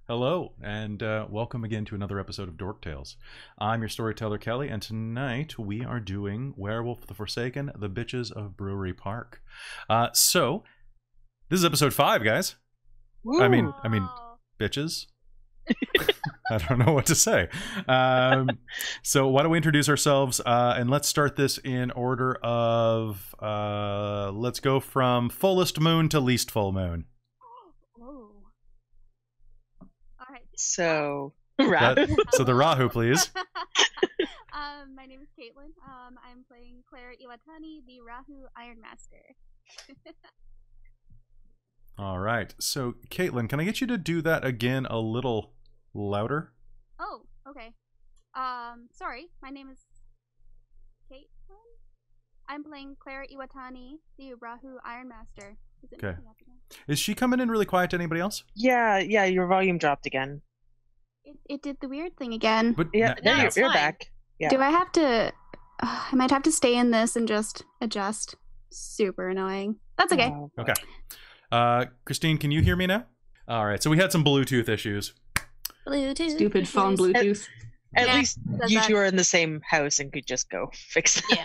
Hello, and welcome again to another episode of Dork Tales. I'm your storyteller, Kelly, and tonight we are doing Werewolf the Forsaken, the Bitches of Brewery Park. So, this is episode 5, guys. Woo. I mean, bitches. I don't know what to say. So why don't we introduce ourselves, and let's start this in order of, let's go from fullest moon to least full moon. So, So the Rahu, please. My name is Caitlin. I'm playing Claire Iwatani, the Rahu Iron Master. All right. So, Caitlin, can I get you to do that again a little louder? Oh, okay. Sorry. My name is Caitlin. I'm playing Claire Iwatani, the Rahu Iron Master. Okay. Is she coming in really quiet to anybody else? yeah, your volume dropped again. It did the weird thing again. But Yeah, now- you're back. Yeah. Do I have to... I might have to stay in this and just adjust. Super annoying. That's okay. Okay. Christine, can you hear me now? All right. So we had some Bluetooth issues. Bluetooth. Stupid phone Bluetooth. At Yeah, least does you that. two are in the same house and could just go fix it. Yeah.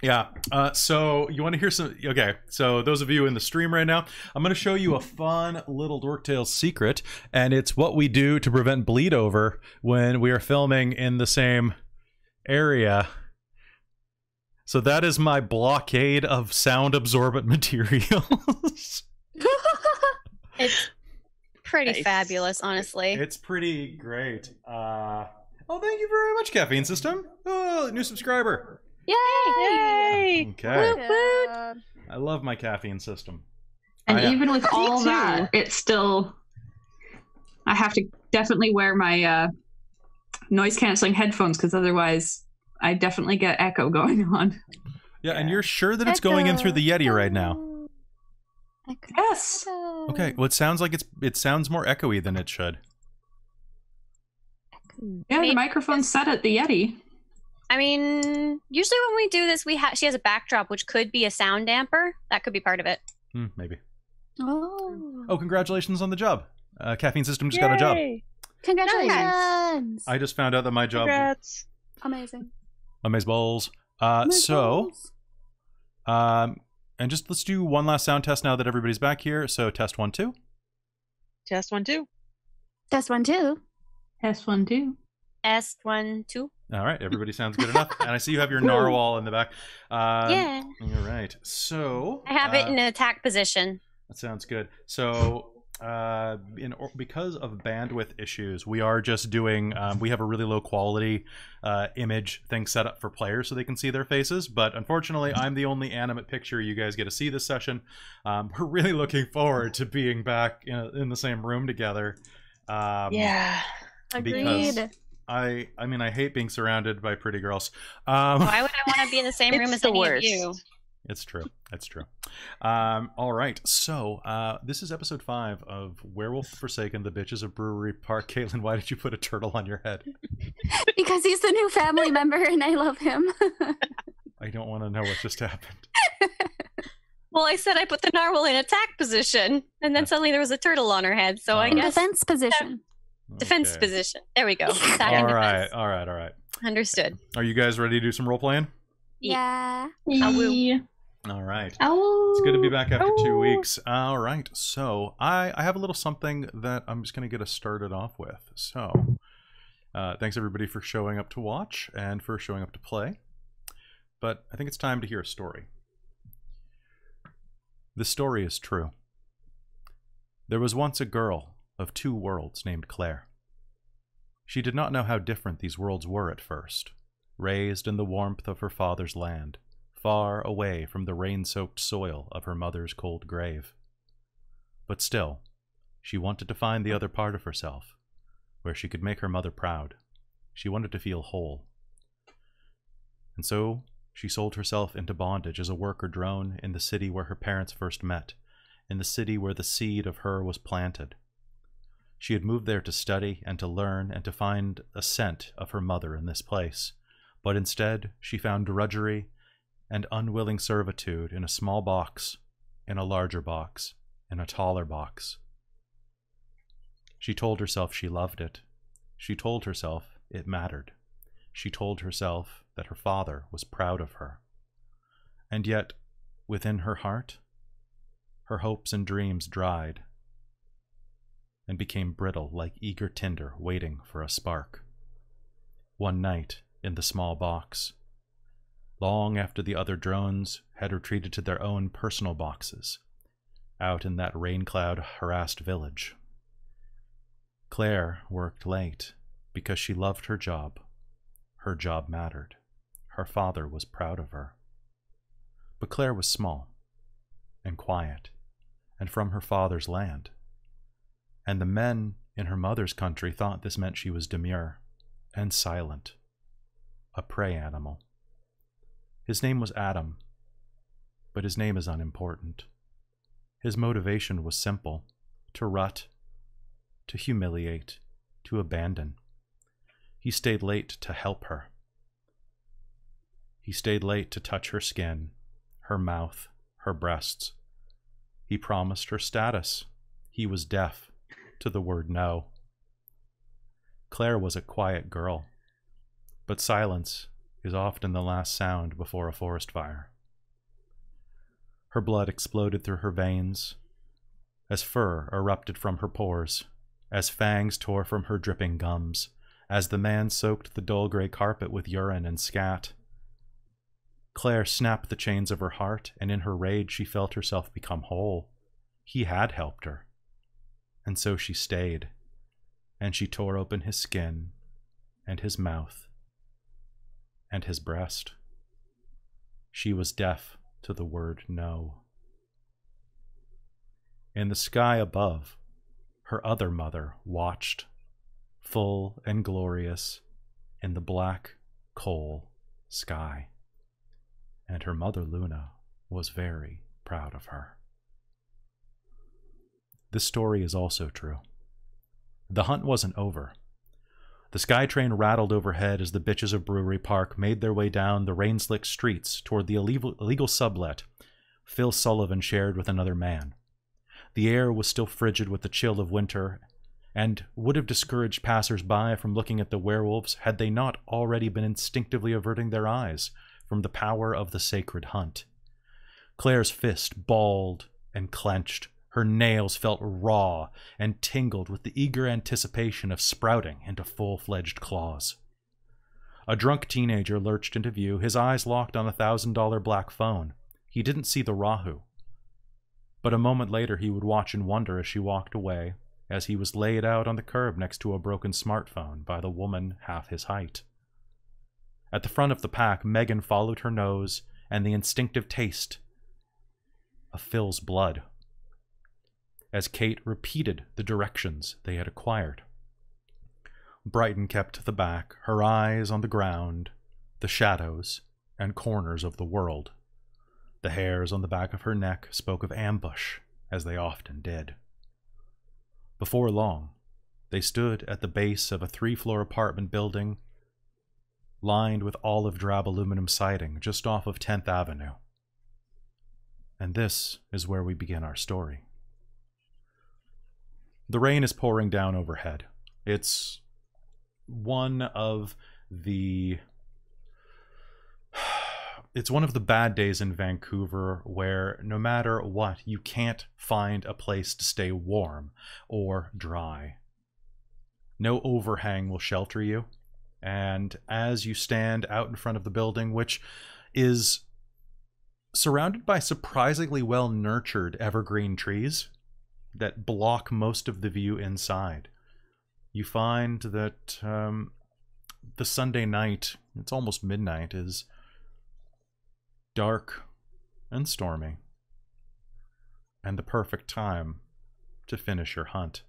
Yeah. So you want to hear some? Okay. So those of you in the stream right now, I'm going to show you a fun little Dork Tales secret, and it's what we do to prevent bleed over when we are filming in the same area. So that is my blockade of sound absorbent materials. It's pretty Nice. fabulous, honestly. It's pretty great. Oh, thank you very much, Caffeine System. Oh, new subscriber. Yay! Okay. Uh, I love my caffeine system. And I- even with all too. that, it's still. I have to definitely wear my noise canceling headphones because otherwise, I definitely get echo going on. Yeah, and you're sure that it's going in through the Yeti right now? Echo. Yes. Okay, well, it sounds like it sounds more echoey than it should. Yeah, Maybe the microphone's set at the Yeti. I mean, usually when we do this, she has a backdrop, which could be a sound damper. That could be part of it. Maybe. Oh. Oh, congratulations on the job. Caffeine System just got a job. Yay. Congratulations. I just found out that my job... Congrats. Amazing. Amaze balls. And just let's do one last sound test now that everybody's back here. So test 1, 2. Test 1, 2. That's one too. S1 too. S1, 2. All right, everybody sounds good enough. And I see you have your narwhal in the back. Yeah. All right. So I have it in an attack position. that sounds good. So because of bandwidth issues, we are just doing. We have a really low quality image thing set up for players so they can see their faces. But unfortunately, I'm the only animate picture you guys get to see this session. We're really looking forward to being back in the same room together. Yeah. Because Agreed. I mean, I hate being surrounded by pretty girls. Why would I want to be in the same room It's as the any worst. of you? It's true. It's true. All right. So this is episode 5 of Werewolf Forsaken, the Bitches of Brewery Park. Caitlin, why did you put a turtle on your head? Because he's the new family member and I love him. I don't want to know what just happened. Well, I said I put the narwhal in attack position, and then suddenly there was a turtle on her head. So I In guess defense position. defense Okay. position. There we go. Attack All and right. defense. All right. All right. Understood. Are you guys ready to do some role playing? Yeah. All right. Oh. It's good to be back after 2 Oh. weeks. All right. So I have a little something that I'm just going to get us started off with. So thanks everybody for showing up to watch and for showing up to play. But I think it's time to hear a story. The story is true. There was once a girl of 2 worlds named Claire. She did not know how different these worlds were at first, raised in the warmth of her father's land, far away from the rain-soaked soil of her mother's cold grave. But still, she wanted to find the other part of herself, where she could make her mother proud. She wanted to feel whole. And so she sold herself into bondage as a worker drone in the city where her parents first met, in the city where the seed of her was planted. She had moved there to study and to learn and to find a scent of her mother in this place, but instead she found drudgery and unwilling servitude in a small box, in a larger box, in a taller box. She told herself she loved it. She told herself it mattered. She told herself that her father was proud of her. And yet, within her heart, her hopes and dreams dried and became brittle like eager tinder waiting for a spark. One night, in the small box, long after the other drones had retreated to their own personal boxes, out in that rain-cloud-harassed village, Claire worked late because she loved her job. Her job mattered. Her father was proud of her. But Claire was small and quiet and from her father's land. And the men in her mother's country thought this meant she was demure and silent, a prey animal. His name was Adam, but his name is unimportant. His motivation was simple: to rut, to humiliate, to abandon. He stayed late to help her. He stayed late to touch her skin, her mouth, her breasts. He promised her status. He was deaf to the word no. Claire was a quiet girl, but silence is often the last sound before a forest fire. Her blood exploded through her veins as fur erupted from her pores, as fangs tore from her dripping gums, as the man soaked the dull gray carpet with urine and scat. Claire snapped the chains of her heart, and in her rage she felt herself become whole. He had helped her, and so she stayed, and she tore open his skin, and his mouth, and his breast. She was deaf to the word no. In the sky above, her other mother watched, full and glorious, in the black coal sky. And her mother Luna was very proud of her. This story is also true. The hunt wasn't over. The SkyTrain rattled overhead as the Bitches of Brewery Park made their way down the rain-slicked streets toward the illegal sublet Phil Sullivan shared with another man. The air was still frigid with the chill of winter, and would have discouraged passers-by from looking at the werewolves had they not already been instinctively averting their eyes from the power of the sacred hunt. Claire's fist balled and clenched. Her nails felt raw and tingled with the eager anticipation of sprouting into full-fledged claws. A drunk teenager lurched into view, his eyes locked on a $1,000 black phone. He didn't see the Rahu. But a moment later he would watch in wonder as she walked away, as he was laid out on the curb next to a broken smartphone by the woman half his height. At the front of the pack, Megan followed her nose and the instinctive taste of Phil's blood, as Kate repeated the directions they had acquired. Brighton kept to the back, her eyes on the ground, the shadows and corners of the world. The hairs on the back of her neck spoke of ambush, as they often did. Before long, they stood at the base of a 3-floor apartment building lined with olive-drab aluminum siding just off of 10th Avenue. And this is where we begin our story. The rain is pouring down overhead. It's one of the bad days in Vancouver where no matter what, you can't find a place to stay warm or dry. No overhang will shelter you. And as you stand out in front of the building, which is surrounded by surprisingly well-nurtured evergreen trees that block most of the view inside, you find that the Sunday night, it's almost midnight, is dark and stormy, and the perfect time to finish your hunt.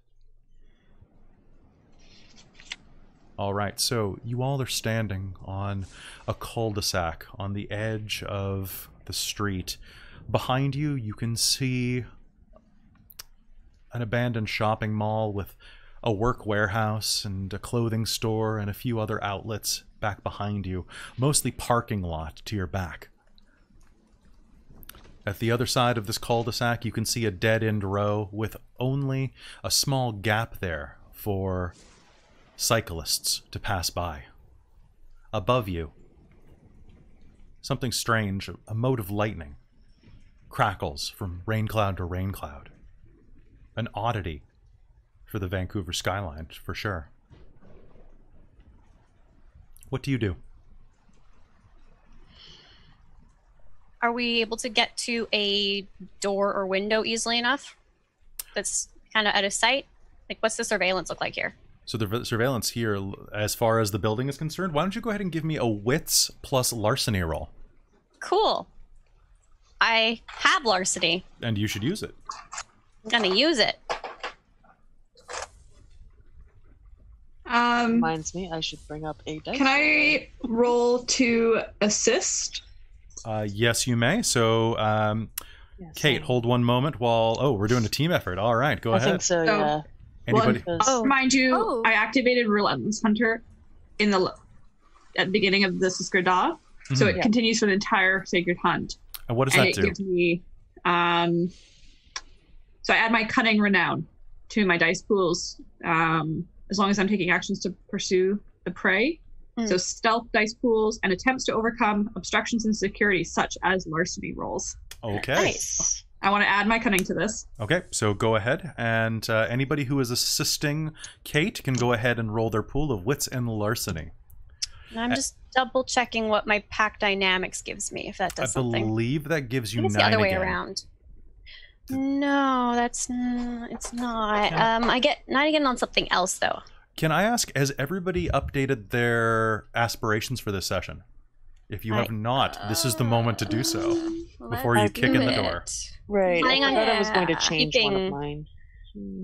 Alright, so you all are standing on a cul-de-sac on the edge of the street. Behind you, you can see an abandoned shopping mall with a work warehouse and a clothing store and a few other outlets back behind you, mostly parking lot to your back. At the other side of this cul-de-sac, you can see a dead-end row with only a small gap there for cyclists to pass by. Above you, something strange, a mote of lightning, crackles from rain cloud to rain cloud. An oddity for the Vancouver skyline, for sure. What do you do? Are we able to get to a door or window easily enough? That's kind of out of sight? Like, what's the surveillance look like here? So the surveillance here, as far as the building is concerned, why don't you go ahead and give me a wits plus larceny roll? Cool. I have larceny. And you should use it. I'm gonna use it. Reminds me, I should bring up a dice. Can I roll to assist? Yes, you may. So, Yes, Kate, hold one moment while... Oh, we're doing a team effort. All right, go I ahead. think so, So- yeah. Anybody? Oh. Mind you, Oh. I activated Relentless Hunter at the beginning of the Siskerda, so it Yeah. continues for the entire Sacred Hunt. And what does And that it do? gives me, so I add my Cunning Renown to my dice pools, as long as I'm taking actions to pursue the prey. Mm. So stealth dice pools and attempts to overcome obstructions and security, such as larceny rolls. Okay. Nice. I want to add my cunning to this. Okay, so go ahead, and anybody who is assisting Kate can go ahead and roll their pool of wits and larceny. And I'm just double checking what my pack dynamics gives me, if that does I something. believe that gives I you think it's 9 the other way again. around. No, it's not. Yeah. I get 9 again on something else, though. Can I ask, has everybody updated their aspirations for this session? If you have not, this is the moment to do so before you Let's kick do in the it. door. Right. Planning I on thought I was going to change one keeping- of mine.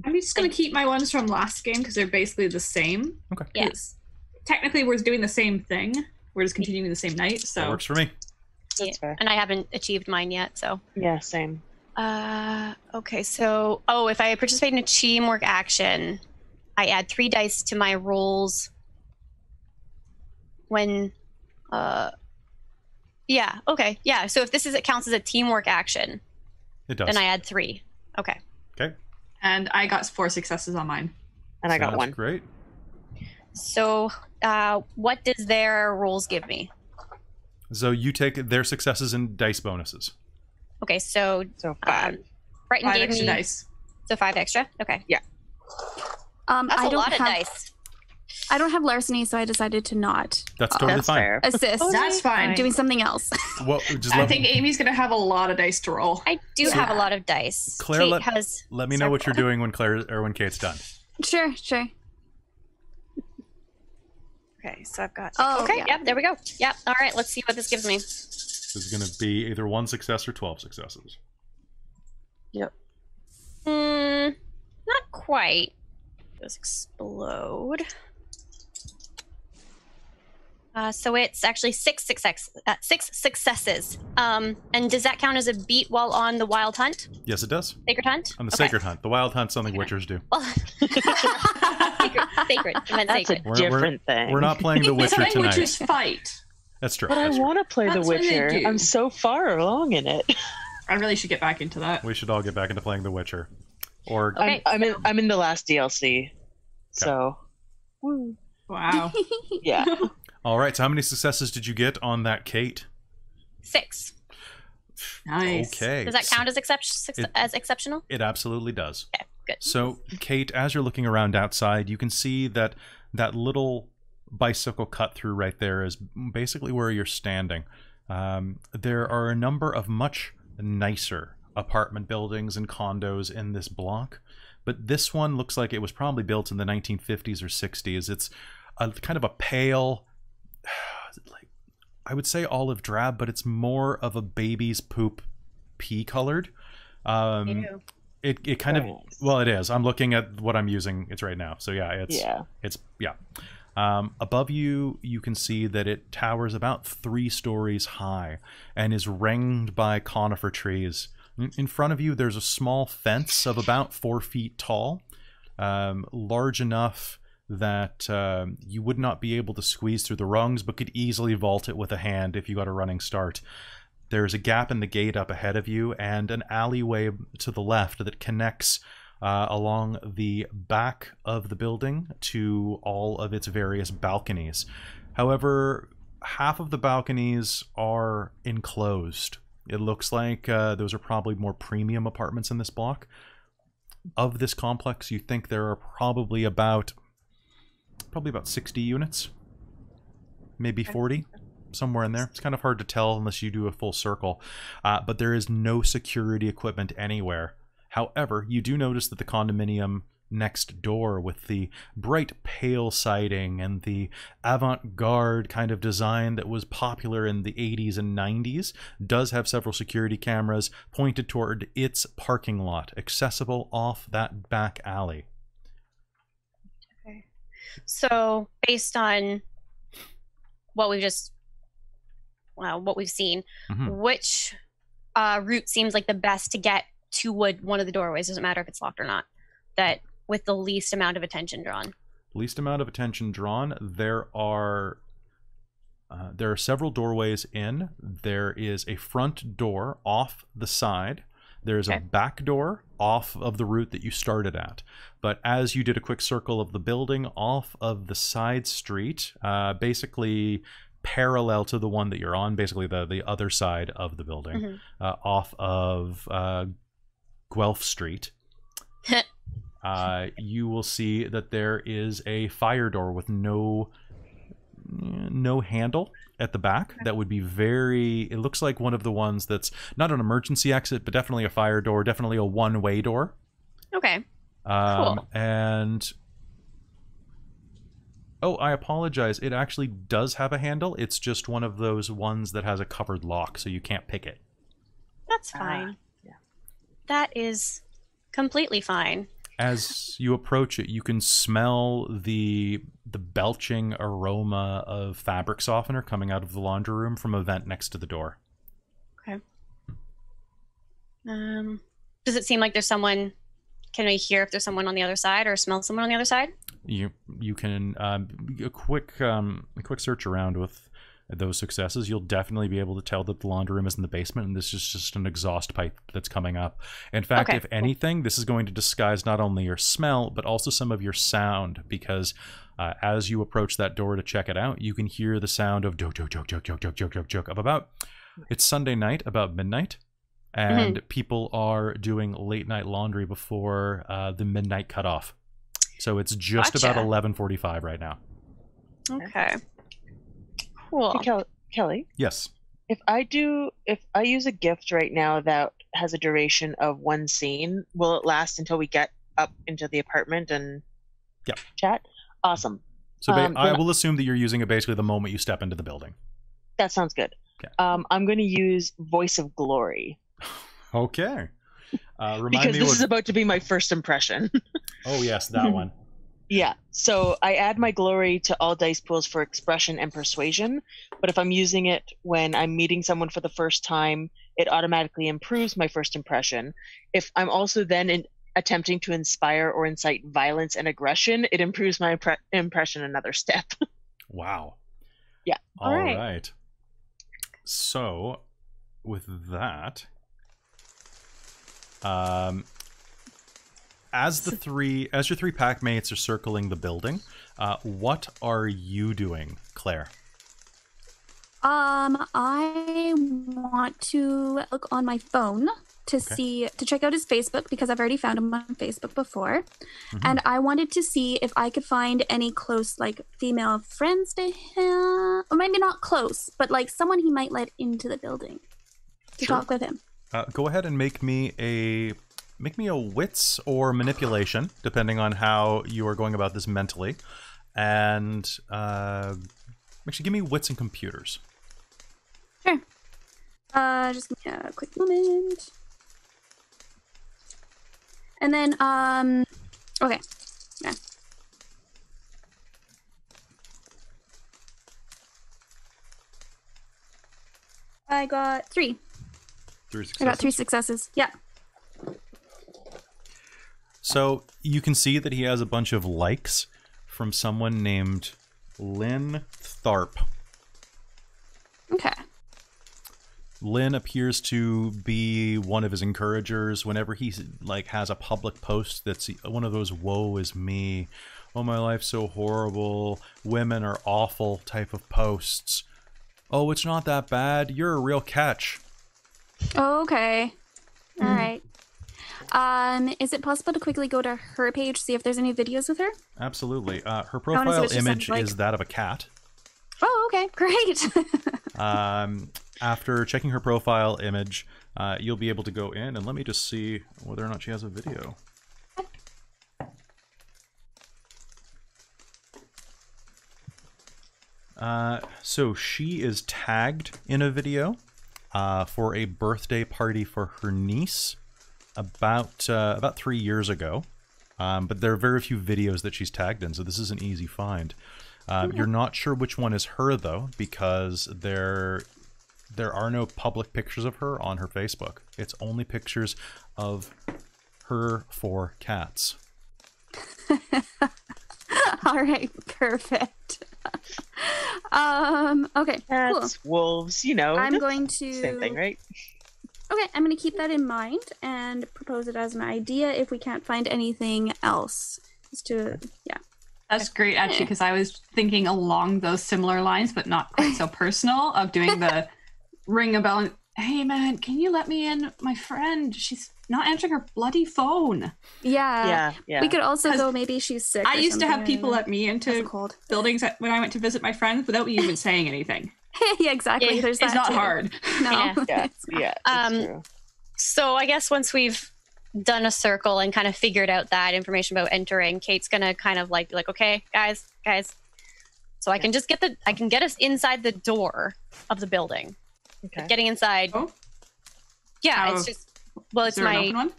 I'm just going to keep my ones from last game because they're basically the same. Okay. Yes. Technically, we're doing the same thing. We're just continuing the same night. That So works for me. That's fair. And I haven't achieved mine yet, so. Yeah, same. Okay, so, if I participate in a teamwork action, I add 3 dice to my rolls when, yeah, okay, yeah. So if it counts as a teamwork action, It does. then I add 3. Okay. Okay. and I got 4 successes on mine. And I got Sounds one. Great. So, what does their rolls give me? So you take their successes and dice bonuses. Okay, so So 5. Brighton 5 gave extra me dice. so 5 extra. Okay, Yeah. that's I a don't lot have, of dice. I don't have larceny, so I decided to not That's totally That's fine. fair. assist. That's fine. I'm doing something else. Well, just I let, think Amy's going to have a lot of dice to roll. I do So- have a lot of dice. Claire, Kate let- has. let me know what you're several. doing when Kate's done. Sure. Okay, so I've got. Oh, okay, yeah. yep, there we go. Yep. All right, let's see what this gives me. This is going to be either 1 success or 12 successes. Yep. Not quite. Those explode. So it's actually 6 successes. And does that count as a beat while on the wild hunt, Yes, it does. sacred hunt? On the Okay. sacred hunt. The wild hunt's something witchers do. Well, sacred. I meant That's a sacred. different thing. We're not playing the Witcher Letting tonight. witches fight. That's true. But I That's true. want to play The That's what they Witcher. do. I'm so far along in it. I really should get back into that. We should all get back into playing the Witcher. Or Okay, I'm in the last DLC. So Wow. yeah. all right. So how many successes did you get on that Kate? 6. Nice. Okay. Does that count as It- as exceptional? It absolutely does. Okay, good. So, Kate, as you're looking around outside, you can see that that little bicycle cut through right there is basically where you're standing. There are a number of much nicer apartment buildings and condos in this block, but this one looks like it was probably built in the 1950s or 60s. It's a kind of a pale, like I would say olive drab, but it's more of a baby's poop pea colored. Ew. It kind of, well, it is. I'm looking at what I'm using. It's right now. So yeah, it's yeah. Above you, you can see that it towers about 3 stories high and is ringed by conifer trees. In front of you, there's a small fence of about 4 feet tall, large enough that you would not be able to squeeze through the rungs, but could easily vault it with a hand if you got a running start. There's a gap in the gate up ahead of you and an alleyway to the left that connects along the back of the building to all of its various balconies. However, half of the balconies are enclosed. It looks like those are probably more premium apartments in this block. Of this complex, you think there are probably about 60 units, maybe 40, somewhere in there. It's kind of hard to tell unless you do a full circle, but there is no security equipment anywhere. However, you do notice that the condominium next door, with the bright pale siding and the avant-garde kind of design that was popular in the 80s and 90s, does have several security cameras pointed toward its parking lot, accessible off that back alley. Okay. So, based on what we've seen, which route seems like the best to get to one of the doorways? Doesn't matter if it's locked or not. That with the least amount of attention drawn. Least amount of attention drawn. There are several doorways in. There is a front door off the side. There's a back door off of the route that you started at. But as you did a quick circle of the building off of the side street, basically parallel to the one that you're on, basically the other side of the building, off of Guelph Street, you will see that there is a fire door with no handle at the back. That would be it looks like one of the ones that's not an emergency exit, but definitely a fire door, definitely a one-way door. Okay. Cool. And I apologize. It actually does have a handle. It's just one of those ones that has a covered lock, so you can't pick it. That's fine. Yeah. That is completely fine. As you approach it, you can smell the belching aroma of fabric softener coming out of the laundry room from a vent next to the door. Okay. Does it seem like there's someone? Can we hear if there's someone on the other side, or smell someone on the other side? You can a quick search around with those successes. You'll definitely be able to tell that the laundry room is in the basement, and this is just an exhaust pipe that's coming up. In fact, if anything, this is going to disguise not only your smell, but also some of your sound, because as you approach that door to check it out, you can hear the sound of joke of about, it's Sunday night, about midnight, and people are doing late night laundry before the midnight cutoff. So it's just about 11:45 right now. Okay. Cool. Hey, Kelly. Yes. If I use a gift right now that has a duration of one scene, will it last until we get up into the apartment and chat? Awesome. So I will assume that you're using it basically the moment you step into the building. That sounds good. Okay. I'm going to use Voice of Glory. Okay. Because this is about to be my first impression. Oh, yes, that one. Yeah, so I add my glory to all dice pools for expression and persuasion, but if I'm using it when I'm meeting someone for the first time, it automatically improves my first impression. If I'm also then attempting to inspire or incite violence and aggression, it improves my impression another step. Wow. Yeah. All right. So, with that, as your three pack mates are circling the building, what are you doing, Claire? I want to look on my phone to check out his Facebook, because I've already found him on Facebook before. And I wanted to see if I could find any close, female friends to him, or maybe not close, but someone he might let into the building to talk with him. Go ahead and make me a wits or manipulation, depending on how you are going about this mentally. And actually, give me wits and computers. Sure. Just give me a quick moment. And then, okay. Yeah. I got 3. 3 successes? I got 3 successes. Yeah. So you can see that he has a bunch of likes from someone named Lynn Tharp. Okay. Lynn appears to be one of his encouragers whenever he like has a public post that's one of those woe is me, oh my life's so horrible, women are awful type of posts. Oh, it's not that bad, you're a real catch. Oh, okay. All right. Is it possible to quickly go to her page, see if there's any videos with her? Absolutely. Her see profile what she image sounds like. is that of a cat. Oh, okay. Great. After checking her profile image, you'll be able to go in and let me just see whether or not she has a video. So she is tagged in a video for a birthday party for her niece about 3 years ago. But there are very few videos that she's tagged in, so this is an easy find. You're not sure which one is her, though, because there are no public pictures of her on her Facebook. It's only pictures of her 4 cats. All right. Perfect. Okay. Cats, Cool. wolves, you know. I'm that's going the to. same thing, right? Okay, I'm going to keep that in mind and propose it as an idea if we can't find anything else. Just to, yeah. That's great, actually, because I was thinking along those similar lines, but not quite so personal, of doing the ring a bell and, hey, man, can you let me in? My friend, she's not answering her bloody phone. Yeah. Yeah. We could also 'Cause go, maybe she's sick. I or used to have something, people or let me has a into cold. buildings when I went to visit my friends without me even saying anything. Yeah, exactly. Yeah, There's It's that not too. hard. No. Yeah. Yeah. It's true. So I guess once we've done a circle and kind of figured out that information about entering, Kate's gonna kind of like okay, guys. So I can just get us inside the door of the building. Okay. Getting inside. Oh. Yeah, How- it's just it's Is there an my open one?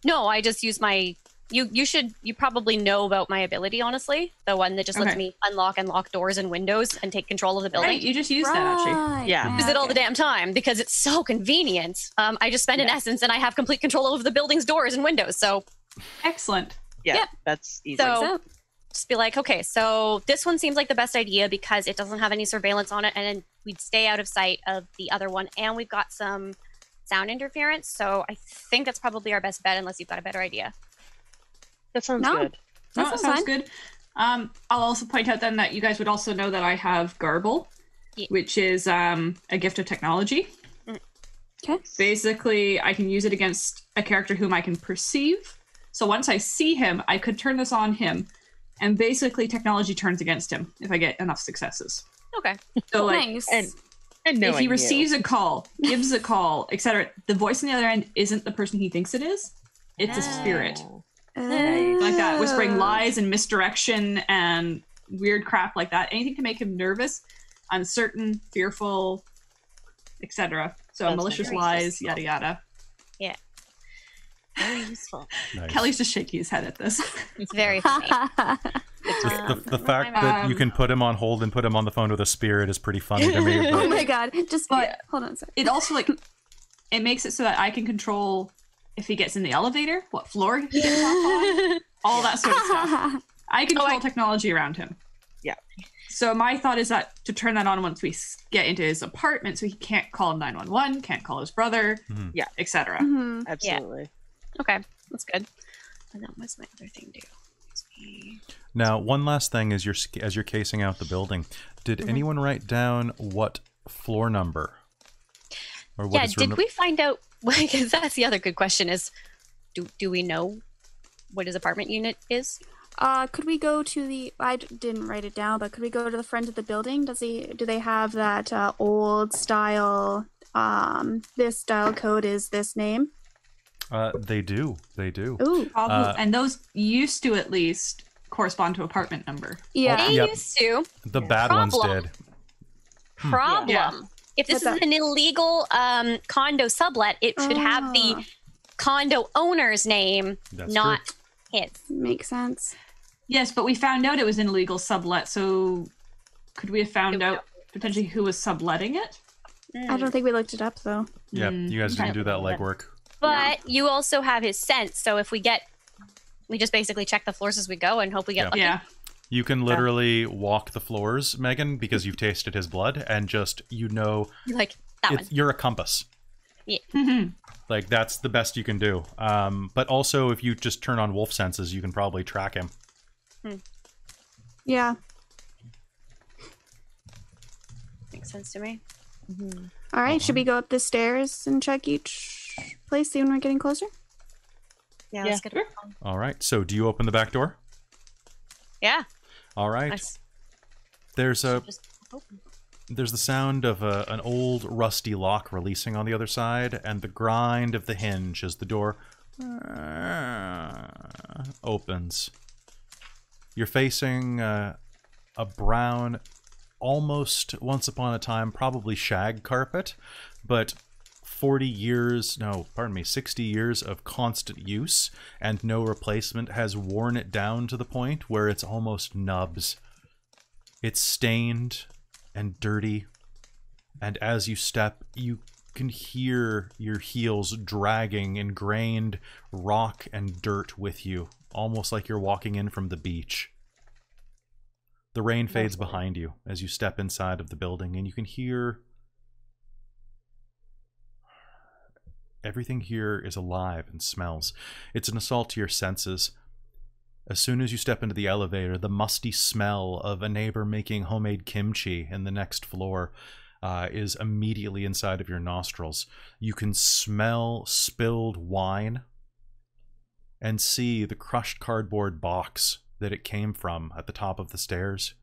no. I just use my. You probably know about my ability, honestly. The one that just lets Okay. me unlock and lock doors and windows and take control of the building. Right, you just used that, actually. Right. Yeah. Use it all the okay. damn time because it's so convenient. I just spend an essence and I have complete control over the building's doors and windows. So Excellent. Yeah. Yeah. That's easy. So- just be like, okay, so this one seems like the best idea because it doesn't have any surveillance on it, and then we'd stay out of sight of the other one, and we've got some sound interference. So I think that's probably our best bet, unless you've got a better idea. that sounds No. good. No, That that sounds sounds good. I'll also point out then that you guys would also know that I have Garble, Yeah. which is a gift of technology. Okay. Basically, I can use it against a character whom I can perceive. So once I see him, I could turn this on him, and basically technology turns against him if I get enough successes. Okay. So like, Nice. And if knowing he you. receives a call, gives a call, etc., the voice on the other end isn't the person he thinks it is. It's a spirit. Oh. Like that, whispering Oh. lies and misdirection and weird crap like that. Anything to make him nervous, uncertain, fearful, etc. So That's malicious very lies, useful. yada yada. Very useful. Nice. Kelly's just shaking his head at this. It's very funny. The fact that you can put him on hold and put him on the phone with a spirit is pretty funny to me. Oh But my god. Just But- hold on a second. It also like it makes it so that I can control if he gets in the elevator, what floor he gets off on, all that sort of stuff. I control technology around him. Yeah. So my thought is that to turn that on once we get into his apartment, so he can't call 911, can't call his brother, Yeah. etc. Mhm. Absolutely. Okay, that's good. And then what's my other thing do? now, one last thing as you're casing out the building, did anyone write down what floor number? Or what Yeah, is did we find out? Because that's the other good question: is do we know what his apartment unit is? Could we go to the? Didn't write it down, but could we go to the front of the building? Do they have that old style? This style code is this name. They do. Ooh, And those used to at least correspond to apartment number. yeah. They Yep. used to. The bad ones Problem. did. Problem. Yeah. If this What's is an illegal condo sublet, it should have the condo owner's name, That's not his. Makes sense. Yes, but we found out it was an illegal sublet, so could we have found Nope. out potentially who was subletting it? I don't think we looked it up though. Yeah, you guys didn't do that legwork. But you also have his sense, so if we just basically check the floors as we go and hope we get lucky. Yeah. You can literally walk the floors, Megan, because you've tasted his blood, and just Like, You're a compass. Yeah. Like, that's the best you can do. But also, if you just turn on wolf senses, you can probably track him. Yeah. Makes sense to me. All right, should we go up the stairs and check each place, see when we're getting closer? Yeah, let's get it. All right. So, do you open the back door? Yeah. All right. Nice. There's a Just open. there's the sound of an old rusty lock releasing on the other side, and the grind of the hinge as the door opens. You're facing a brown, almost once upon a time, probably shag carpet, but 60 years of constant use and no replacement has worn it down to the point where it's almost nubs. It's stained and dirty, and as you step, you can hear your heels dragging ingrained rock and dirt with you, almost like you're walking in from the beach. The rain fades behind you as you step inside of the building, and you can hear everything here is alive and smells. It's an assault to your senses. As soon as you step into the elevator, the musty smell of a neighbor making homemade kimchi in the next floor is immediately inside of your nostrils. You can smell spilled wine and see the crushed cardboard box that it came from at the top of the stairs.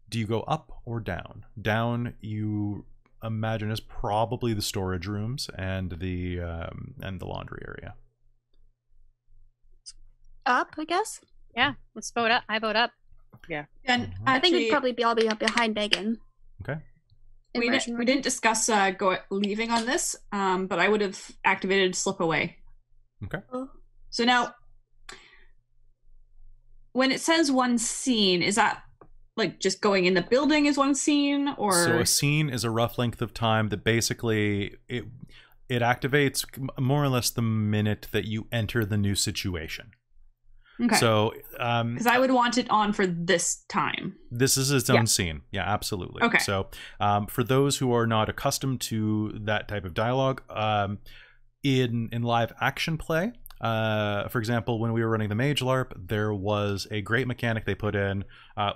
Do you go up or down? Down, you imagine, is probably the storage rooms and the laundry area. Up, I guess. Yeah, let's vote up. I vote up. Yeah. And I think actually, it'd probably be all be up behind Megan. Okay. we didn't discuss leaving on this, but I would have activated slip away. Okay. So now, when it says one scene, is that like just going in the building is one scene, or So a scene is a rough length of time that basically it activates more or less the minute that you enter the new situation. okay? So Because I would want it on for this time. this is its own scene. Yeah, absolutely. Okay. So for those who are not accustomed to that type of dialogue, in live action play, for example, when we were running the Mage LARP, there was a great mechanic they put in,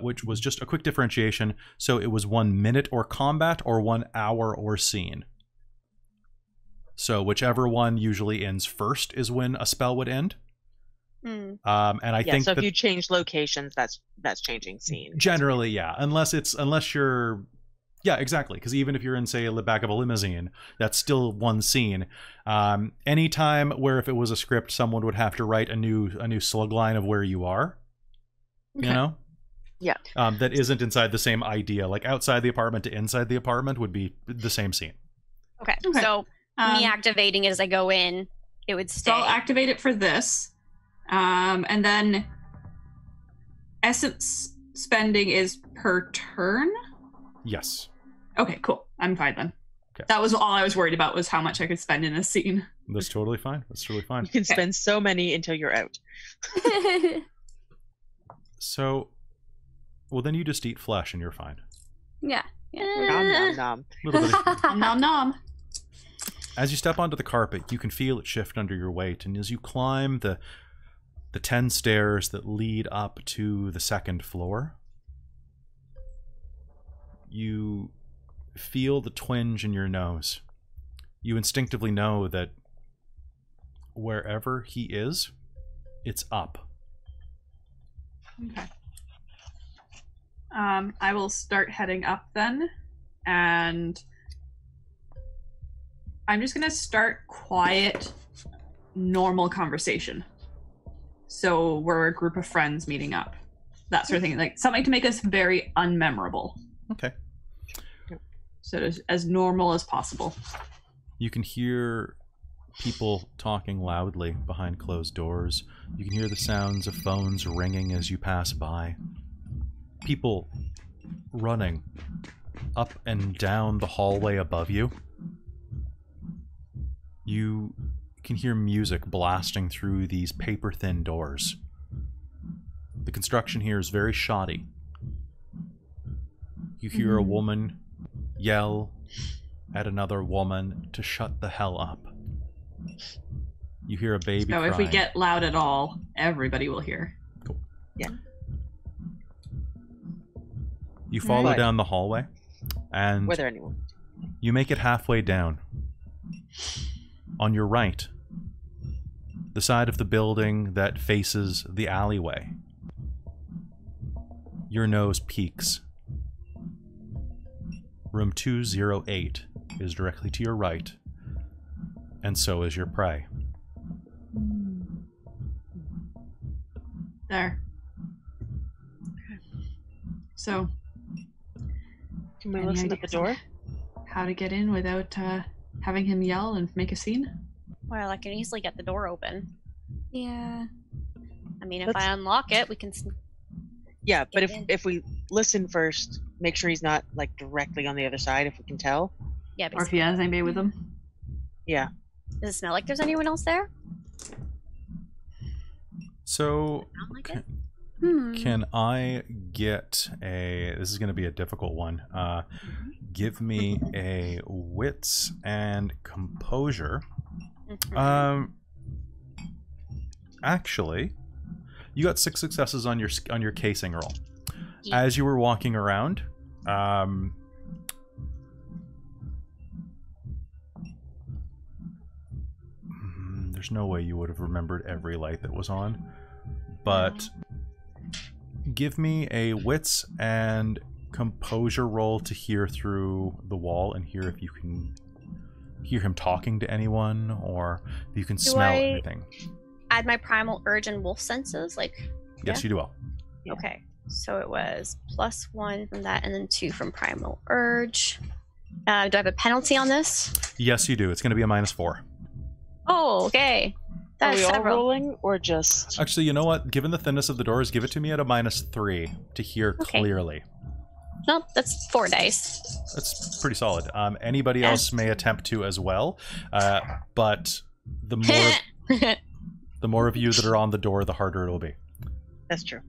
which was just a quick differentiation. So it was 1 minute or combat, or 1 hour or scene. So whichever one usually ends first is when a spell would end. And I think so that if you change locations, that's changing scene. generally, yeah, unless you're, yeah, exactly. Because even if you're in, say, the back of a limousine, that's still one scene. Anytime where if it was a script, someone would have to write a new slug line of where you are. Okay. You know. Yeah. That isn't inside the same idea. Like outside the apartment to inside the apartment would be the same scene. Okay. Okay. So me activating it as I go in, it would stay. So I'll activate it for this, and then essence spending is per turn. Yes. Okay, cool. I'm fine then. Okay. That was all I was worried about, was how much I could spend in a scene. That's totally fine. You can spend so many until you're out. So, well, then you just eat flesh and you're fine. Yeah. Nom, nom, nom. Little bit of- Nom nom. As you step onto the carpet, you can feel it shift under your weight, and as you climb the 10 stairs that lead up to the second floor, you feel the twinge in your nose. You instinctively know that wherever he is, it's up. Okay. I will start heading up then, and I'm just gonna start quiet, normal conversation. So we're a group of friends meeting up, that sort of thing, like something to make us very unmemorable. Okay. So as normal as possible. You can hear people talking loudly behind closed doors. You can hear the sounds of phones ringing as you pass by. People running up and down the hallway above you. You can hear music blasting through these paper-thin doors. The construction here is very shoddy. You hear a woman yell at another woman to shut the hell up. You hear a baby So crying. if we get loud at all, everybody will hear. Cool. Yeah. You follow Right. down the hallway, and Whether anyone. you make it halfway down. On your right, the side of the building that faces the alleyway, your nose peaks. Room 208 is directly to your right, and so is your prey. There. So, Can we Any listen at the ideas door? how to get in without having him yell and make a scene? Well, I can easily get the door open. Yeah. I mean, if Let's- I unlock it, we can. Yeah, but Get in. if we listen first, make sure he's not like directly on the other side if we can tell. Yeah. Or if Basically. he has anybody with him? Yeah. Does it smell like there's anyone else there? So, Not like it. can I get a... This is going to be a difficult one. Give me a wits and composure. Mhm. Actually, you got 6 successes on your casing roll. Yeah. As you were walking around, there's no way you would have remembered every light that was on, but give me a wits and composure roll to hear through the wall and hear if you can hear him talking to anyone or if you can smell I- anything. Add my primal urge and wolf senses. Like, Yes, you do well. Yeah. okay. So it was +1 from that, and then 2 from primal urge. Do I have a penalty on this? Yes, you do. It's going to be a -4. Oh, okay. Are That's we all several. rolling or just? Actually, you know what? Given the thinness of the doors, give it to me at a -3 to hear Okay. clearly. Nope, that's 4 dice. That's pretty solid. Anybody Yeah. else may attempt to as well, but the more of you that are on the door, the harder it'll be. That's true.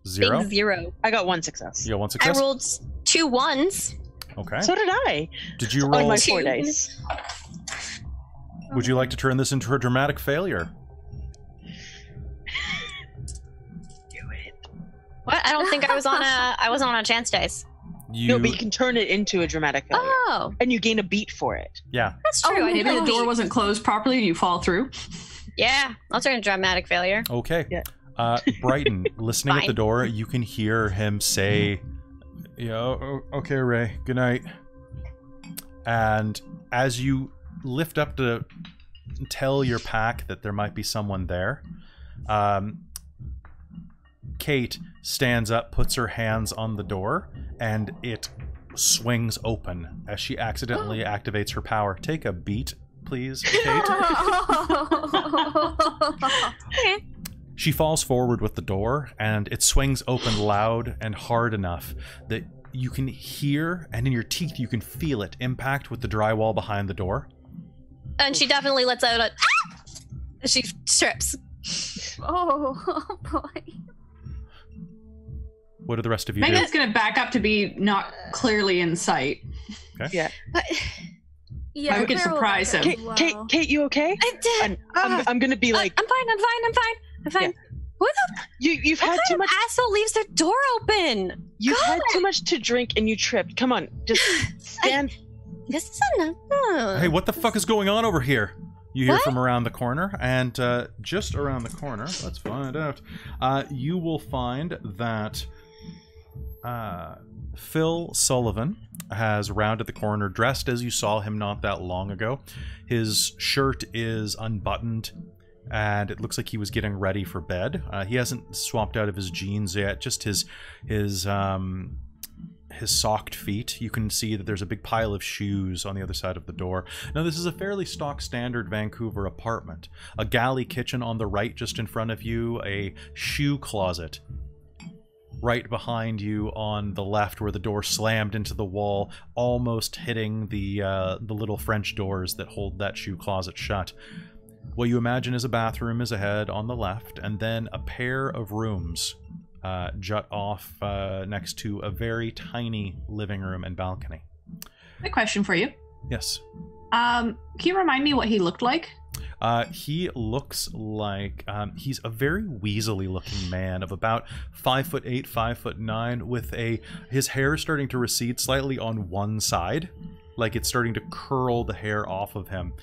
0. Big 0. I got 1 success. You got 1 I success. rolled 2 1s. Okay. So did I. Did you On roll? my Two. 4 dice. Would you like to turn this into a dramatic failure? Do it. What? I don't think I was on a. I wasn't on a chance dice. No, but you can turn it into a dramatic failure, Oh, and you gain a beat for it. Yeah. that's true. Oh, I Maybe didn't the door know. wasn't closed properly and you fall through. Yeah, I'll turn a dramatic failure. Okay. Yeah. Brighton, listening at the Fine. door, you can hear him say, okay, Ray, good night. And as you lift up to tell your pack that there might be someone there, Kate stands up, puts her hands on the door, and it swings open as she accidentally activates her power. Take a beat, please, Kate. Okay. She falls forward with the door, and it swings open loud and hard enough that you can hear, and in your teeth you can feel it impact with the drywall behind the door. And she definitely lets out a. Ah! She trips. Oh boy. What do the rest of you do? Megan's gonna back up to be not clearly in sight. Yeah. But Yeah, we could Claire will surprise back him. up as Kate, well. Kate, you okay? I did. I'm gonna be like, I'm fine. I'm fine. Who the you've what had too kind much. of asshole leaves their door open? You've God. had too much to drink and you tripped. Come on, just stand. This is enough. Hey, what the fuck is going on over here? You hear What? from around the corner, and just around the corner, let's find out. You will find that Phil Sullivan has rounded the corner, dressed as you saw him not that long ago. His shirt is unbuttoned, and it looks like he was getting ready for bed. He hasn't swapped out of his jeans yet, just his socked feet. You can see that there's a big pile of shoes on the other side of the door. Now, this is a fairly stock standard Vancouver apartment. A galley kitchen on the right just in front of you, a shoe closet right behind you on the left where the door slammed into the wall, almost hitting the little French doors that hold that shoe closet shut. What you imagine is a bathroom is ahead on the left, and then a pair of rooms jut off next to a very tiny living room and balcony. A question for you. Yes. Can you remind me what he looked like? He looks like he's a very weaselly looking man of about 5'8", 5'9", with his hair starting to recede slightly on one side, like it's starting to curl the hair off of him.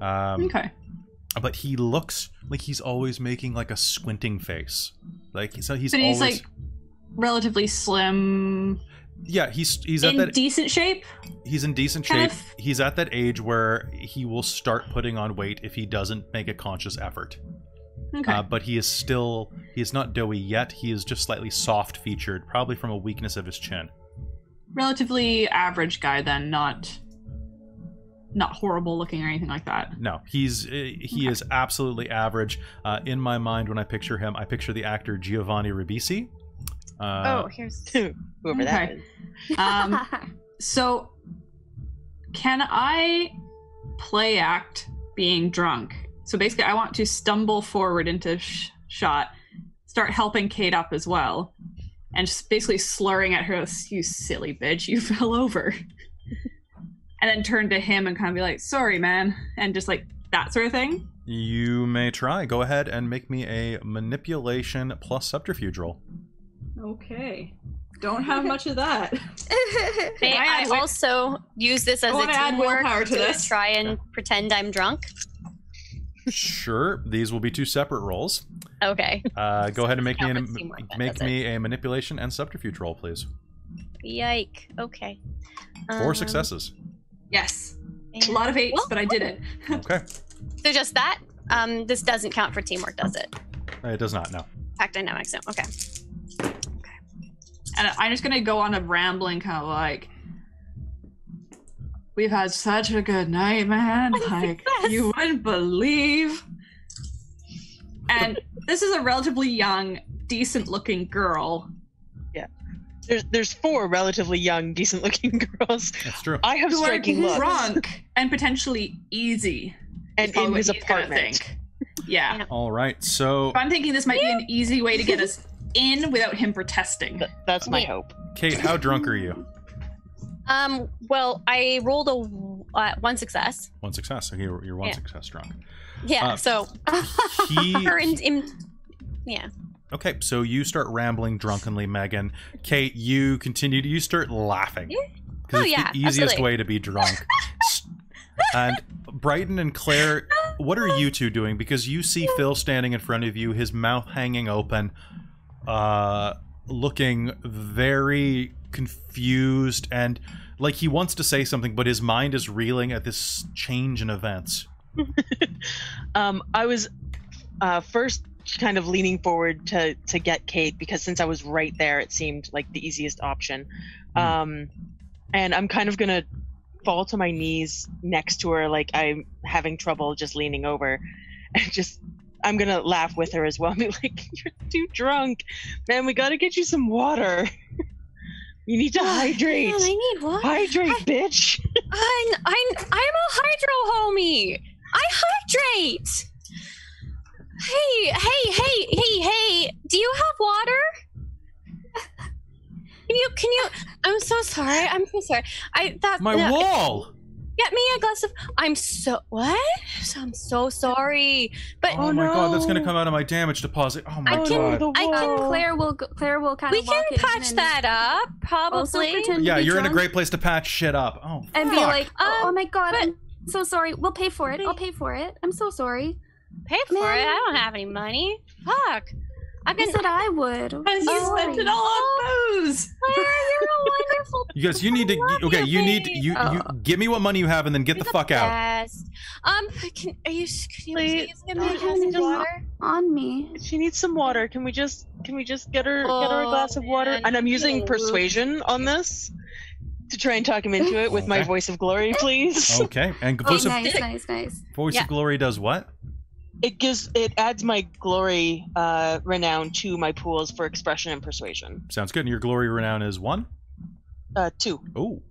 Okay. But he looks like he's always making like a squinting face. Like he's always like relatively slim. Yeah, he's in decent shape. He's in decent shape. He's at that age where he will start putting on weight if he doesn't make a conscious effort. Okay. But he's not doughy yet. He is just slightly soft featured, probably from a weakness of his chin. Relatively average guy then, not horrible looking or anything like that. No, he is absolutely average. In my mind, when I picture him, I picture the actor Giovanni Ribisi. Here's whoever that is. So, can I play act being drunk? So basically, I want to stumble forward into shot, start helping Kate up as well, and just basically slurring at her, "You silly bitch, you fell over." And then turn to him and kind of be like, "Sorry, man," and just like that sort of thing. You may try. Go ahead and make me a manipulation plus subterfuge roll. Okay. Don't have much of that. May I also use this as a teamwork to try and pretend I'm drunk? Sure. These will be two separate rolls. Okay. Go ahead and make me a manipulation and subterfuge roll, please. Yike. Okay. 4 successes. Yes. A lot of 8s, but I did it. Okay. So just that? This doesn't count for teamwork, does it? It does not, no. Pack dynamics, no. Okay. And I'm just gonna go on a rambling kind of like, "We've had such a good night, man. Like, you wouldn't believe." And this is a relatively young, decent-looking girl. Yeah. There's 4 relatively young, decent-looking girls. That's true. I have striking looks. Drunk and potentially easy. And in his apartment. Yeah. All right, so... I'm thinking this might be an easy way to get us in without him protesting. That's my hope. Kate, how drunk are you? Well, I rolled a 1 success. 1 success. Okay, you're 1 success drunk. Yeah, so... yeah. Okay, so you start rambling drunkenly, Megan. Kate, you start laughing. Because it's the easiest absolutely. way to be drunk. And Brighton and Claire, what are you two doing? Because you see Phil standing in front of you, his mouth hanging open, looking very confused and like he wants to say something, but his mind is reeling at this change in events. I was first kind of leaning forward to get Kate, because since I was right there, it seemed like the easiest option. And I'm kind of gonna fall to my knees next to her, like I'm having trouble just leaning over, and I'm gonna laugh with her as well and be like, "You're too drunk, man. We gotta get you some water. You need to hydrate. Man, I need water. Hydrate, bitch." I'm a hydro homie. I hydrate. Hey! Do you have water? Can you? I'm so sorry. I thought my wall. Get me a glass of. I'm so sorry. But oh my god, that's gonna come out of my damage deposit. Oh my god. Claire will kind of. We can patch that up, probably. Yeah, you're in a great place to patch shit up. Oh, and fuck. be like, oh my god, I'm so sorry. We'll pay for it. I'll pay for it. I'm so sorry. Pay for it? I don't have any money. Fuck. I said I would. Because you spent it all on booze. Claire, you're a wonderful. You guys, you need to. You give me what money you have and then get the fuck out. Can you give me a glass of water? On me. She needs some water. Can we just get her a glass of water? And I'm using persuasion on this to try and talk him into it with my voice of glory, please. Okay. And nice. Voice of glory does what? It adds my glory renown to my pools for expression and persuasion. Sounds good. And your glory renown is 1? 2. Oh.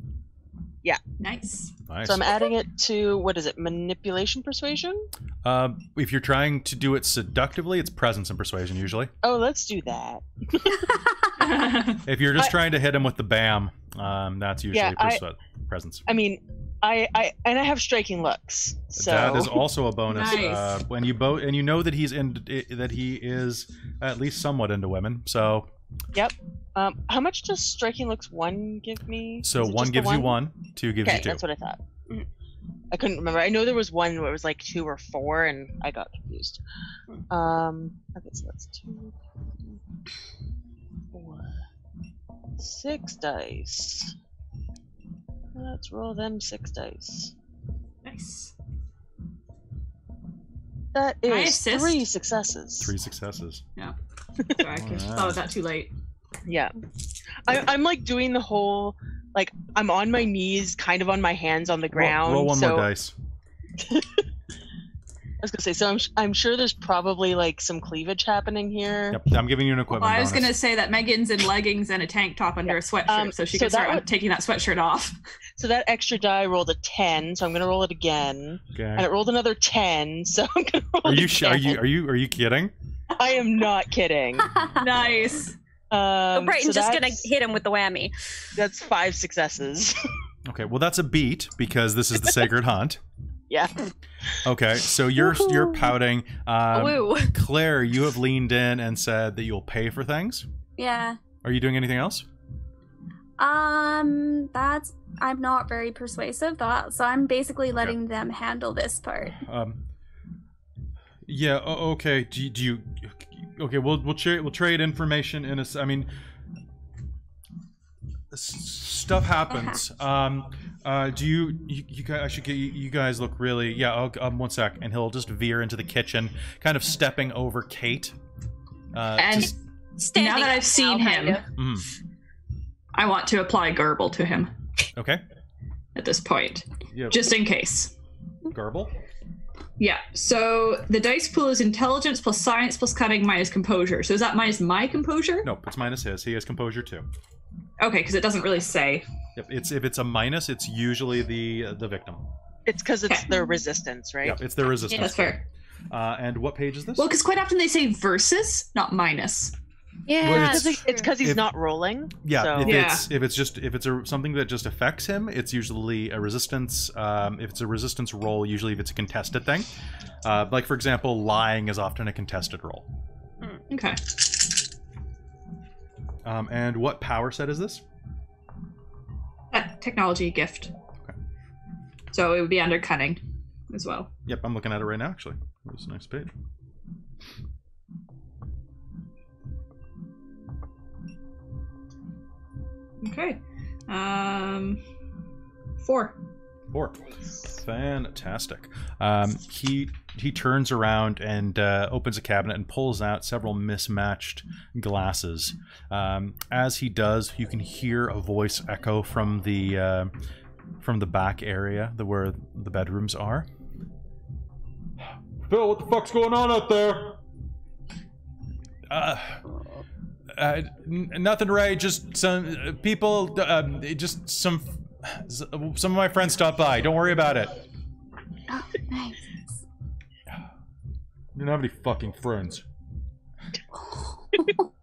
Yeah. Nice. So I'm adding it to, what is it, manipulation persuasion? If you're trying to do it seductively, it's presence and persuasion usually. Oh, let's do that. If you're just trying to hit him with the bam. That's usually presence. I mean, I have striking looks. So that is also a bonus. Nice. When you and you know that he is at least somewhat into women. So. Yep. How much does striking looks 1 give me? So Is it 1 just the gives you 1, 2 gives you 2. Okay, that's what I thought. I couldn't remember. I know there was one where it was like 2 or 4, and I got confused. Okay, so that's 2, 4, 6 dice. Let's roll them 6 dice. Nice. That Can I is assist? 3 successes. 3 successes. Yeah. Sorry, I thought of that too late. Yeah. I'm like doing the whole, like, I'm on my knees, kind of on my hands on the ground. Roll one more dice. I was gonna say, so I'm sure there's probably like some cleavage happening here. Yep, I'm giving you an equipment Well, I was bonus. gonna say that Megan's in leggings and a tank top under a sweatshirt, so she so can start that taking that sweatshirt off. So that extra die rolled a 10, so I'm gonna roll it again. Okay. And it rolled another 10, so I'm gonna roll Are it you again. are you kidding? I am not kidding. Nice. Brighton's so just gonna that's- hit him with the whammy. That's 5 successes. Okay, well that's a beat because this is the Sacred Hunt. Yeah. Okay, so you're pouting. Woo. Claire, you have leaned in and said that you'll pay for things. Yeah. Are you doing anything else? I'm not very persuasive, so I'm basically letting them handle this part. Yeah. Okay. Do you? Okay. We'll trade information in a. I mean, stuff happens. Do you guys? I should get you guys look really. Yeah. One sec, and he'll just veer into the kitchen, kind of stepping over Kate. And Standing now that I've seen him, I want to apply Garble to him Okay. at this point, Yeah. just in case. Garble. Yeah, so the dice pool is intelligence plus science plus cunning minus composure. So is that minus my composure? Nope. It's minus his. He has composure too. Okay, because it doesn't really say. Yep. If it's a minus, it's usually the victim. It's because it's their resistance, right? Yep. It's their resistance. That's fair. And what page is this? Well, because quite often they say versus, not minus. Yeah, Well, It's because he's not rolling. Yeah, So. if it's something that just affects him, it's usually a resistance. If it's a resistance roll, usually if it's a contested thing, like for example, lying is often a contested roll. Okay. And what power set is this? Technology gift. Okay. So it would be under cunning as well. Yep, I'm looking at it right now. Actually, that's a nice page. Okay. 4. 4. Fantastic. He turns around and opens a cabinet and pulls out several mismatched glasses. As he does, you can hear a voice echo from the back area, where the bedrooms are. Phil, what the fuck's going on out there? Nothing, Ray. Just some people. Just some of my friends stopped by. Don't worry about it. Oh, nice. I don't have any fucking friends.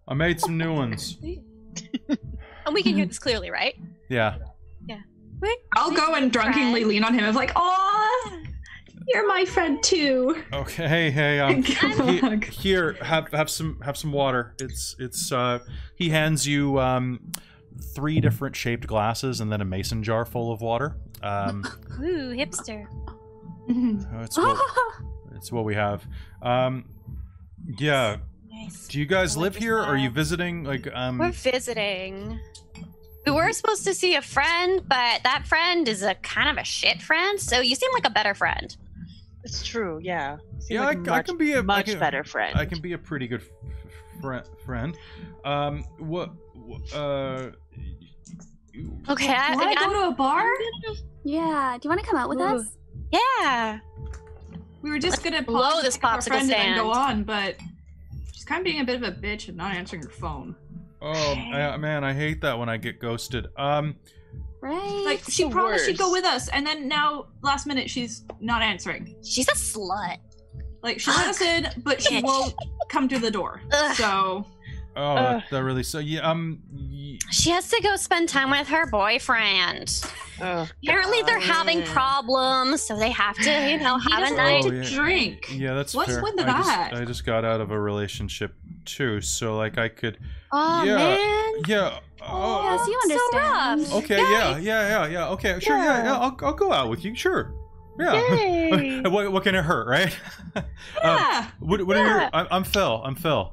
I made some new ones. And we can hear this clearly, right? Yeah. Yeah. I'll go and drunkenly lean on him of like, "Aw, you're my friend too." Okay. Hey. Here. Have some water. It's. He hands you 3 different shaped glasses and then a mason jar full of water. Ooh, hipster. It's what we have. Yeah. Nice. Do you guys live here? Or are you visiting? Like, We're visiting. We were supposed to see a friend, but that friend is a kind of a shit friend. So you seem like a better friend. It's true, yeah. Seems Yeah, like I can be a much better friend. I can be a pretty good friend. Okay, Want to go to a bar? Yeah. Do you want to come out with Ooh. us? Yeah. We were just gonna blow pause this and pick up our popsicle friend and then go stand. on, but she's kind of being a bit of a bitch and not answering her phone. Oh man, I hate that when I get ghosted. Right. Like she the promised she'd go worst. with us, and then now last minute she's not answering. She's a slut. Like she let us in, but she Bitch. won't come to the door. Ugh. So Oh, that really so. Yeah. She has to go spend time with her boyfriend. Apparently, they're having problems, so they have to, have a night to drink. Yeah, that's What's fair. with that? I just got out of a relationship too, so like I could. Oh yeah, man. Yeah. Yes, you understand. So rough. Okay. Yeah. Okay. Sure. Yeah. I'll go out with you. Sure. Yeah. Yay. What can it hurt, right? Yeah. What are your? I'm Phil.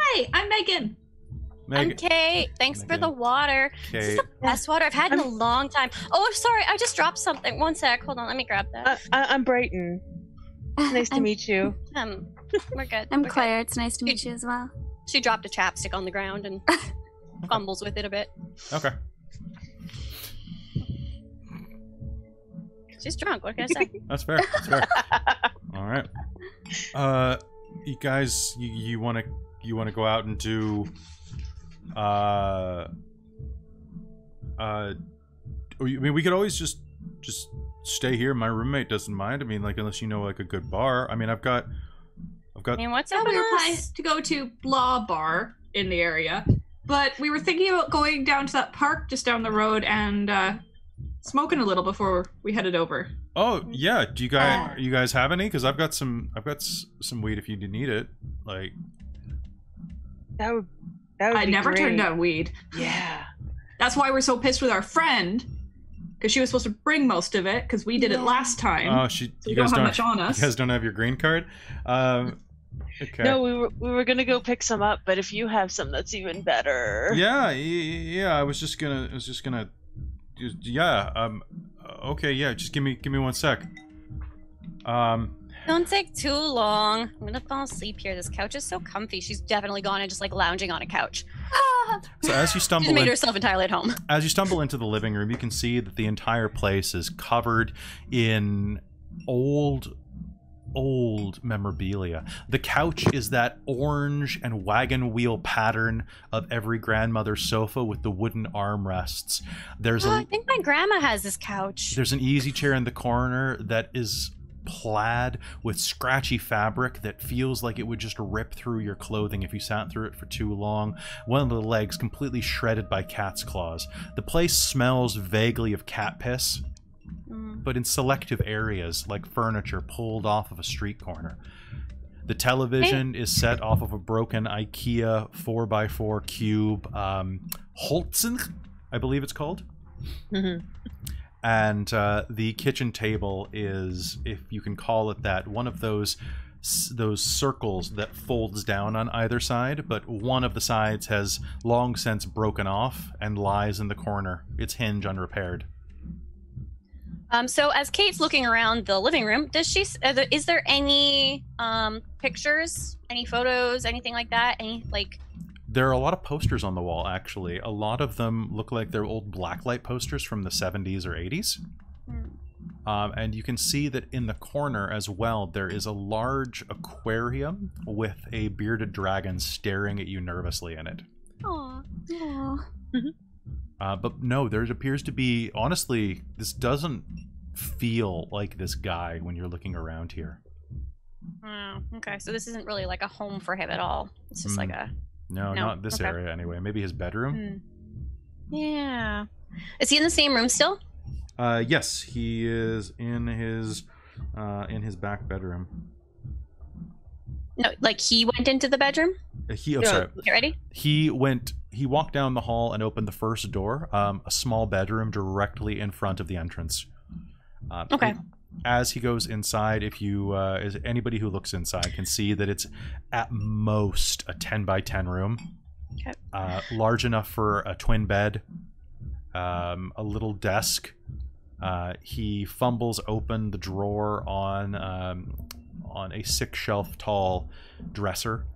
Hi, I'm Megan. I'm Kate. Thanks for the water. This is the best water I've had in a long time. Oh, I'm sorry. I just dropped something. One sec. Hold on. Let me grab that. I'm Brayton. Nice to meet you. We're good. I'm Claire. It's nice to meet you as well. She dropped a chapstick on the ground and fumbles with it a bit. Okay. She's drunk. What can I say? That's fair. All right. You guys, you want to go out and do I mean, we could always just stay here. My roommate doesn't mind. I mean, like, unless you know like a good bar. I mean, I've got. I mean, what's Yeah, up? we were planning to go to Blah Bar in the area, but we were thinking about going down to that park just down the road and smoking a little before we headed over. Oh yeah, do you guys have any? Because I've got some weed if you need it. Like That would I be never great. turned down weed. Yeah. That's why we're so pissed with our friend, because she was supposed to bring most of it because we did it last time. oh, so you we guys don't have much on us. You guys don't have your green card. Okay. No, we were gonna go pick some up, but if you have some, that's even better. Yeah. I was just gonna. Yeah. Okay. Yeah. Just give me 1 sec. Don't take too long. I'm gonna fall asleep here. This couch is so comfy. She's definitely gone and just like lounging on a couch. So as you stumble She's made herself entirely at home. As you stumble into the living room, you can see that the entire place is covered in old memorabilia. The couch is that orange and wagon wheel pattern of every grandmother's sofa with the wooden armrests. I think my grandma has this couch. There's an easy chair in the corner that is plaid with scratchy fabric that feels like it would just rip through your clothing if you sat through it for too long. One of the legs completely shredded by cat's claws. The place smells vaguely of cat piss, but in selective areas, like furniture pulled off of a street corner. The television is set off of a broken IKEA 4x4 cube, Holzen, I believe it's called. Mm-hmm. And the kitchen table is, if you can call it that, one of those circles that folds down on either side, but one of the sides has long since broken off and lies in the corner, its hinge unrepaired. So as Kate's looking around the living room, is there any pictures, any photos, anything like that? There are a lot of posters on the wall, actually. A lot of them look like they're old blacklight posters from the 70s or 80s. And you can see that in the corner as well, there is a large aquarium with a bearded dragon staring at you nervously in it. Aww. But no, there appears to be... Honestly, this doesn't feel like this guy when you're looking around here. Oh, okay. So this isn't really like a home for him at all. It's just like a... No, not this area anyway. Maybe his bedroom? Yeah. Is he in the same room still? Yes, he is in his back bedroom. No, like he went into the bedroom? Sorry. Get ready? He walked down the hall and opened the first door, a small bedroom directly in front of the entrance. Okay. As he goes inside, anybody who looks inside can see that it's at most a 10 by 10 room. Okay. Large enough for a twin bed, a little desk. He fumbles open the drawer on a 6-shelf tall dresser,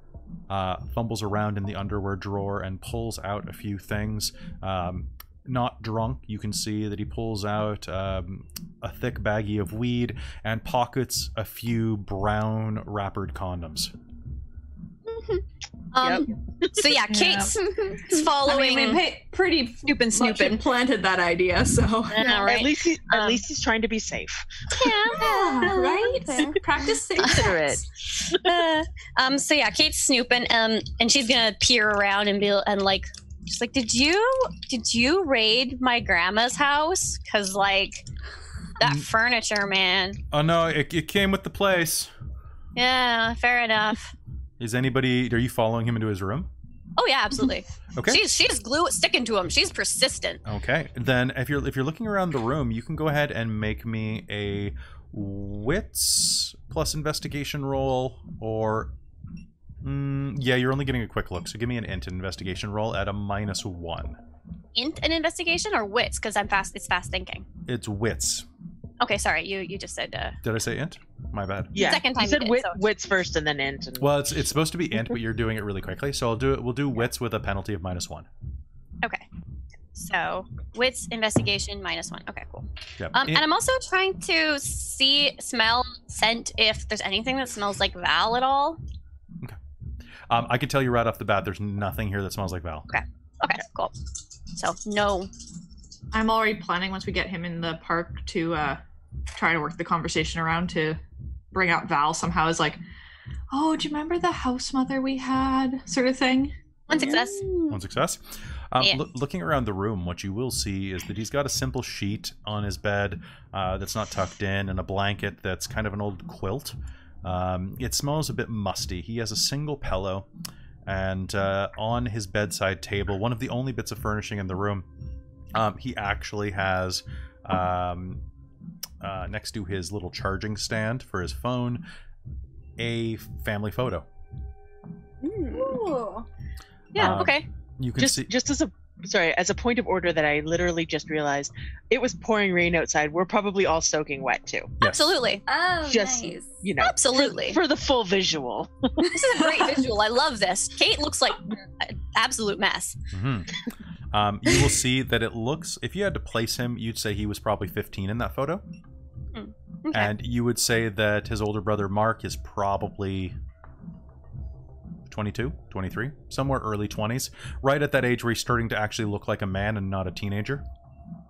fumbles around in the underwear drawer and pulls out a few things. Not drunk, you can see that he pulls out a thick baggie of weed and pockets a few brown wrappered condoms. So yeah, Kate's following. I mean, we pretty snooping. planted that idea, so right. At least he's trying to be safe. Yeah, right. Practice safe. Consider it. So yeah, Kate's snooping, and she's gonna peer around and she's like, did you raid my grandma's house? Cause like that furniture, man. Oh no, it came with the place. Yeah, fair enough. Are you following him into his room? Oh yeah, absolutely. Okay. She's sticking to him. She's persistent. Okay. Then if you're looking around the room, you can go ahead and make me a wits plus investigation roll, or yeah, you're only getting a quick look, so give me an int investigation roll at a -1. Int an investigation or wits? Because it's fast thinking. It's wits. Okay, sorry, you just said. Did I say int? My bad. Yeah, second time you said you did, wits first and then int. Well, it's supposed to be int, but you're doing it really quickly, so we'll do wits with a penalty of -1. Okay. So wits investigation -1. Okay, cool. Yep. And I'm also trying to smell, scent if there's anything that smells like Val at all. Okay. I can tell you right off the bat, there's nothing here that smells like Val. Okay, cool. So no. I'm already planning once we get him in the park to try to work the conversation around to bring out Val somehow as like, oh, do you remember the house mother we had, sort of thing. One success. One success. Looking around the room, what you will see is that he's got a simple sheet on his bed that's not tucked in, and a blanket that's kind of an old quilt. It smells a bit musty. He has a single pillow, and on his bedside table, one of the only bits of furnishing in the room, he actually has, next to his little charging stand for his phone, a family photo. Ooh. Yeah, okay. You can see... Just as a point of order that I literally just realized, it was pouring rain outside. We're probably all soaking wet too. Yes. Absolutely. Oh, Just, nice. Absolutely. For the full visual. This is a great visual. I love this. Kate looks like an absolute mess. Mm-hmm. You will see that it looks, if you had to place him, you'd say he was probably 15 in that photo. Okay. And you would say that his older brother Mark is probably 22, 23, somewhere early 20s, right at that age where he's starting to actually look like a man and not a teenager.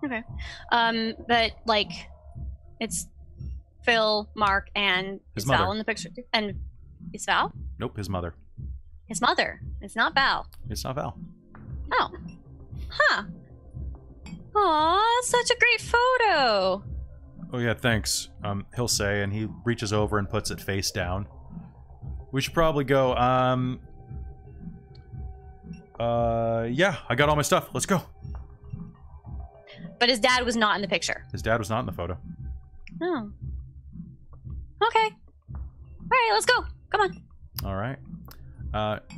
Okay. But like, it's Phil, Mark, and His Val mother. in the picture. And is Val? Nope, his mother. His mother. It's not Val. It's not Val. Oh. Huh. Aw, such a great photo. Oh yeah, thanks. He'll say, and he reaches over and puts it face down. We should probably go, yeah, I got all my stuff. Let's go. But his dad was not in the picture. His dad was not in the photo. Oh. Okay. All right, let's go. Come on. All right.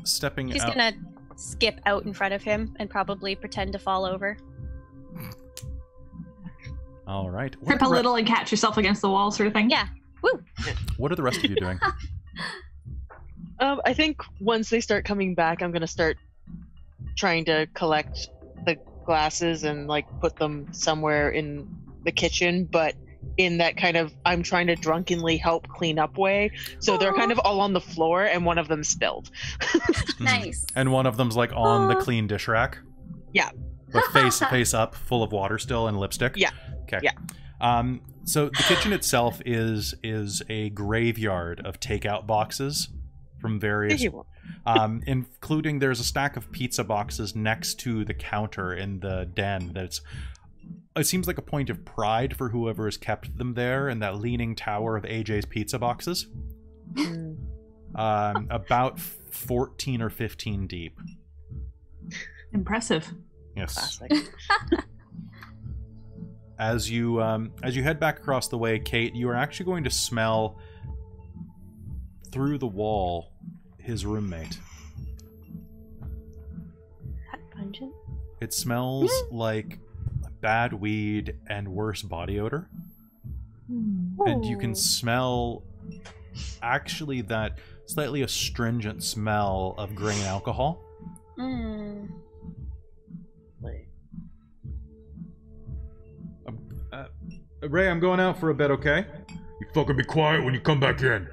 Stepping She's out. gonna skip out in front of him and probably pretend to fall over. All right. Trip a little and catch yourself against the wall, sort of thing. Yeah. Woo. What are the rest of you doing? I think once they start coming back, I'm gonna start trying to collect the glasses and like put them somewhere in the kitchen, but in that kind of I'm trying to drunkenly help clean up way. So they're kind of all on the floor, and one of them spilled. Nice. And one of them's like on the clean dish rack. Yeah. But face up, full of water still and lipstick. Yeah. Okay. Yeah. So the kitchen itself is a graveyard of takeout boxes from various, including there's a stack of pizza boxes next to the counter in the den. It seems like a point of pride for whoever has kept them there, in that leaning tower of AJ's pizza boxes. About 14 or 15 deep. Impressive. Yes. Classic. As you head back across the way, Kate, you are actually going to smell through the wall his roommate. That pungent. It smells like bad weed and worse body odor. And you can smell actually that slightly astringent smell of grain alcohol. Ray, I'm going out for a bit, okay? You fucking be quiet when you come back in.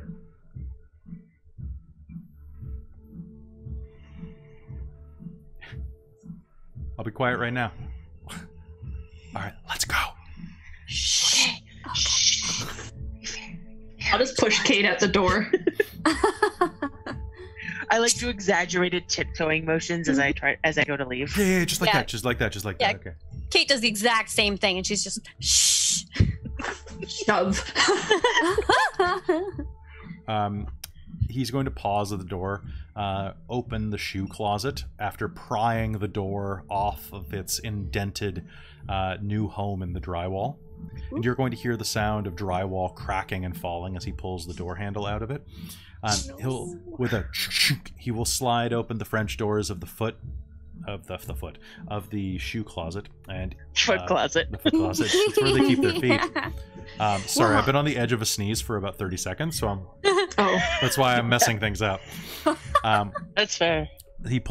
I'll be quiet right now. All right, let's go. Shh. I'll just push Kate at the door. I like do exaggerated tiptoeing motions as I go to leave. Yeah, just like Yeah. that, just like that, just like Yeah. that. Okay. Kate does the exact same thing, and she's just shh. Shove. He's going to pause at the door, open the shoe closet after prying the door off of its indented new home in the drywall. And you're going to hear the sound of drywall cracking and falling as he pulls the door handle out of it. He'll, with a he will slide open the French doors of the shoe closet and Foot closet. the foot closet. It's where they keep their feet. Sorry, I've been on the edge of a sneeze for about 30 seconds, so that's why I'm messing things up. That's fair. He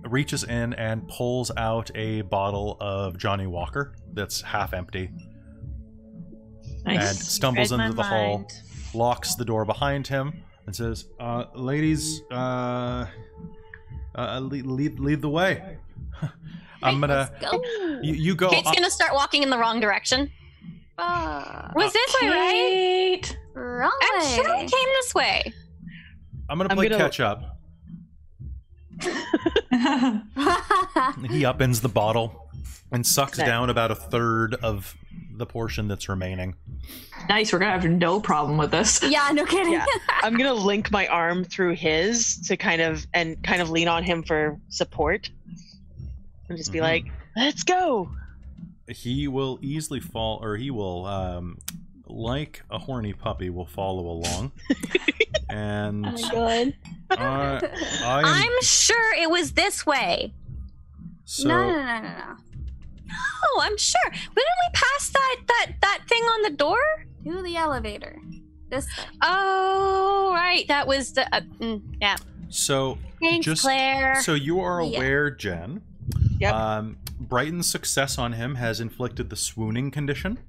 reaches in and pulls out a bottle of Johnny Walker that's half empty. Nice. And stumbles Read my into the hall, mind. locks the door behind him, and says, ladies, lead the way. I'm gonna... Let's go. You go... Kate's gonna start walking in the wrong direction. Was this way right? Wrong I'm way. sure we came this way. I'm gonna play catch up. He upends the bottle and sucks down about a third of the portion that's remaining. Nice, we're gonna have no problem with this. Yeah, no kidding. Yeah. I'm gonna link my arm through his to kind of lean on him for support. And just be like, let's go. He will easily fall, or he will, like a horny puppy, will follow along. And Oh my god. I'm sure it was this way. So, No. Oh, I'm sure. Didn't we pass that thing on the door? To the elevator. This way. Oh, right. That was the yeah. So Thanks, Claire. So you are aware, Jen. Yep. Brighton's success on him has inflicted the swooning condition.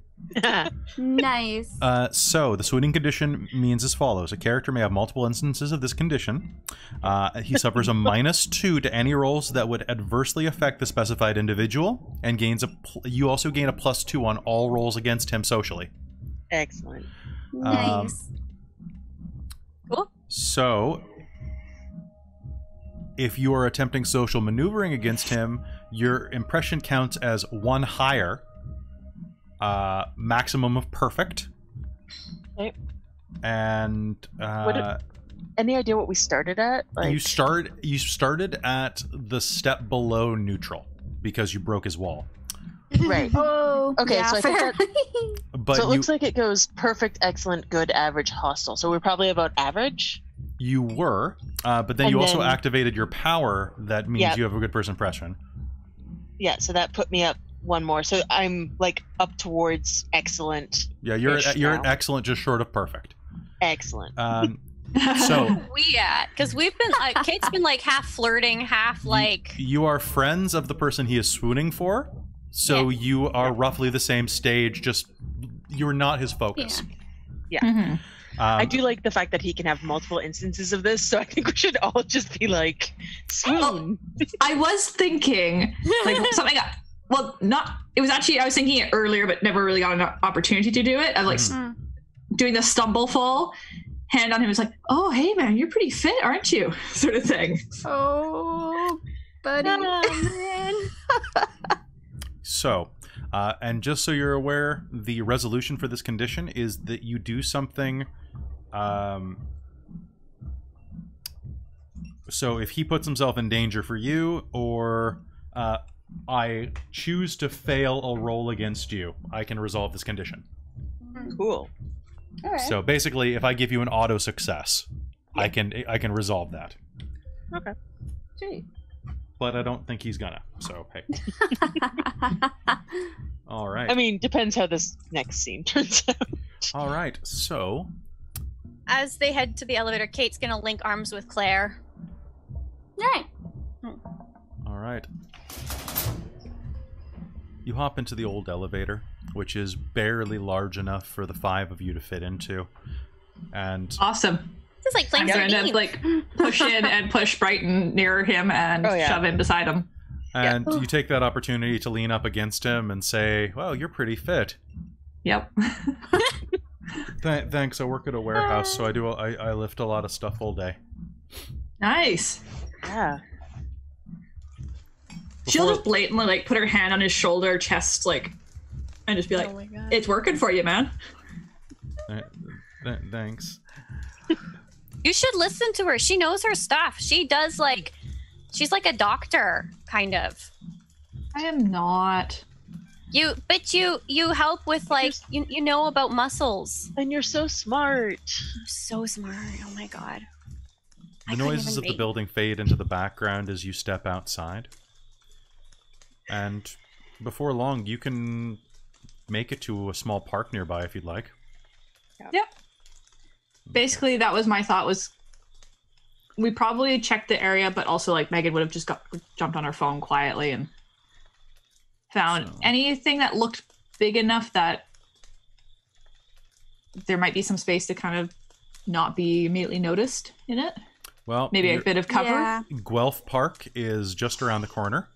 Nice. So the swooning condition means as follows: a character may have multiple instances of this condition. He suffers a -2 to any rolls that would adversely affect the specified individual, and you also gain a +2 on all rolls against him socially. Excellent. Nice. Cool. So, if you are attempting social maneuvering against him, your impression counts as 1 higher. Maximum of perfect. Okay. And Any idea what we started at? Like, you started at the step below neutral because you broke his wall. right. Oh. Okay, yeah, so I think fair. But so it looks like it goes perfect, excellent, good, average, hostile. So we're probably about average. you were, but then And you also then- activated your power. That means Yep. you have a good first impression. Yeah, so that put me up one more. So I'm like up towards excellent. Yeah, you're now. at excellent, just short of perfect. Excellent. So We at because we've been Kate's been like half flirting, half like you are friends of the person he is swooning for, so you are roughly the same stage. Just you're not his focus. Yeah. I do like the fact that he can have multiple instances of this, so I think we should all just be like, swoon. I was thinking like something. Well, not. It was actually I was thinking it earlier, but never really got an opportunity to do it. I like doing the stumble fall, hand on him is like, "Oh, hey man, you're pretty fit, aren't you?" Sort of thing. Oh, buddy. So, and just so you're aware, the resolution for this condition is that you do something. So if he puts himself in danger for you, or I choose to fail a roll against you, I can resolve this condition. Cool. All right. So basically, if I give you an auto success, I can resolve that. Okay. Gee. But I don't think he's gonna. So hey. All right. I mean, depends how this next scene turns out. All right. So as they head to the elevator, Kate's gonna link arms with Claire. Right. all right. You hop into the old elevator, which is barely large enough for the 5 of you to fit into, and Awesome. This is like playing I'm gonna sardines. like push in and push Brighton near him and Oh, yeah. shove in beside him. And you take that opportunity to lean up against him and say, "Well, you're pretty fit." Yep. Thanks. I work at a warehouse, so I lift a lot of stuff all day. Nice. Yeah. She'll just blatantly like put her hand on his shoulder, chest, like, and just be like, Oh my God. "It's working for you, man." Thanks. You should listen to her. She knows her stuff. She does like, she's like a doctor, kind of. I am not. But you help with like, you know about muscles. And you're so smart. You're so smart. Oh my God. The noises of the building fade into the background as you step outside. And before long, you can make it to a small park nearby if you'd like. Yep. Basically, that was my thought, was we probably checked the area, but also like Megan would have just jumped on her phone quietly and found anything that looked big enough that there might be some space to kind of not be immediately noticed in it. Well, maybe a bit of cover. Yeah. Guelph Park is just around the corner.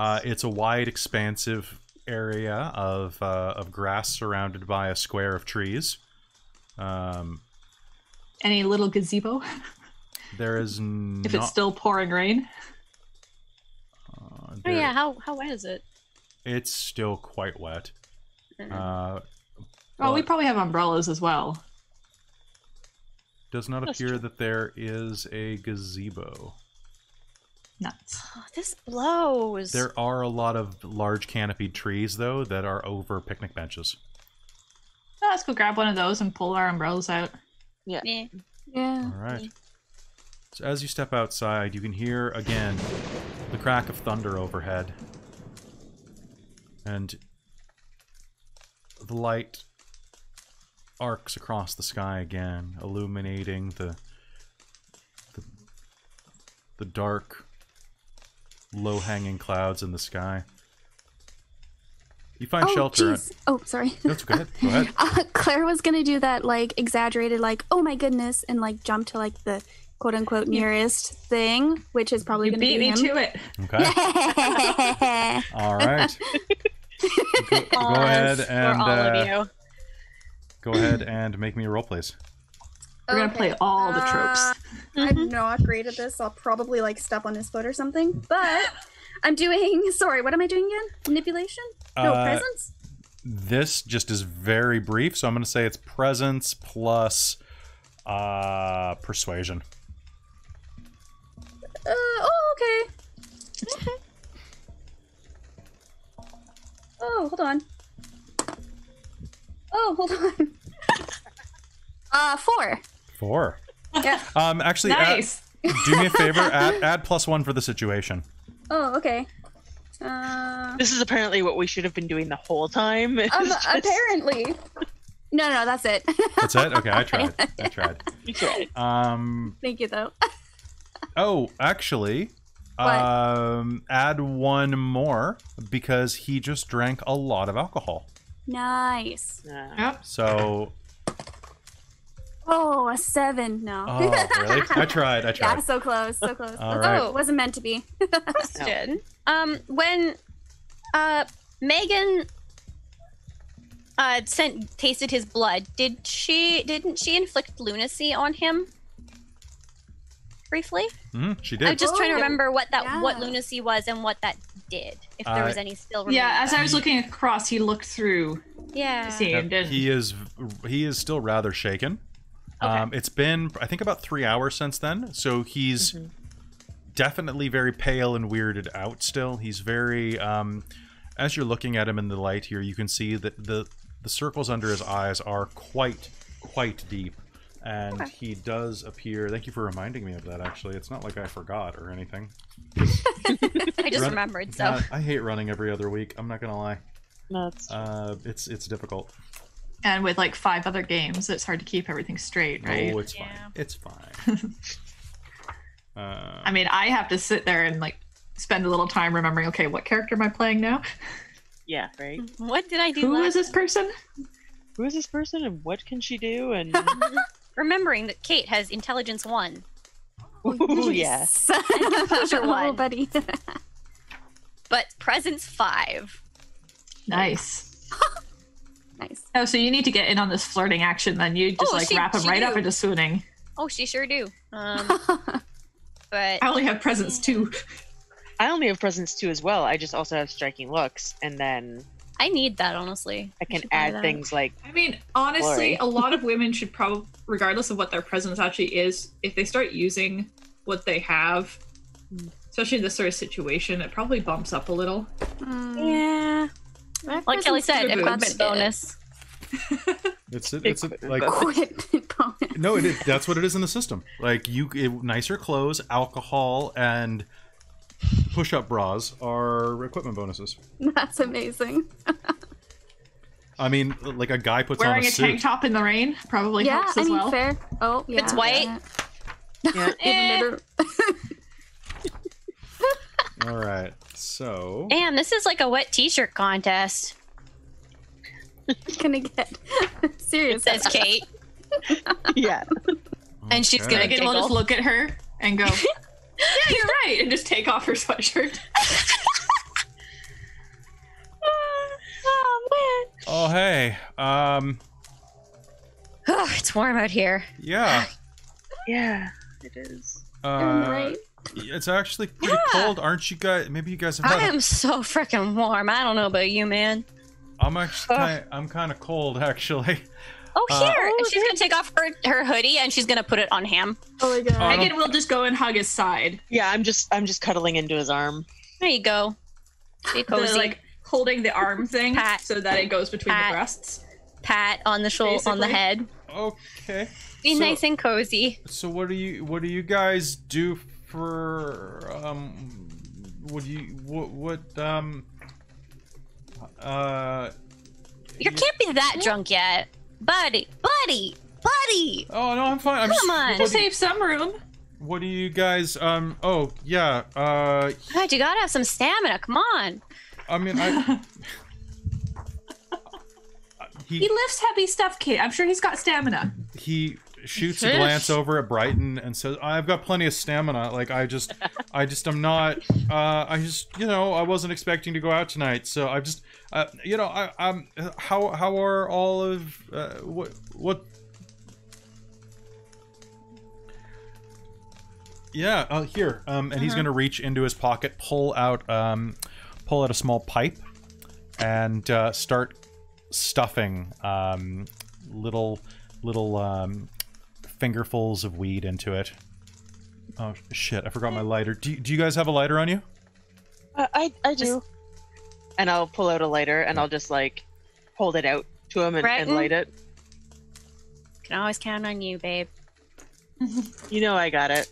It's a wide, expansive area of grass surrounded by a square of trees. Any little gazebo? There is if it's still pouring rain. Oh yeah, how wet is it? It's still quite wet. Well, we probably have umbrellas as well. Does not appear that there is a gazebo. Nuts. Oh, this blows. There are a lot of large canopied trees, though, that are over picnic benches. Oh, let's go grab one of those and pull our umbrellas out. Yeah. Yeah. All right. So as you step outside, you can hear, again, the crack of thunder overhead. And the light arcs across the sky again, illuminating the dark, low-hanging clouds in the sky. You find shelter. Oh, sorry. That's okay. Go ahead. Claire was gonna do that, like, exaggerated, like, "Oh my goodness," and like jump to like the quote-unquote nearest thing, which is probably You gonna beat be me him. to it. Okay. All right. Go ahead and for all of you. go ahead and make me a roll, please. We're gonna play all the tropes. I'm not great at this. I'll probably like step on his foot or something. But I'm doing. Sorry, what am I doing again? Manipulation? No, presence. This just is very brief, so I'm going to say it's presence plus persuasion. Oh, okay. Oh, hold on. Oh, hold on. 4. 4. Yeah. Actually, Nice. do me a favor. Add +1 for the situation. Oh, okay. This is apparently what we should have been doing the whole time. Apparently. No, that's it. That's it. Okay, I tried. You tried. Thank you, though. Oh, actually, What? add 1 more because he just drank a lot of alcohol. Nice. Yep. So. Oh, a 7. No. Oh, really? I tried. Yeah, so close. All right. Oh, it wasn't meant to be. Question. When Megan tasted his blood, didn't she inflict lunacy on him? Briefly? She did. I'm just trying to remember what Yeah. lunacy was and what that did. If there was any still remaining. Yeah, as I was looking across, he looked through Yeah. the scene. Yep, Didn't he is still rather shaken. Okay. It's been, I think, about 3 hours since then, so he's definitely very pale and weirded out still. He's very, as you're looking at him in the light here, you can see that the circles under his eyes are quite deep. And he does appear, thank you for reminding me of that, actually. It's not like I forgot or anything. I just remembered, so. I hate running every other week, I'm not gonna lie. No, It's difficult. And with like 5 other games, it's hard to keep everything straight, right? Oh, it's fine. It's fine. I mean, I have to sit there and like spend a little time remembering, okay, what character am I playing now? yeah, right. What did I do Who last is this person? Who is this person and what can she do? And Remembering that Kate has intelligence 1. ooh, yeah. Oh, one. buddy. but presence 5. Nice. Nice. Oh, so you need to get in on this flirting action then. You just wrap him right up into swooning. Oh, she sure do. But I only have presence 2. I only have presence 2 as well. I just also have striking looks, and then I need that, honestly. I can add things like. I mean, honestly, Glory. a lot of women should probably, regardless of what their presence actually is, if they start using what they have, especially in this sort of situation, it probably bumps up a little. Yeah. Like Kelly said, equipment bonus. It's like Equipment bonus. no, it is. That's what it is in the system. Like nicer clothes, alcohol, and push-up bras are equipment bonuses. That's amazing. I mean, like a guy puts Wearing on a a suit. tank top in the rain probably Yeah, helps I as mean, well. fair. Oh, yeah. It's white. Yeah. Even better. All right, so Damn, this is like a wet t-shirt contest, Gonna get serious. says Kate. Yeah. And she's Okay. gonna Megan will giggle. just look at her and go, yeah, you're right, and just take off her sweatshirt. Oh, man. Oh hey, Oh, it's warm out here. yeah, Yeah, it is. Right. it's actually pretty Yeah. cold, aren't you guys? Maybe you guys have I had. am so freaking warm. I don't know about you, man. I'm actually, I'm kind of cold actually. Oh, here. And she's gonna take off her hoodie and she's gonna put it on him. Oh my god. I don't- Megan will just go and hug his side. Yeah, I'm just cuddling into his arm. There you go. Be The, cozy. like holding the arm thing Pat. so that it goes between Pat. the breasts. Pat on the shoulder, on the Basically. head. Okay. Be So- nice and cozy. So what do you guys do for You can't be that drunk yet. Buddy. Oh no, I'm fine. Come on. To save some room. What do you guys oh yeah, God, you gotta have some stamina. Come on. I mean He lifts heavy stuff, Kate. I'm sure he's got stamina. he shoots a glance over at Brighton and says, I've got plenty of stamina. Like I just I'm not I wasn't expecting to go out tonight, so I just I'm how are all of what yeah, here. And he's gonna reach into his pocket, pull out a small pipe and start stuffing little fingerfuls of weed into it. Oh shit, I forgot my lighter. Do you guys have a lighter on you? I do. And I'll pull out a lighter and I'll just like hold it out to him and Breton? light it. Can always count on you, babe. You know I got it.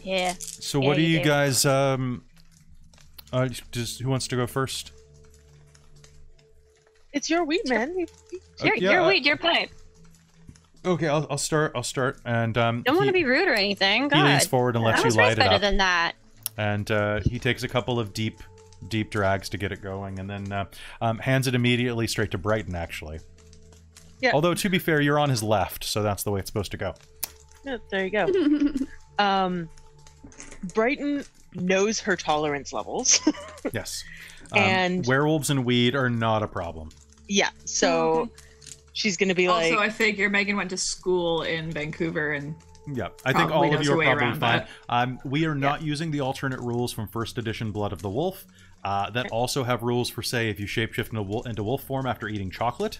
Yeah. So Yeah, what do you you do. guys just who wants to go first? It's your weed, man. Your weed, your pipe. Okay, I'll start and Don't want to be rude or anything. God. he leans forward and lets I you was light raised it better up. than that. And he takes a couple of deep drags to get it going, and then hands it immediately straight to Brighton, actually. Yeah. Although, to be fair, you're on his left, so that's the way it's supposed to go. Yeah, there you go. Brighton knows her tolerance levels. Yes. And- werewolves and weed are not a problem. Yeah, so she's gonna be like, Also, I figure Megan went to school in Vancouver and Yeah, I think Probably all of knows you her are way probably around fine. We are not using the alternate rules from first edition Blood of the Wolf that also have rules for, say, if you shapeshift into wolf form after eating chocolate.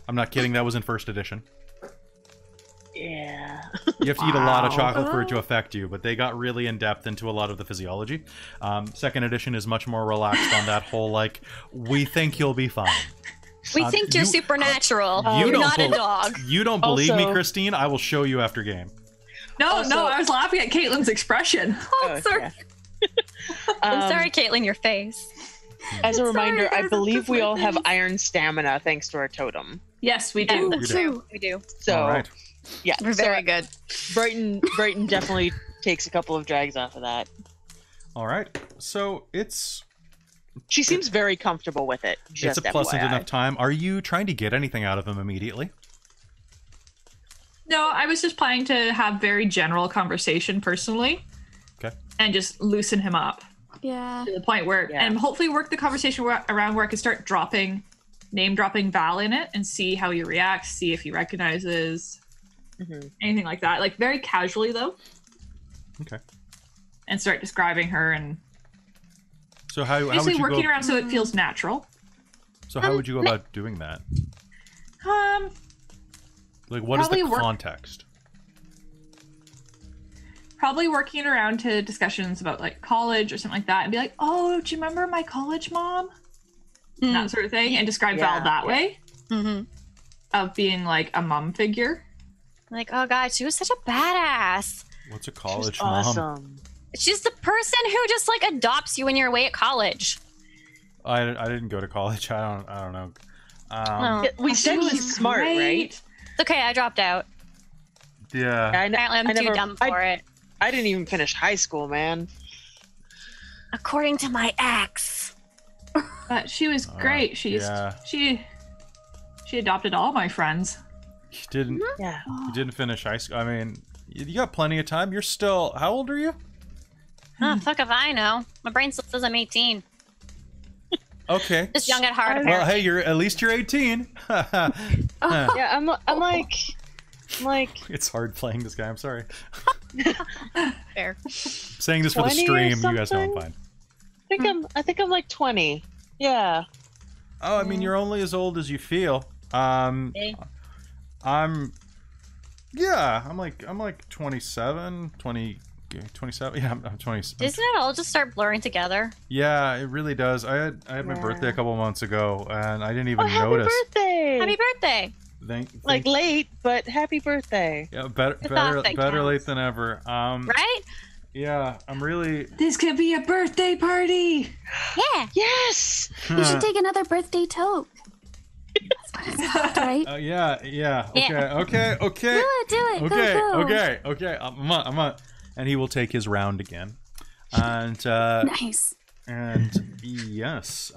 I'm not kidding, that was in first edition. yeah. You have to eat a lot of chocolate for it to affect you, but they got really in-depth into a lot of the physiology. Second edition is much more relaxed on that whole, like, we think you'll be fine. We think you're supernatural. You You're don't not a bel- dog. You don't believe me, Also- Christine? I will show you after game. No, Also- I was laughing at Caitlin's expression. Oh, sorry. yeah. I'm sorry, Caitlin, your face. As a reminder, I guys, believe it's we just all my have face. iron stamina thanks to our totem. Yes, we do. You do. We do. So All right. yeah, We're so very good. Brighton definitely takes a couple of drags off of that. All right. So She seems very comfortable with it. Just it's a pleasant FYI. enough time. Are you trying to get anything out of him immediately? No, I was just planning to have very general conversation personally. Okay. And just loosen him up. Yeah. to the point where, and hopefully work the conversation around where I can start name dropping Val in it and see how he reacts, see if he recognizes anything like that. Like very casually though. Okay. And start describing her and so how would basically you working go, around so it feels natural. So how would you go about doing that? Like what is the context? Probably working around to discussions about like college or something like that and be like, oh, do you remember my college mom? That sort of thing. And describe Val that way. Of being like a mom figure. Like, oh god, she was such a badass. What's a college mom? Awesome. She's the person who just like adopts you when you're away at college. I didn't go to college. I don't know. We said she's smart, right? It's okay, I dropped out. Yeah. Apparently I'm too dumb for it. I didn't even finish high school, man. According to my ex. But she was great. She adopted all my friends. You didn't. Yeah. You didn't finish high school. I mean, you got plenty of time. You're still. How old are you? Oh, fuck if I know. My brain still says I'm 18. Okay. Just young at heart. Well, hey, at least you're 18. Yeah, I'm like. It's hard playing this guy. I'm sorry. Fair. Saying this for the stream. You guys know I'm fine. I think I'm like 20. Yeah. Oh, I mean, you're only as old as you feel. Okay. I'm like 27, 27. Yeah, I'm 20. Doesn't it all just start blurring together? Yeah, it really does. I had my birthday a couple months ago, and I didn't even happy notice. Birthday! Happy birthday! Like late, but happy birthday. Yeah, better late than ever. Right? Yeah, I'm really. This could be a birthday party. Yeah. Yes. You should take another birthday toke. That's what it's called, right? Yeah. Okay. Do it. Okay. I'm on. And he will take his round again. And nice. And yes.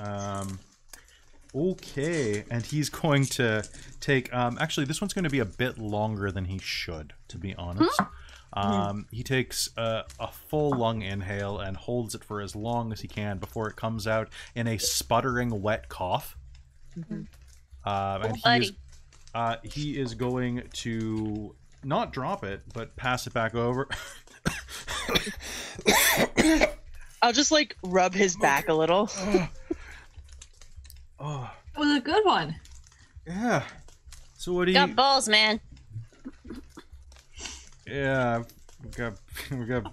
Okay. And he's going to take. Actually, this one's going to be a bit longer than he should, to be honest. He takes a full lung inhale and holds it for as long as he can before it comes out in a sputtering wet cough. And he is going to not drop it, but pass it back over. I'll just like rub his back a little. That was a good one. Yeah. So what do you got balls, man? Yeah, we got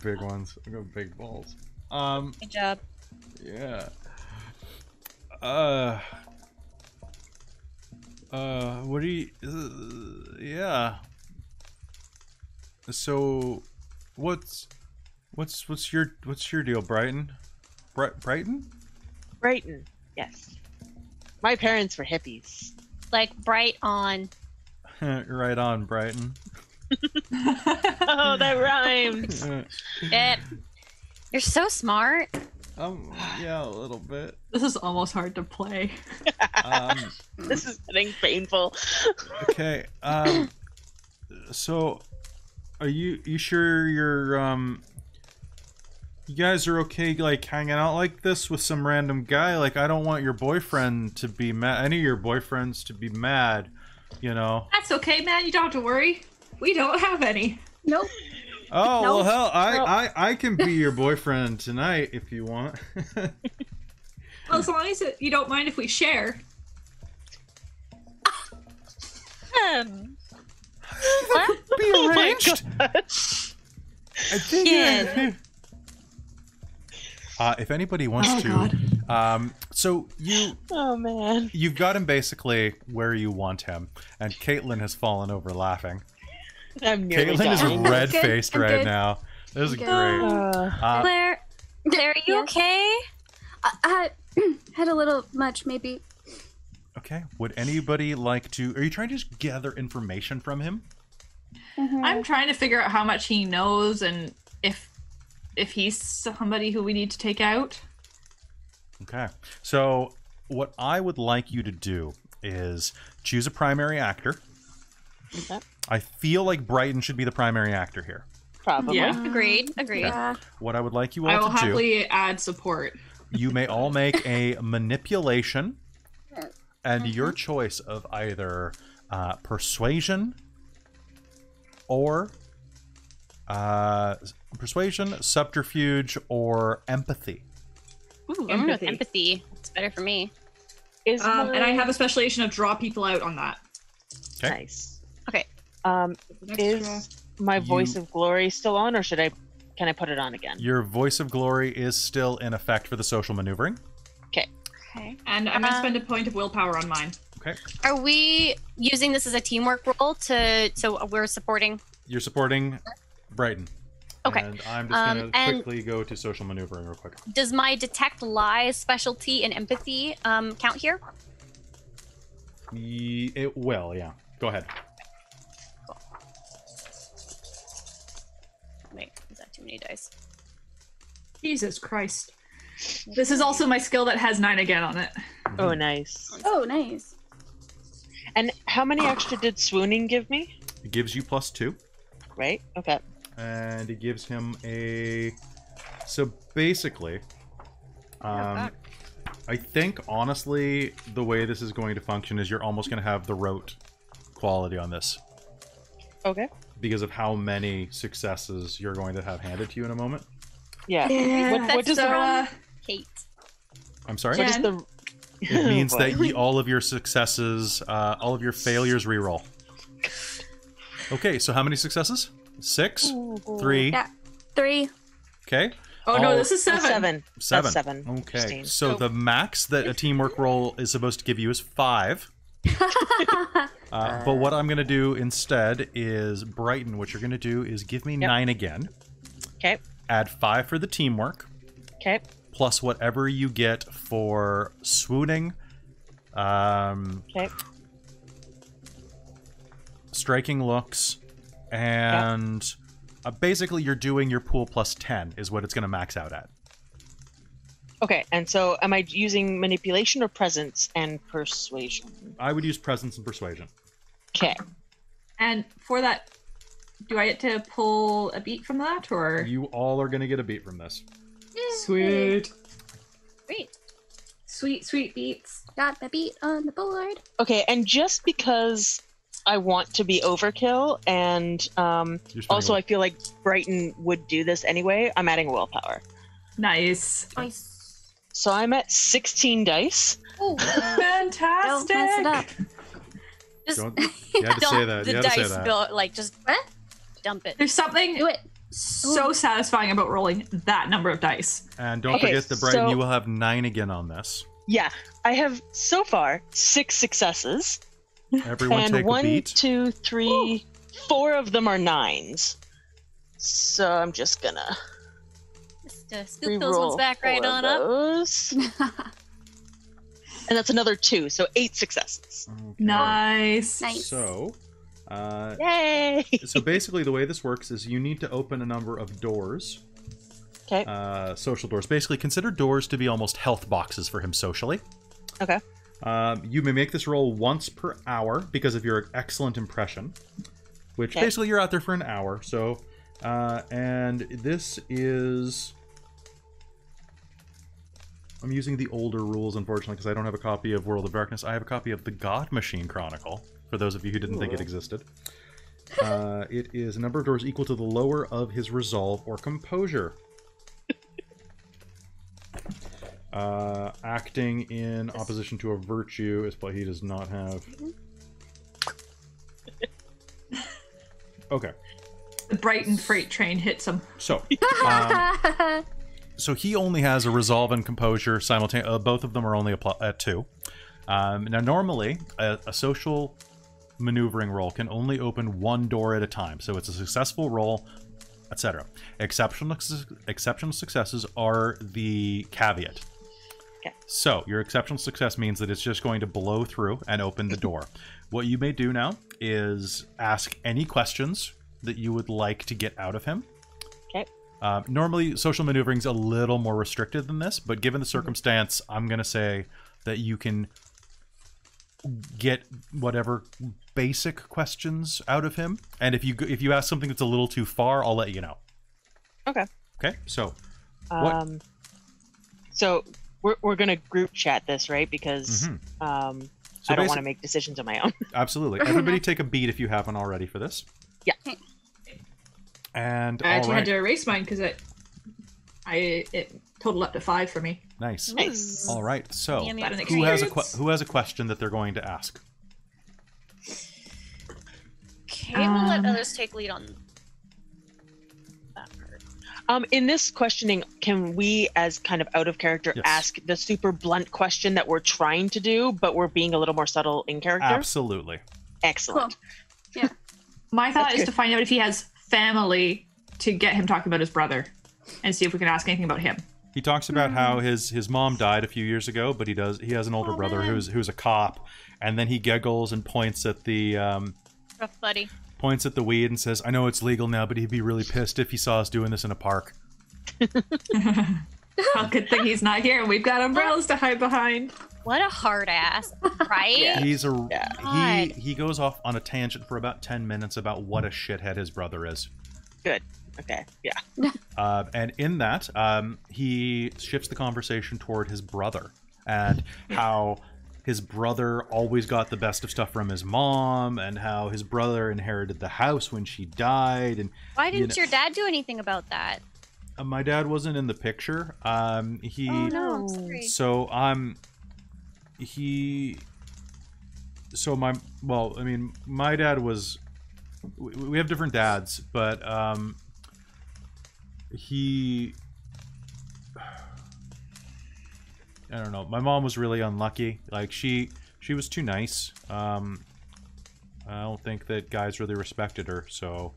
big ones. We got big balls. Good job. Yeah. What do you? Yeah. So, what's your deal, Brighton? Brighton? Brighton. Yes. My parents were hippies. Like bright on. Right on, Brighton. Oh, that rhymes. Yep. You're so smart. Yeah, a little bit. This is almost hard to play. This is getting painful. Okay. So, are you sure you guys are okay, like hanging out like this with some random guy? Like, I don't want your boyfriend to be mad. Any of your boyfriends to be mad. You know. That's okay, man. You don't have to worry. We don't have any. Nope. Oh, well, hell, I can be your boyfriend tonight if you want. Well, as long as you don't mind if we share. Be arranged. I think. Yeah. If anybody wants to, so you. Oh man. You've got him basically where you want him, and Caitlin has fallen over laughing. I'm nearly Caitlin is dying. red-faced right now. This is great. Claire, are you okay? I had a little much, maybe. Okay. Would anybody like to? Are you trying to just gather information from him? I'm trying to figure out how much he knows and if he's somebody who we need to take out. Okay. So what I would like you to do is choose a primary actor. Okay. I feel like Brighton should be the primary actor here. Probably. Yeah. Agreed. Yeah. What I would like you I all will to do, happily add support. you may all make a manipulation, and your choice of either persuasion or persuasion, subterfuge, or empathy. Ooh, I'm going with empathy. It's better for me. Is And I have a specialization of draw people out on that. Okay. nice. Okay. Is my voice of glory still on, or can I put it on again? Your voice of glory is still in effect for the social maneuvering. Okay. And I'm going to spend a point of willpower on mine. Okay. Are we using this as a teamwork role so we're supporting? You're supporting Brighton. Okay. And I'm just going to quickly go to social maneuvering real quick. Does my detect lies specialty and empathy count here? It will, yeah. Go ahead. Wait, is that too many dice? Jesus Christ. This is also my skill that has 9 again on it. Oh, nice. Oh, nice. And how many extra did swooning give me? It gives you +2. Right? Okay. And it gives him a... So basically, I think, honestly, the way this is going to function is you're almost going to have the rote quality on this. Okay. Because of how many successes you're going to have handed to you in a moment. Yeah. What does the... Kate. I'm sorry? What is the... It means that all of your successes, all of your failures reroll. Okay, so how many successes? 6? 3? Yeah. 3. Okay. Oh, no, this is 7. 7. 7. That's 7. Okay. 16. So the max that a teamwork roll is supposed to give you is 5. But what I'm going to do instead is, Brighton, what you're going to do is give me 9 again. Okay. Add 5 for the teamwork. Okay. Plus whatever you get for swooning. Okay. Striking looks. And basically you're doing your pool +10 is what it's going to max out at. Okay, and so am I using manipulation or presence and persuasion? I would use presence and persuasion. Okay. And for that, do I get to pull a beat from that, or? You all are going to get a beat from this. Sweet. Great. Sweet beats. Got the beat on the board. Okay, and just because I want to be overkill, and also I feel like Brighton would do this anyway, I'm adding willpower. Nice. Nice. So I'm at 16 dice. Oh, Fantastic. don't mess it up. Just You had to dump say that. the You had to say dice, that. Bill, like just What? dump it. There's something Do it. so satisfying about rolling that number of dice. And don't Okay, forget that, Brighton, so- you will have 9 again on this. Yeah, I have so far 6 successes, Everyone and take a 1, beat. 2, 3, 4 of them are 9s. So I'm just gonna Just scoop those ones reroll back right 4 on of up. those. And that's another 2, so 8 successes. Okay. Nice. Nice. So, Yay! so basically the way this works is you need to open a number of doors. Okay. Social doors. Basically, consider doors to be almost health boxes for him socially. Okay. You may make this roll once per hour because of your excellent impression, which Okay. basically you're out there for an hour. So, and this is... I'm using the older rules, unfortunately, because I don't have a copy of World of Darkness. I have a copy of the God Machine Chronicle, for those of you who didn't think it existed. It is a number of doors equal to the lower of his resolve or composure. Acting in opposition to a virtue is what he does not have. Okay. The Brighton freight train hits him. So, so he only has a resolve and composure simultaneously. Both of them are only at 2. Now, normally, a social maneuvering roll can only open 1 door at a time. So it's a successful roll, etc. Exceptional successes are the caveat. Okay. So your exceptional success means that it's just going to blow through and open the door. What you may do now is ask any questions that you would like to get out of him. Okay. Normally, social maneuvering is a little more restricted than this, but given the circumstance, I'm going to say that you can get whatever basic questions out of him. And if you ask something that's a little too far, I'll let you know. Okay. Okay. So, what? So we're gonna group chat this, right? Because I don't want to make decisions on my own. Absolutely. Everybody take a beat if you haven't already for this. Yeah. And I actually had to erase mine because it totaled up to 5 for me. Nice. Nice. All right. So, Yummy. who has a question that they're going to ask? Okay, we'll let others take lead on that part. In this questioning, can we, as kind of out of character, ask the super blunt question that we're trying to do, but we're being a little more subtle in character? Absolutely. Excellent. Cool. Yeah. My thought is to find out if he has family to get him talking about his brother and see if we can ask anything about him. He talks about how his mom died a few years ago, but he has an older brother who's a cop, and then he giggles and points at the Rough buddy. Points at the weed and says, "I know it's legal now, but he'd be really pissed if he saw us doing this in a park." Well, good thing he's not here and we've got umbrellas to hide behind. What a hard ass, right? Yeah. He goes off on a tangent for about 10 minutes about what a shithead his brother is. Good. Okay. Yeah. And in that, he shifts the conversation toward his brother and how his brother always got the best of stuff from his mom, and how his brother inherited the house when she died. And why didn't your dad do anything about that? my dad wasn't in the picture. Oh no, I'm sorry. So my dad was. We have different dads, but I don't know. My mom was really unlucky. Like she was too nice. I don't think that guys really respected her. So,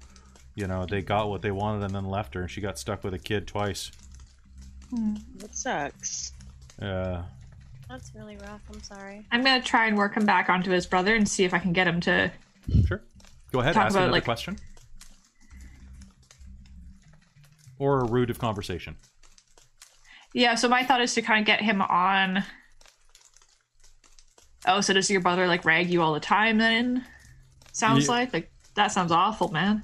they got what they wanted and then left her, and she got stuck with a kid twice. That sucks. Yeah. That's really rough. I'm sorry. I'm gonna try and work him back onto his brother and see if I can get him to. Sure. Go ahead. Talk Ask about, another question. Or a root of conversation. Yeah, so my thought is to kind of get him on. Oh, so does your brother rag you all the time then? Sounds like that sounds awful, man.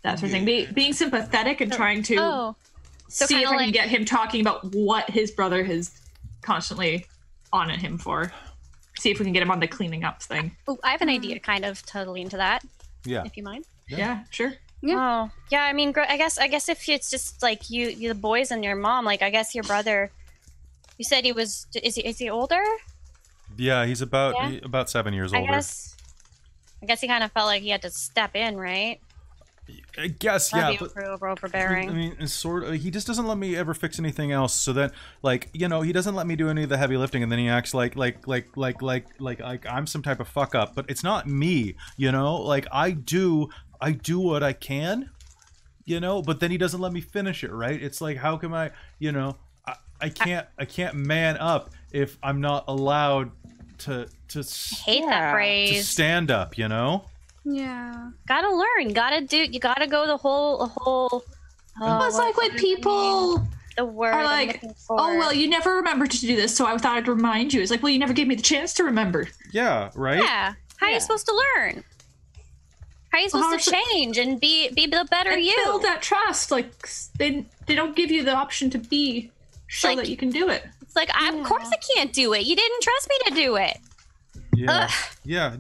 That sort of thing. Being sympathetic and trying to see if I can get him talking about what his brother has constantly on at him for. See if we can get him on the cleaning up thing. Oh, I have an idea kind of totally into that. Yeah. If you mind. Yeah, sure. Yeah. Oh, yeah. I mean, I guess if it's just you the boys and your mom, I guess your brother. You said he was. Is he older? Yeah, he's about 7 years older. I guess he kind of felt like he had to step in, right? I guess, That'd yeah. be overbearing. I mean, it's sort of. He just doesn't let me ever fix anything else. So then, he doesn't let me do any of the heavy lifting, and then he acts like I'm some type of fuck up. But it's not me, I do what I can, But then he doesn't let me finish it, right? It's like, how can I, I can't man up if I'm not allowed to hate that phrase. To stand up, Yeah. Gotta learn. You gotta go the whole. It's like when people the word are like, "Oh well, you never remembered to do this, so I thought I'd remind you." It's like, well, you never gave me the chance to remember. Yeah. Right. Yeah. How are you supposed to learn? How are you supposed to change and be the better and you? Build that trust. They don't give you the option to show that you can do it. It's like, of course I can't do it. You didn't trust me to do it. Yeah. Ugh. Yeah.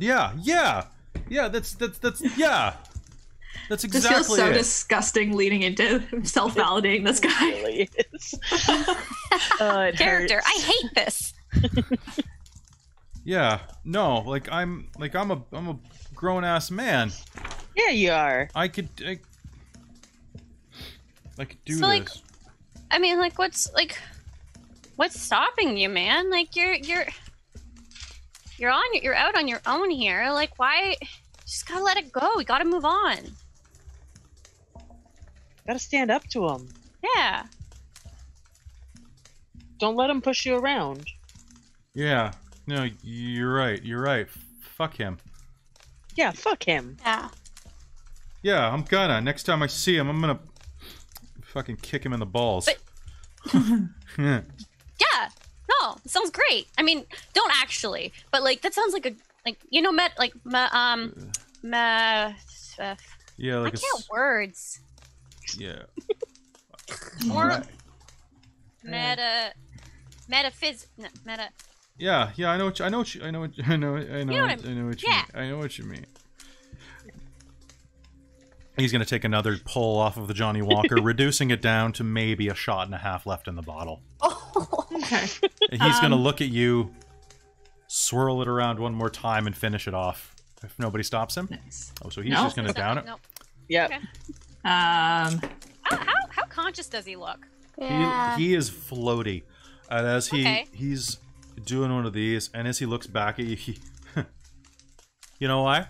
That's exactly This feels so it. disgusting leading into self-validating this guy. It really is. It Character. hurts. I hate this. Yeah. No, I'm a grown ass man. Yeah, you are. I could do So, this. I mean, what's stopping you, man? You're out on your own here. Why? Just gotta let it go. We gotta move on. Gotta stand up to him. Yeah. Don't let him push you around. Yeah. No, you're right. Fuck him. Yeah, fuck him. Yeah. Yeah, I'm gonna. Next time I see him, I'm gonna fucking kick him in the balls. But- Yeah. No. No, it sounds great. I mean, don't actually, but like that sounds like a yeah, like I can't words. Yeah. More Right. meta. Yeah, I know what you mean. I know what you mean. He's gonna take another pull off of the Johnny Walker, reducing it down to maybe a shot and a half left in the bottle. Oh, okay. And he's gonna look at you, swirl it around one more time, and finish it off. If nobody stops him. Nice. Oh, so he's just gonna down it. Nope. Yep. Okay. Um. How conscious does he look? Yeah. He is floaty, and as he's doing one of these, and as he looks back at you, you know why?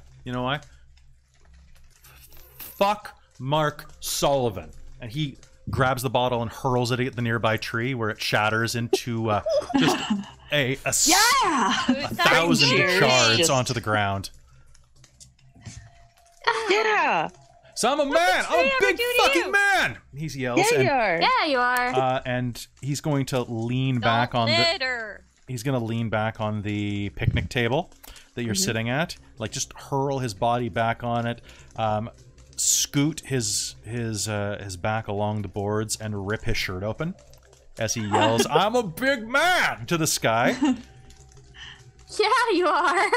Fuck Mark Sullivan, and he grabs the bottle and hurls it at the nearby tree, where it shatters into just a 1,000 shards onto the ground. Yeah. So I'm a man. I'm a big fucking man. He yells. Yeah, you are. Yeah, you are. And he's going to lean back on the. He's going to lean back on the picnic table that you're sitting at. Like, just hurl his body back on it. Scoot his back along the boards and rip his shirt open as he yells, "I'm a big man!" to the sky. Yeah, you are.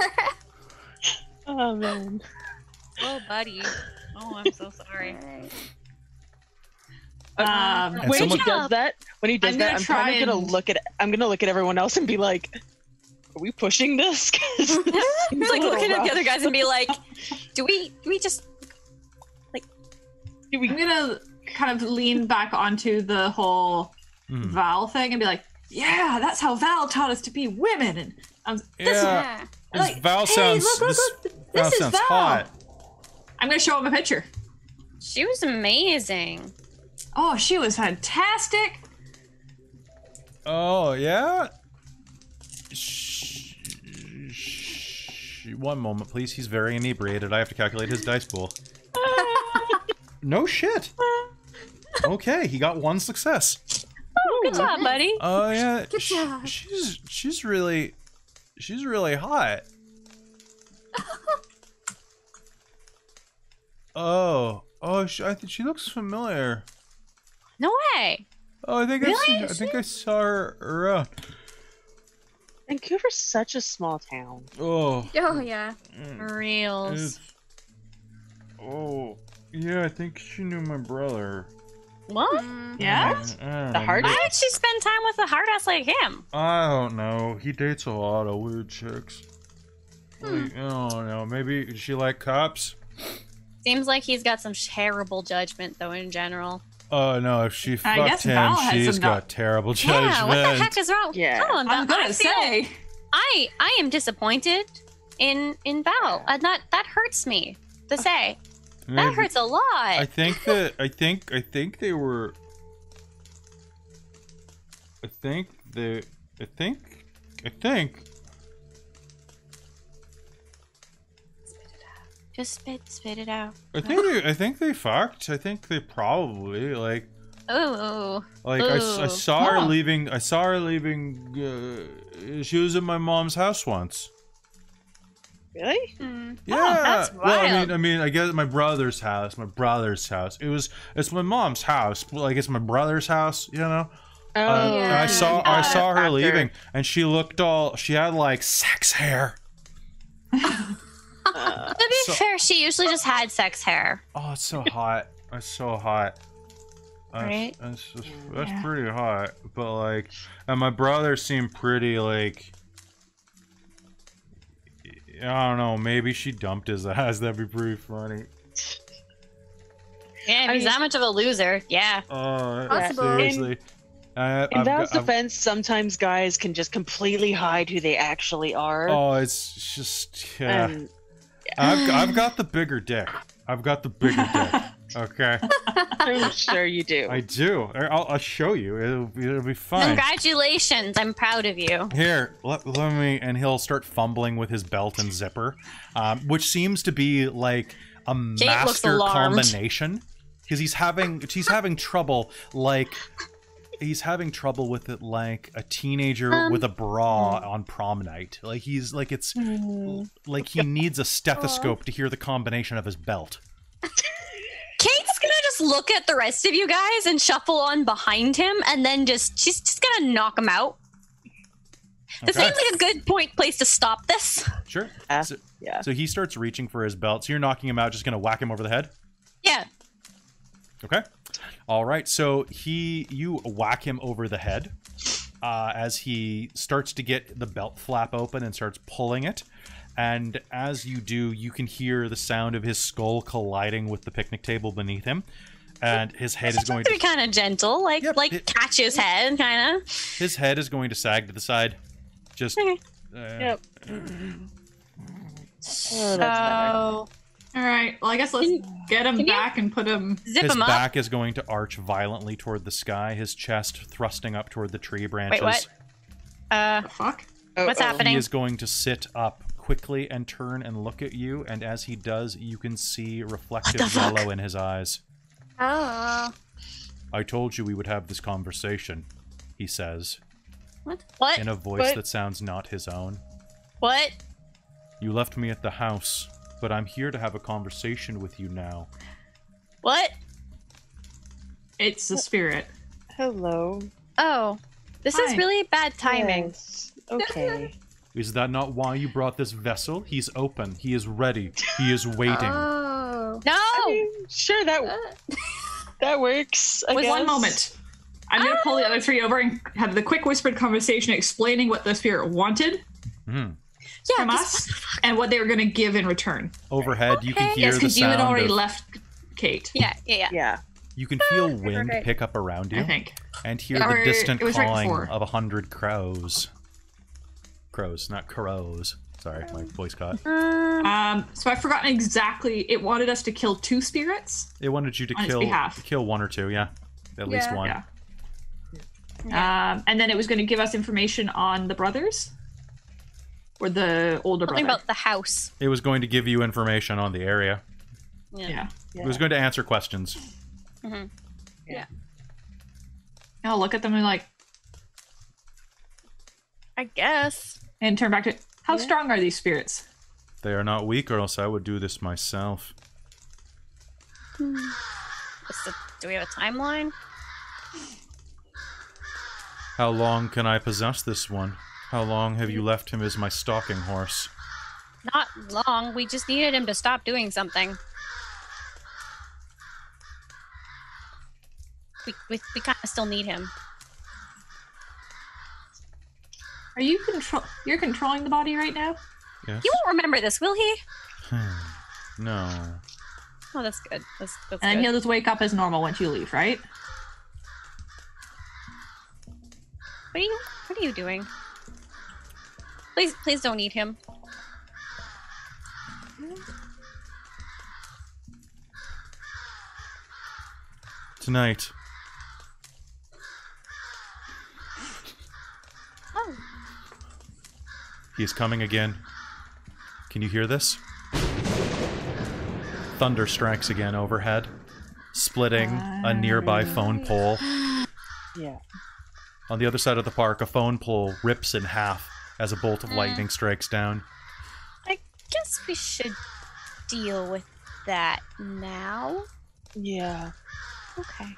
Oh man. Oh, buddy. Oh, I'm so sorry. When he does that, I'm gonna look at everyone else and be like, "Are we pushing this?" He's like looking at the other guys and be like, "Do we just like?" I'm gonna kind of lean back onto the whole Val thing and be like, "Yeah, that's how Val taught us to be women." And Val sounds. This sounds hot. I'm gonna show him a picture. She was amazing. Oh, she was fantastic. Oh yeah. One moment, please. He's very inebriated. I have to calculate his dice pool. No shit. Okay, he got one success. Oh, good job, buddy. Oh yeah. Good job. She's really hot. I think she looks familiar. No way. Oh, I think I saw her around. Vancouver's such a small town. Oh yeah. Reals. Oh yeah, I think she knew my brother. What? Yeah. The hard. Why would she spend time with a hard ass like him? I don't know. He dates a lot of weird chicks. Like, I don't know. Maybe does she like cops? Seems like he's got some terrible judgment, though, in general. Oh no! If she I fucked guess him, Val has she's some got terrible judgment. Yeah, what the heck is wrong? Yeah. Come on, Val. I'm gonna say. I am disappointed in Val. That hurts me to say. That hurts a lot. I think they were. I think. Just spit it out. I think they fucked. I think they probably like. Ooh. Like I saw her leaving. She was at my mom's house once. Really? Yeah. Oh, that's wild. Well, I mean, I guess my brother's house. It's my mom's house. Like it's my brother's house. You know. Oh. And I saw her After. leaving, and she looked all. She had like sex hair. To be fair, she usually just had sex hair. Oh, it's so hot. It's so hot. Right? That's pretty hot. But like, and my brother seemed pretty like. I don't know. Maybe she dumped his ass. That'd be pretty funny. Yeah, if he's that much of a loser. Yeah. Seriously. In Val's defense, sometimes guys can just completely hide who they actually are. Oh, it's just I've got the bigger dick. Okay. I'm sure you do. I do. I'll show you. It'll be fine. Congratulations. I'm proud of you. Here, let me. And he'll start fumbling with his belt and zipper, which seems to be like a master combination, because he's having trouble like. he's having trouble with it like a teenager with a bra on prom night. Like he's like it's like he needs a stethoscope to hear the combination of his belt. Kate's gonna just look at the rest of you guys and shuffle on behind him, and then she's just gonna knock him out. This seems like a good place to stop this. Sure. So, yeah. So he starts reaching for his belt. So you're knocking him out, just gonna whack him over the head? Yeah. Okay. All right. So you whack him over the head as he starts to get the belt flap open and starts pulling it. And as you do, you can hear the sound of his skull colliding with the picnic table beneath him. And his head is going to be kind of gentle, catch his head, kind of. His head is going to sag to the side. Just. Yep. So, all right. Well, I guess let's get him back and put him. Zip him up. His back is going to arch violently toward the sky. His chest thrusting up toward the tree branches. Wait, what? Fuck. What's happening? He is going to sit up quickly and turn and look at you. And as he does, you can see reflective yellow in his eyes. Oh. I told you we would have this conversation, he says. What? In a voice that sounds not his own. What? You left me at the house, but I'm here to have a conversation with you now. What? It's the spirit. Hello. Oh. This is really bad timing. Yes. Okay. Is that not why you brought this vessel? He's open. He is ready. He is waiting. Oh. No! I mean, sure, that works. I Wait, guess. one moment. I'm going to pull the other three over and have the quick whispered conversation explaining what the spirit wanted from us and what they were going to give in return. Overhead, you can hear the because you sound had already of... left Kate. Yeah. You can feel wind pick up around you. I think. And hear the distant calling right of 100 crows. Crows, not crows. Sorry, my voice caught. So I've forgotten exactly. It wanted us to kill 2 spirits. It wanted you to on its behalf. kill 1 or 2, yeah. At least 1. Yeah. And then it was going to give us information on the brothers. Or the older brother. Something about the house. It was going to give you information on the area. Yeah. It was going to answer questions. Mm-hmm. Yeah. I'll look at them and like... I guess. And turn back to... How strong are these spirits? They are not weak, or else I would do this myself. Do we have a timeline? How long can I possess this one? How long have you left him as my stalking horse? Not long. We just needed him to stop doing something. We kind of still need him. Are you You're controlling the body right now? Yes. He won't remember this, will he? No. Oh, that's good. That's And good. he'll just wake up as normal once you leave, right? What are you doing? Please don't eat him. Tonight. Oh. He is coming again. Can you hear this? Thunder strikes again overhead, splitting a nearby phone pole. Yeah. On the other side of the park, a phone pole rips in half as a bolt of lightning strikes down. I guess we should deal with that now. Yeah. Okay.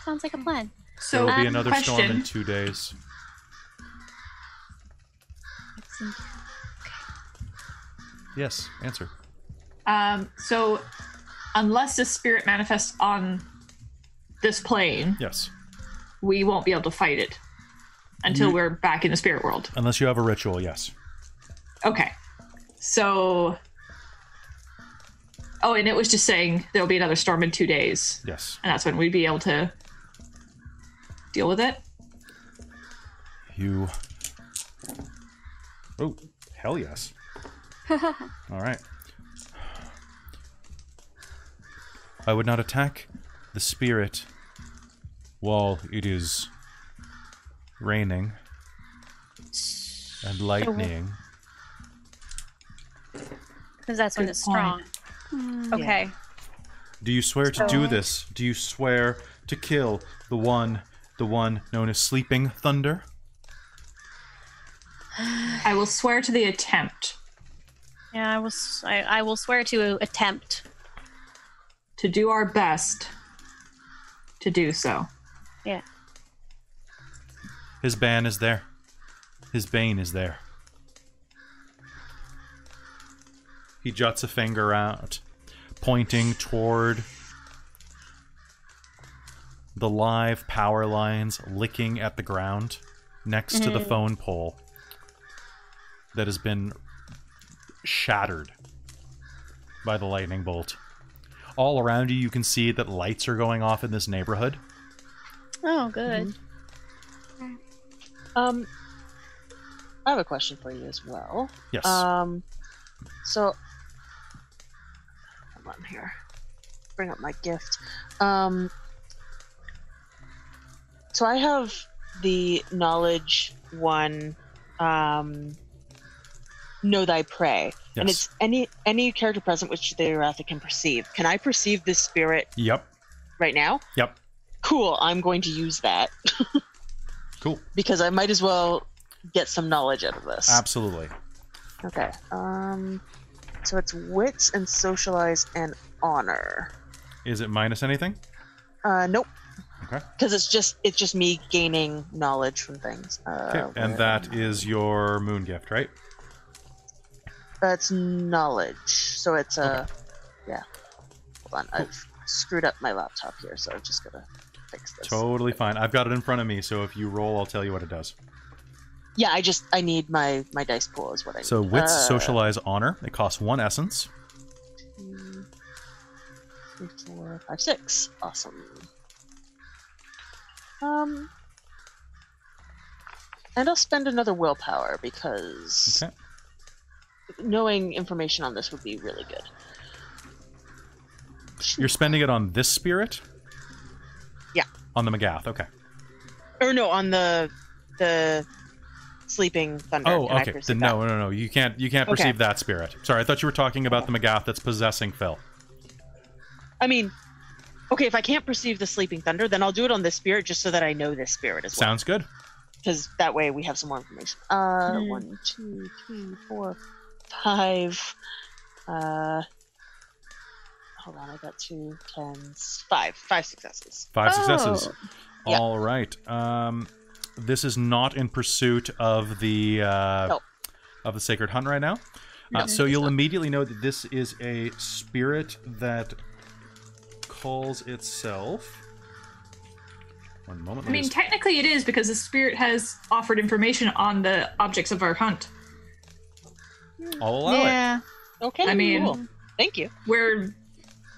Sounds like a plan. So There will be another storm question. in 2 days. Yes, answer. So unless the spirit manifests on this plane, Yes. we won't be able to fight it until we're back in the spirit world. Unless you have a ritual, yes. Okay. So... Oh, and it was just saying there'll be another storm in 2 days. Yes. And that's when we'd be able to deal with it. You... Oh, hell yes. All right. I would not attack the spirit while it is raining and lightning. Because that's when Good it's point. strong. Okay. Do you swear to do this? Do you swear to kill the one known as Sleeping Thunder? I will swear to the attempt. Yeah, I will swear to attempt. To do our best to do so. Yeah. His ban is there. His bane is there. He juts a finger out, pointing toward the live power lines licking at the ground next to the phone pole that has been shattered by the lightning bolt. All around you, you can see that lights are going off in this neighborhood. Oh, good. I have a question for you as well. Yes. So, hold on here. Bring up my gift. So I have the knowledge one, know thy prey. Yes. And it's any character present which the uratha can perceive. Can I perceive this spirit? Yep. Right now? Yep. Cool. I'm going to use that. Cool. Because I might as well get some knowledge out of this. Absolutely. Okay. So it's wits and socialize and honor. Is it minus anything? Nope. Okay. Because it's just me gaining knowledge from things. Okay. And that is your moon gift, right? That's knowledge. So it's okay. Yeah. Hold on. I've screwed up my laptop here, so I'm just gonna fix this. Totally fine. I've got it in front of me, so if you roll, I'll tell you what it does. Yeah, I need my dice pool is what I need. So wits, socialize, honor. It costs 1 essence. 2, 3, 4, 5, 6. Awesome. And I'll spend another willpower because knowing information on this would be really good. You're spending it on this spirit? Yeah. On the Magath, okay. Or no, on the Sleeping Thunder. Oh, okay. Then no. You can't perceive that spirit. Sorry, I thought you were talking about the Magath that's possessing Phil. I mean, okay, if I can't perceive the Sleeping Thunder, then I'll do it on this spirit just so that I know this spirit as well. Sounds good. Because that way we have some more information. 1, 2, 3, 4, 5. Hold on, I got 2 10s. 5 successes. 5 successes. Yeah. All right. This is not in pursuit of the of the Sacred Hunt right now. So you'll immediately know that this is a spirit that calls itself. One moment. I mean, technically it is because the spirit has offered information on the objects of our hunt. I'll allow it. Okay. I mean, cool. Thank you. We're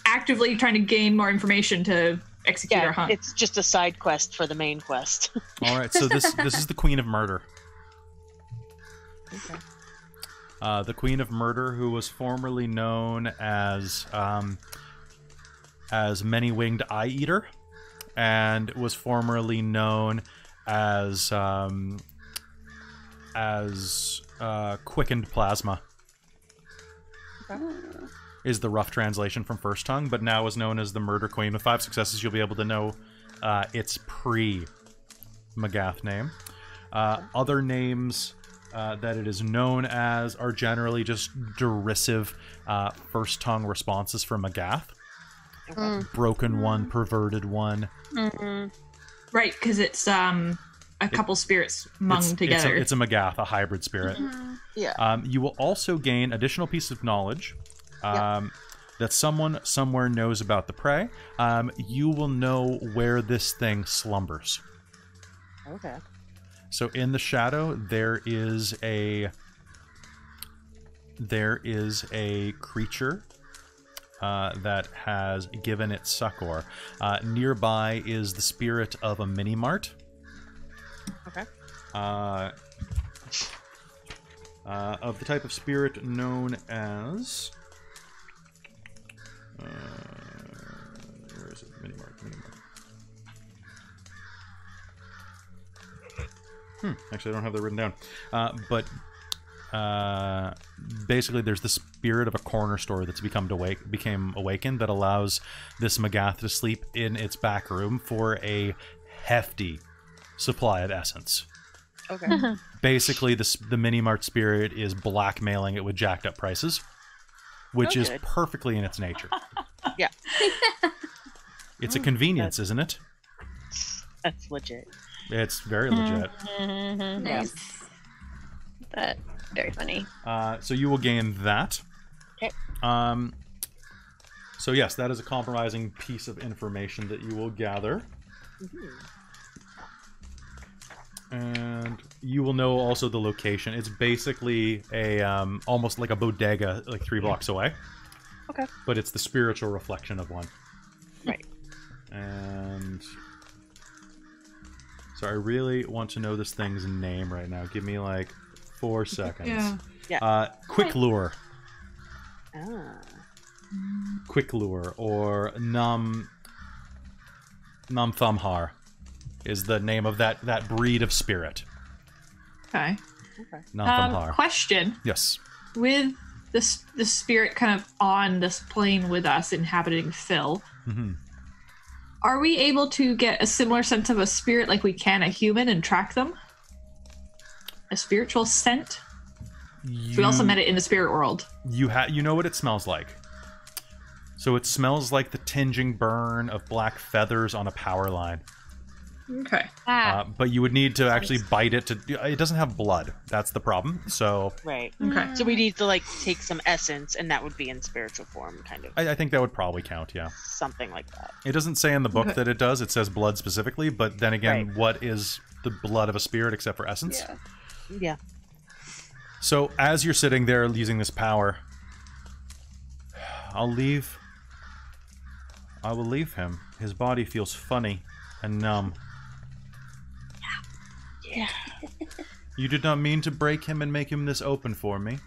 actively trying to gain more information to execute our hunt. It's just a side quest for the main quest. All right. So this is the Queen of Murder. Okay. The Queen of Murder, who was formerly known as Many-Winged Eye-Eater, and was formerly known as Quickened Plasma. Okay. Is the rough translation from First Tongue, but now is known as the Murder Queen. With 5 successes, you'll be able to know its pre-Magath name. Other names that it is known as are generally just derisive First Tongue responses from Magath. Broken one, perverted one. Right, because it's a couple spirits mung together. It's a Magath, a hybrid spirit. Yeah. You will also gain additional piece of knowledge that someone somewhere knows about the prey. You will know where this thing slumbers. Okay. So in the shadow, there is a creature that has given it succor. Nearby is the spirit of a mini mart. Okay. Of the type of spirit known as where is it? Mini mart. Actually, I don't have that written down. But basically there's the spirit of a corner store that's became awakened that allows this Magath to sleep in its back room for a hefty supply of essence. Okay. Basically, the mini-mart spirit is blackmailing it with jacked up prices, which is perfectly in its nature. Yeah. It's a convenience, isn't it? That's legit. It's very legit. Nice. That very funny. So you will gain that. Okay. So yes, that is a compromising piece of information that you will gather. And you will know also the location. It's basically a almost like a bodega, like 3 blocks away. Okay. But it's the spiritual reflection of one. Right. And so I really want to know this thing's name right now. Give me like 4 seconds. Yeah. Quick Lure. Ah. Quick Lure or Nam Thamhar is the name of that breed of spirit. Okay. Nam Thamhar. Question. Yes. With this spirit kind of on this plane with us inhabiting Phil, are we able to get a similar sense of a spirit like we can a human and track them? A spiritual scent? We also met it in the spirit world. You know what it smells like. So it smells like the tinging burn of black feathers on a power line. Okay. But you would need to actually bite it to. It doesn't have blood. That's the problem. So. Right. Okay. So we need to like take some essence, and that would be in spiritual form, kind of. I think that would probably count. Yeah. Something like that. It doesn't say in the book that it does. It says blood specifically. But then again, Right. what is the blood of a spirit except for essence? Yeah. So as you're sitting there using this power, I will leave him. His body feels funny and numb. Yeah. You did not mean to break him and make him this open for me.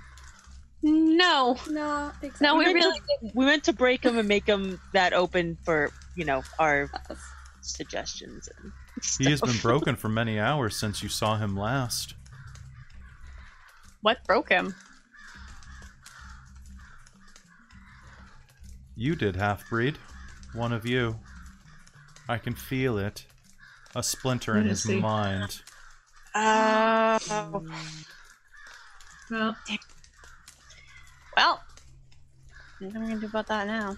No. No, exactly. No, we really We meant to break him and make him that open for, our suggestions and stuff. He has been broken for many hours since you saw him last. What broke him? You did, half-breed. One of you. I can feel it. A splinter in his see. mind. Well, Well, what are we gonna do about that now?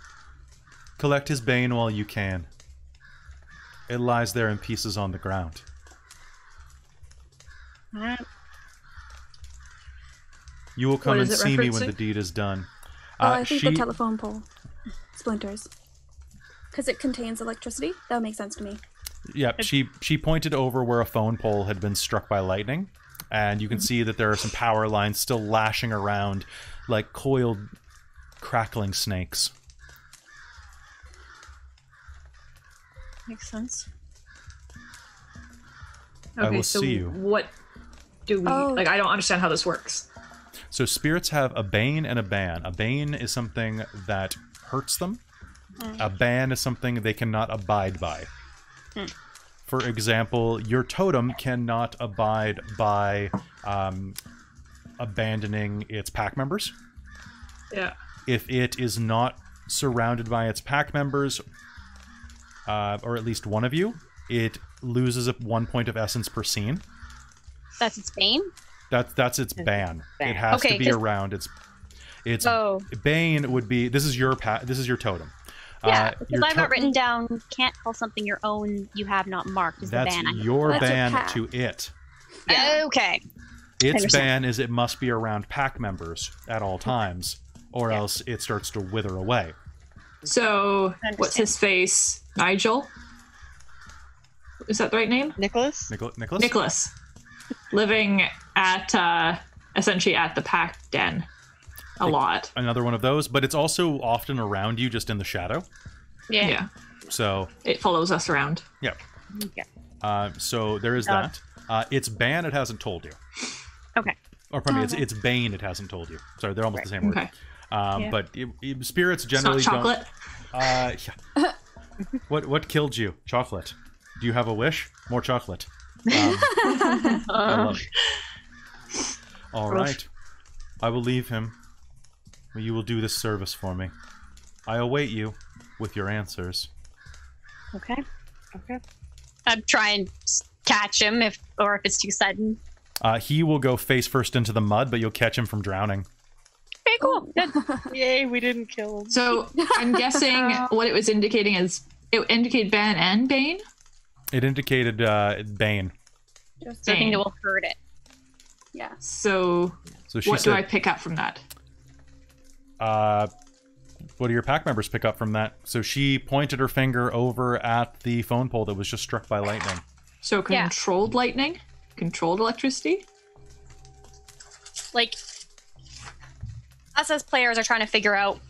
Collect his bane while you can. It lies there in pieces on the ground. Alright. You will come What and is it see me when referencing? the deed is done. I think the telephone pole splinters. Because it contains electricity. That would make sense to me. Yep, she pointed over where a phone pole had been struck by lightning, and you can see that there are some power lines still lashing around like coiled, crackling snakes. Makes sense. I okay, will so see you. what do we like? I don't understand how this works. So spirits have a bane and a ban. A bane is something that hurts them. A ban is something they cannot abide by. For example, your totem cannot abide by abandoning its pack members. Yeah. If it is not surrounded by its pack members, or at least one of you, it loses 1 point of essence per scene. That's its bane? That's its ban. It has Okay, to be 'cause- around its Oh. bane would be this is your totem. Yeah, your because I've got to- written down, can't call something your own you have not marked is the That's ban. I have. your That's your ban pack. to it. Okay. Its understand. ban is it must be around pack members at all times, or else it starts to wither away. So I what's understand. his face? Nigel? Is that the right name? Nicholas? Nicholas? Nicholas. Living at essentially at the pack den a lot. Another one of those, but it's also often around you, just in the shadow. Yeah. So It follows us around. yeah. Yeah. So there is that. Its ban it hasn't told you. Okay. Or pardon me, it's bane it hasn't told you. Sorry, they're almost the same word. Okay. But spirits It's not generally chocolate. don't. Yeah. What killed you? Chocolate. Do you have a wish? More chocolate. I love it. All right. I will leave him. You will do this service for me. I await you with your answers. Okay. I'd try and catch him if it's too sudden. He will go face first into the mud, but you'll catch him from drowning. Okay, cool. Good. Yay, we didn't kill him. So I'm guessing what it was indicating is it indicated Ban and Bane? It indicated Bane. So I think it will hurt it. Yeah. So she what said, do I pick up from that? What do your pack members pick up from that? So she pointed her finger over at the phone pole that was just struck by lightning. So controlled lightning? Controlled electricity? Like, us as players are trying to figure out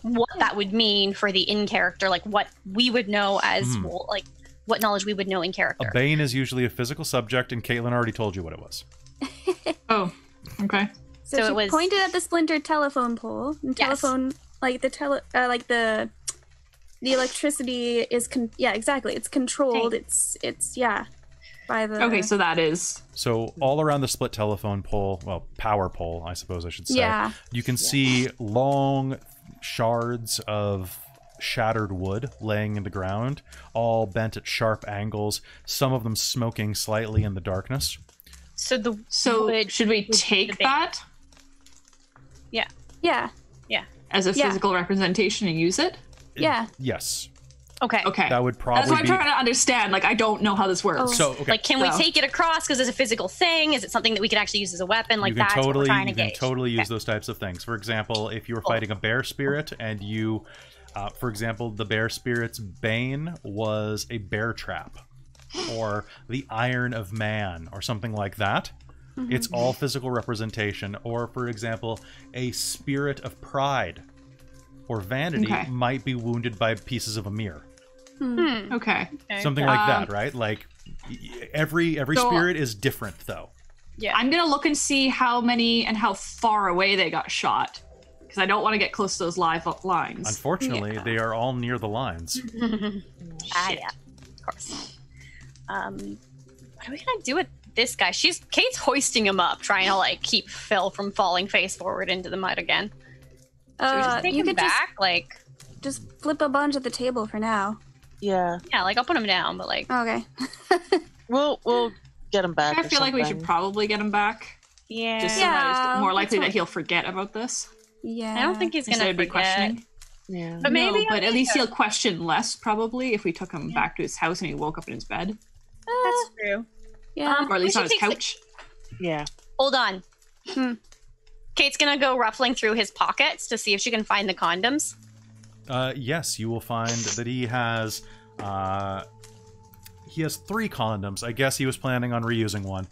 what that would mean for the in-character, like what we would know as, like, what knowledge we would know in character. A bane is usually a physical subject, and Caitlin already told you what it was. Oh, okay. So it she was pointed at the splintered telephone pole. And telephone, like the electricity is exactly. It's controlled. It's by the. Okay, so that is. So all around the split telephone pole, well, power pole, I suppose I should say. Yeah. You can see long shards of shattered wood laying in the ground, all bent at sharp angles, some of them smoking slightly in the darkness. So should we take that? Yeah. Yeah. As a physical representation and use it? Yeah. Yes. Okay. That would probably That's what I'm trying to understand. Like, I don't know how this works. Oh. So, okay. Like, can we take it across because it's a physical thing? Is it something that we can actually use as a weapon? Like, that's what we're trying to gauge. You can totally use those types of things. For example, if you were fighting a bear spirit and you, for example, the bear spirit's bane was a bear trap or the iron of man or something like that. It's all physical representation. Or, for example, a spirit of pride or vanity might be wounded by pieces of a mirror. Okay. Something like that, right? Like, every spirit is different, though. Yeah. I'm going to look and see how many and how far away they got shot. Because I don't want to get close to those live lines. Unfortunately, they are all near the lines. Yeah. Of course. What are we going to do with this guy? Kate's hoisting him up, trying to, like, keep Phil from falling face forward into the mud again. So we just take him back? Just flip a bunch at the table for now. Yeah. Yeah, like, I'll put him down, but, like... Okay. We'll get him back. I feel like we should probably get him back. Yeah. Just so that it's more likely that he'll forget about this. Yeah. I don't think he's going to be questioning. Yeah. But maybe but at least he'll question less, probably, if we took him back to his house and he woke up in his bed. That's true. Yeah. Or at least on his couch. Yeah. Hold on. Kate's going to go ruffling through his pockets to see if she can find the condoms. Yes, you will find that he has 3 condoms. I guess he was planning on reusing one.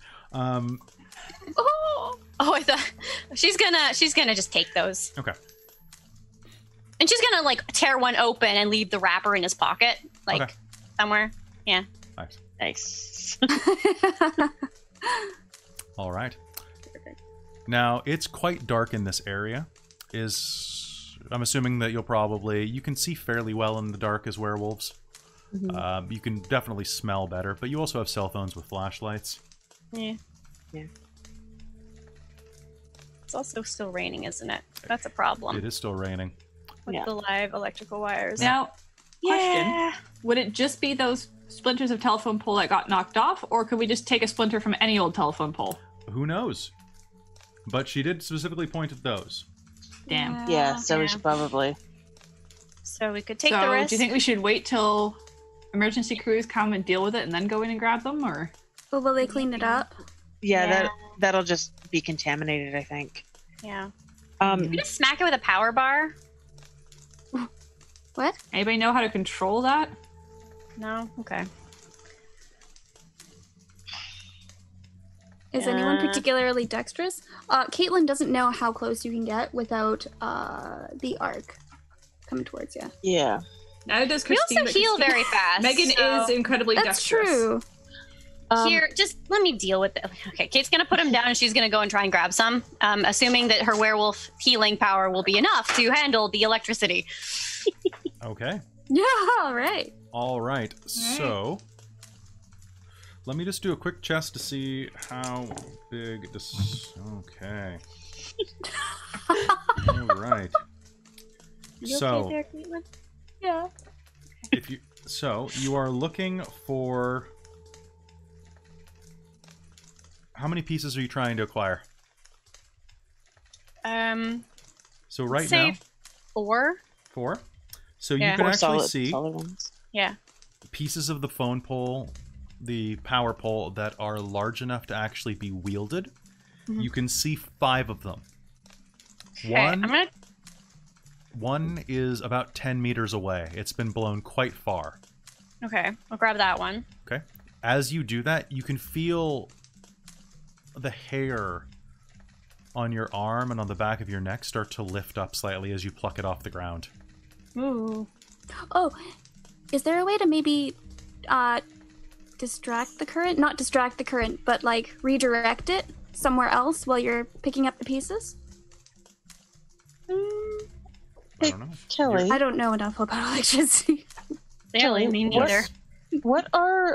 I thought she's gonna just take those. Okay. And she's gonna like tear one open and leave the wrapper in his pocket, like somewhere. Yeah. Nice. All right. Now it's quite dark in this area. I'm assuming that you can see fairly well in the dark as werewolves. You can definitely smell better, but you also have cell phones with flashlights. Yeah. It's also still raining, isn't it? That's a problem. It is still raining. With the live electrical wires. Now, question. Would it just be those splinters of telephone pole that got knocked off, or could we just take a splinter from any old telephone pole? Who knows? But she did specifically point at those. Damn. Yeah, so we should probably. So we could take the risk. Do you think we should wait till emergency crews come and deal with it and then go in and grab them, or? Well, will they clean it up? Yeah, that'll just be contaminated, I think. Yeah. You just smack it with a power bar. What? Anybody know how to control that? No? Okay. Is anyone particularly dexterous? Caitlin doesn't know how close you can get without the arc coming towards you. Yeah. Neither does We Christine. also heal very fast. Megan is incredibly That's dexterous. true. Here, just let me deal with it. Okay, Kate's gonna put him down and she's gonna go and try and grab some, assuming that her werewolf healing power will be enough to handle the electricity. Okay. Yeah, all right. All right. So, let me just do a quick chest to see how big this... Okay. All right. So, there, Caitlin? Yeah. you are looking for. How many pieces are you trying to acquire? So right now, 4. 4. So you Yeah. can 4 actually solid, see solid ones. Yeah. pieces of the phone pole, the power pole that are large enough to actually be wielded. Mhm. You can see 5 of them. Okay, One is about 10 meters away. It's been blown quite far. Okay, I'll grab that one. Okay. As you do that, you can feel the hair on your arm and on the back of your neck start to lift up slightly as you pluck it off the ground. Ooh. Oh, is there a way to maybe distract the current? Not distract the current, but like redirect it somewhere else while you're picking up the pieces? I don't know. Kelly, I don't know enough about electricity. Really, me neither. what are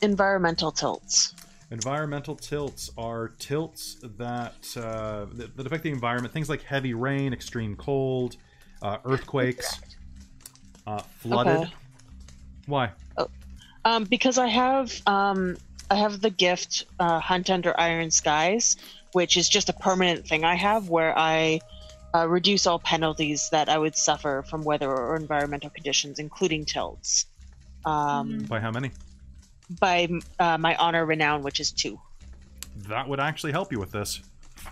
environmental tilts? Environmental tilts are tilts that affect the environment. Things like heavy rain, extreme cold, earthquakes, flooded. Okay. Why? Because I have the gift Hunt Under Iron Skies, which is just a permanent thing I have where I reduce all penalties that I would suffer from weather or environmental conditions, including tilts. By how many? By my honor renown, which is 2. That would actually help you with this.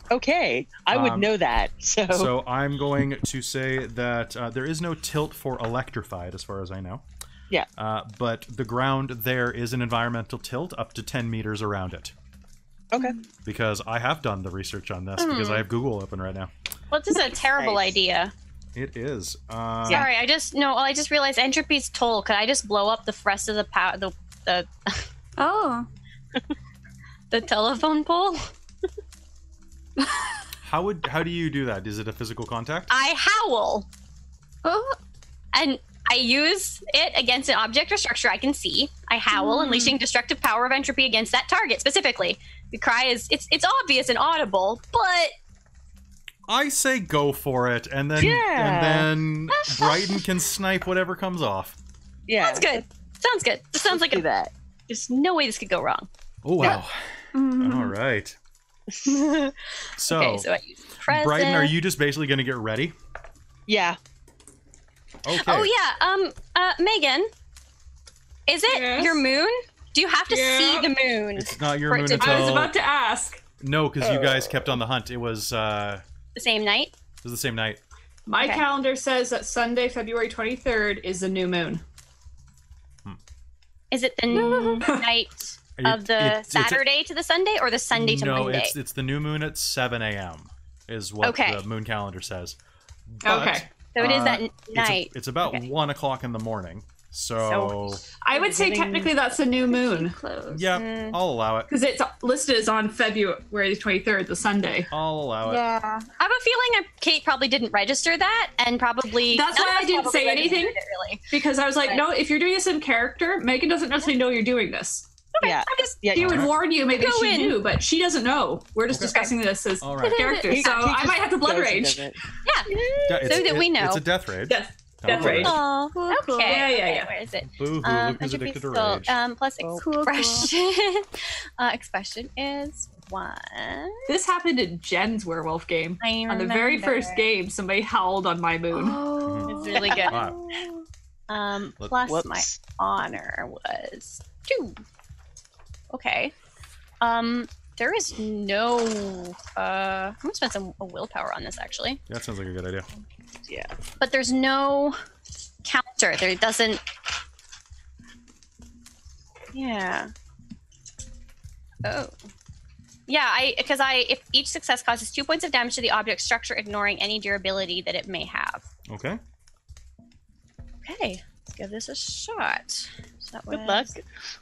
Okay, I would know that. So I'm going to say that there is no tilt for electrified, as far as I know. Yeah. But the ground there is an environmental tilt up to 10 meters around it. Okay. Because I have done the research on this, because I have Google open right now. Well, this is a terrible Nice. idea. It is. Sorry, I just realized entropy's toll. Could I just blow up the rest of the power, the Oh. the telephone pole? How do you do that? Is it a physical contact? I howl, Oh. and I use it against an object or structure I can see. I howl, unleashing destructive power of entropy against that target specifically. The cry is it's obvious and audible, but I say go for it, and then Brighton can snipe whatever comes off. Yeah. sounds good. Sounds good. This sounds like do that. There's no way this could go wrong. Oh wow! Mhm. All right. So, Okay, so I use present. Brighton, are you just basically going to get ready? Yeah. Okay. Oh yeah. Megan, is it Yes? your moon? Do you have to Yeah. see the moon? It's not your For it moon to- until I was about to ask. no, because you guys kept on the hunt. It was The same night? the same night. My Okay. calendar says that Sunday, February 23rd is the new moon. Is it the night of the Saturday to the Sunday, or the Sunday to no, Monday? it's the new moon at 7 a.m. is what Okay. the moon calendar says. But, Okay. So it is that it's night. It's about Okay. 1 o'clock in the morning. So I would say technically that's the new moon Close. yeah, I'll allow it. because it's listed as on February 23rd, the Sunday. I'll allow it. Yeah. I have a feeling Kate probably didn't register that, and probably That's none why of I us didn't probably say registered anything. it, really. Because I was like, Right. no, if you're doing this in character, Megan doesn't necessarily know you're doing this. Yeah. I'm just Yeah. She would warn you, maybe Go she in. knew, but she doesn't know. We're just Okay. discussing this as All right. character, He- so he I just might have to blood goes and rage. does it. so that we know. It's a death rage. Death Don't rage. worry. Oh, Cool, cool. okay. Yeah, yeah, Okay, yeah. where is it? Boo-hoo, look who's Entropy addicted to still, rage. plus Cool, cool. expression. Expression is 1. This happened in Jen's werewolf game. I On the very remember. first game, somebody howled on my moon. Oh. It's really good. Wow. Plus Whoops. my honor was 2. Okay. There is no. I'm gonna spend some willpower on this actually, That sounds like a good idea. Yeah. but there's no counter. There doesn't. Yeah. Oh. Yeah, if each success causes 2 points of damage to the object structure, ignoring any durability that it may have. Okay. Okay, let's give this a shot. So that Good was luck.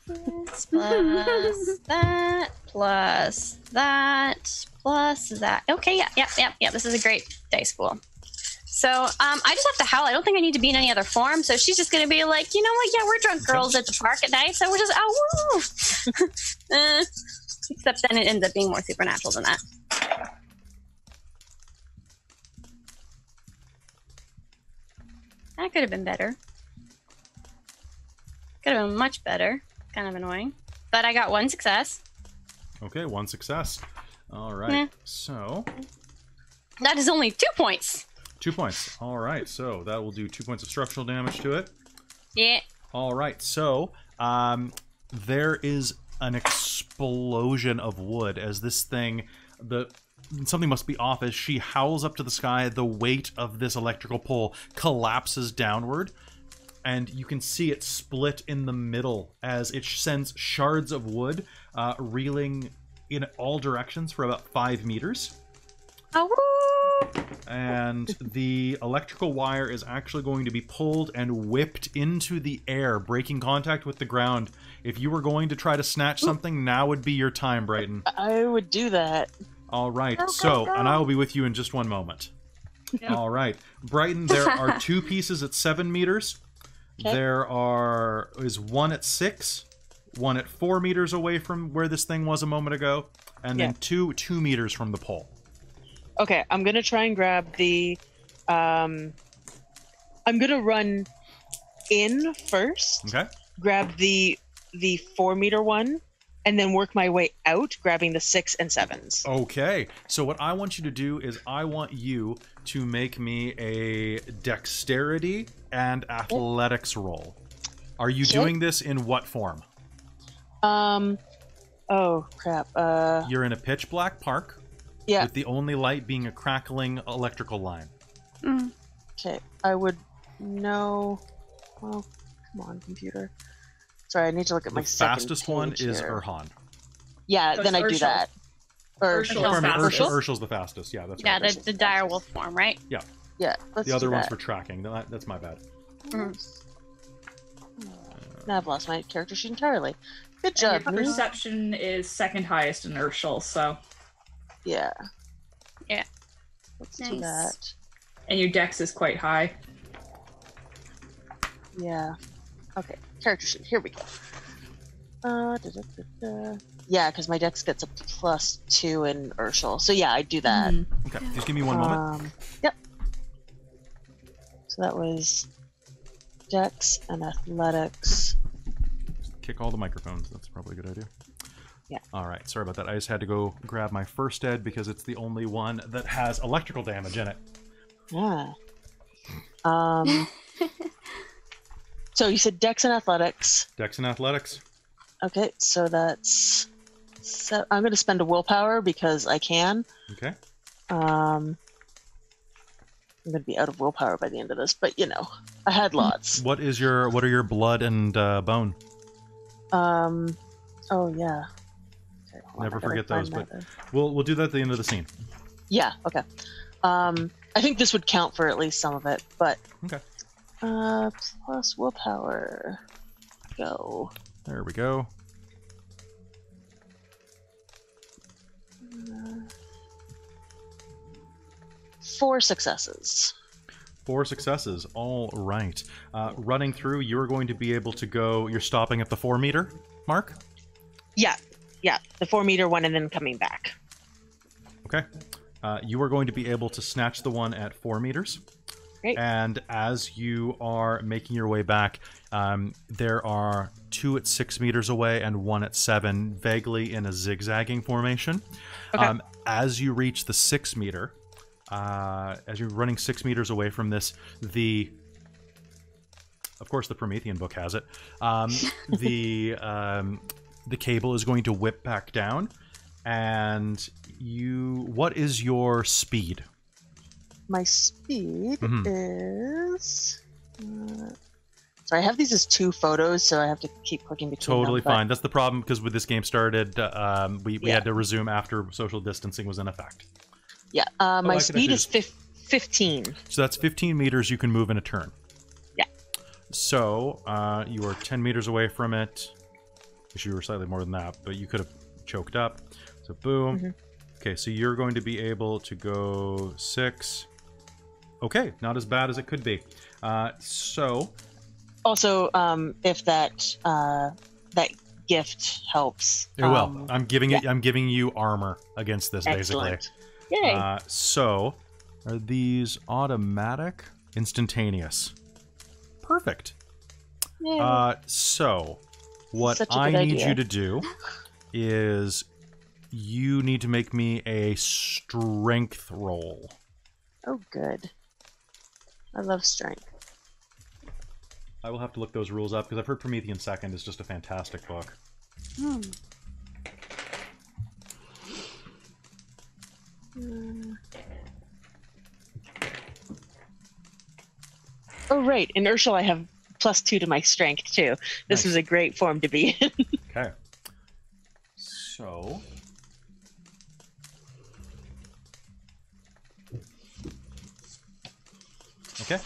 this plus that, plus that, plus that. Okay, yeah. This is a great dice pool. So I just have to howl. I don't think I need to be in any other form. So she's just gonna be like, you know what? Yeah, we're drunk girls at the park at night, so we're just woo. Except then it ends up being more supernatural than that. That could have been better. Could have been much better. Kind of annoying. But I got 1 success. Okay, 1 success. All right. Yeah. So that is only 2 points. 2 points. All right. So that will do 2 points of structural damage to it. Yeah. All right. So there is an explosion of wood as this thing, something must be off as she howls up to the sky. The weight of this electrical pole collapses downward, and you can see it split in the middle as it sends shards of wood reeling in all directions for about 5 meters. Oh. And the electrical wire is actually going to be pulled and whipped into the air, breaking contact with the ground. If you were going to try to snatch something, now would be your time, Brighton. I would do that. All right. Go, So, go. and I will be with you in just one moment. Yeah. All right. Brighton, there are 2 pieces at 7 meters. Okay. There is one at 6, one at 4 meters away from where this thing was a moment ago, and then 2 meters from the pole. Okay, I'm gonna try and grab the. I'm gonna run in first. Okay. Grab the 4 meter one, and then work my way out, grabbing the 6 and 7s. Okay. So what I want you to do is I want you to make me a dexterity and athletics roll. Are you Okay. doing this in what form? Oh crap. You're in a pitch black park. Yeah. With the only light being a crackling electrical line. Okay. I would know. Well, come on, computer. Sorry, I need to look at my The second fastest one page is here. Urhan. Yeah, Oh, then it's I do Urshel. that. Urshel. Pardon me, fastest. Urshul's the fastest. Yeah, that's Yeah, right. the dire wolf form, right? Yeah, let's The other do one's that. for tracking. That's my bad. Now I've lost my character sheet entirely. Good And job, your me. perception is second highest in Urshel, so. Yeah. Yeah. Let's do Nice. that. And your dex is quite high. Yeah. Okay, character sheet. Here we go. Yeah, because my dex gets a +2 in Urshel. So yeah, I do that. Okay, just give me one moment. Yep. So that was dex and athletics. Kick all the microphones. That's probably a good idea. Yeah. All right. Sorry about that. I just had to go grab my first ed because it's the only one that has electrical damage in it. Yeah. So you said dex and athletics. Dex and athletics. Okay, so that's. So I'm going to spend a willpower because I can. Okay. I'm going to be out of willpower by the end of this, but you know, I had lots. What are your blood and bone? Oh yeah. Okay, hold on, Never I gotta forget those, find but that. we'll do that at the end of the scene. Yeah. Okay. I think this would count for at least some of it, but. Okay. Plus willpower. Go. There we go. Four successes. 4 successes. All right. Running through, you're going to be able to go. You're stopping at the 4 meter mark. Yeah. The 4 meter one, and then coming back. Okay. You are going to be able to snatch the one at 4 meters. Great. And as you are making your way back, there are 2 at 6 meters away and 1 at 7, vaguely in a zigzagging formation. Okay. As you reach the 6 meter, as you're running 6 meters away from this, of course, the Promethean book has it. The cable is going to whip back down, and what is your speed? My speed is. So I have these as 2 photos, so I have to keep clicking between Totally them, but- fine. That's the problem because when this game started, we Yeah. had to resume after social distancing was in effect. Yeah. I My could speed actually is 15. So that's 15 meters you can move in a turn. Yeah. So you are 10 meters away from it. Wish you were slightly more than that, but you could have choked up. So boom. Mhm. Okay, so you're going to be able to go 6. Okay, not as bad as it could be. So Also, if that gift helps. well, I'm giving you armor against this Excellent. basically. Yay. So are these automatic? Instantaneous. perfect. Yay. So, what Such a I good need idea. you to do is you need to make me a strength roll. Oh, good. I love strength. I will have to look those rules up because I've heard Promethean Second is just a fantastic book. Oh, right. In Urshel, I have +2 to my strength, too. This Nice. is a great form to be in. Okay. So... Okay.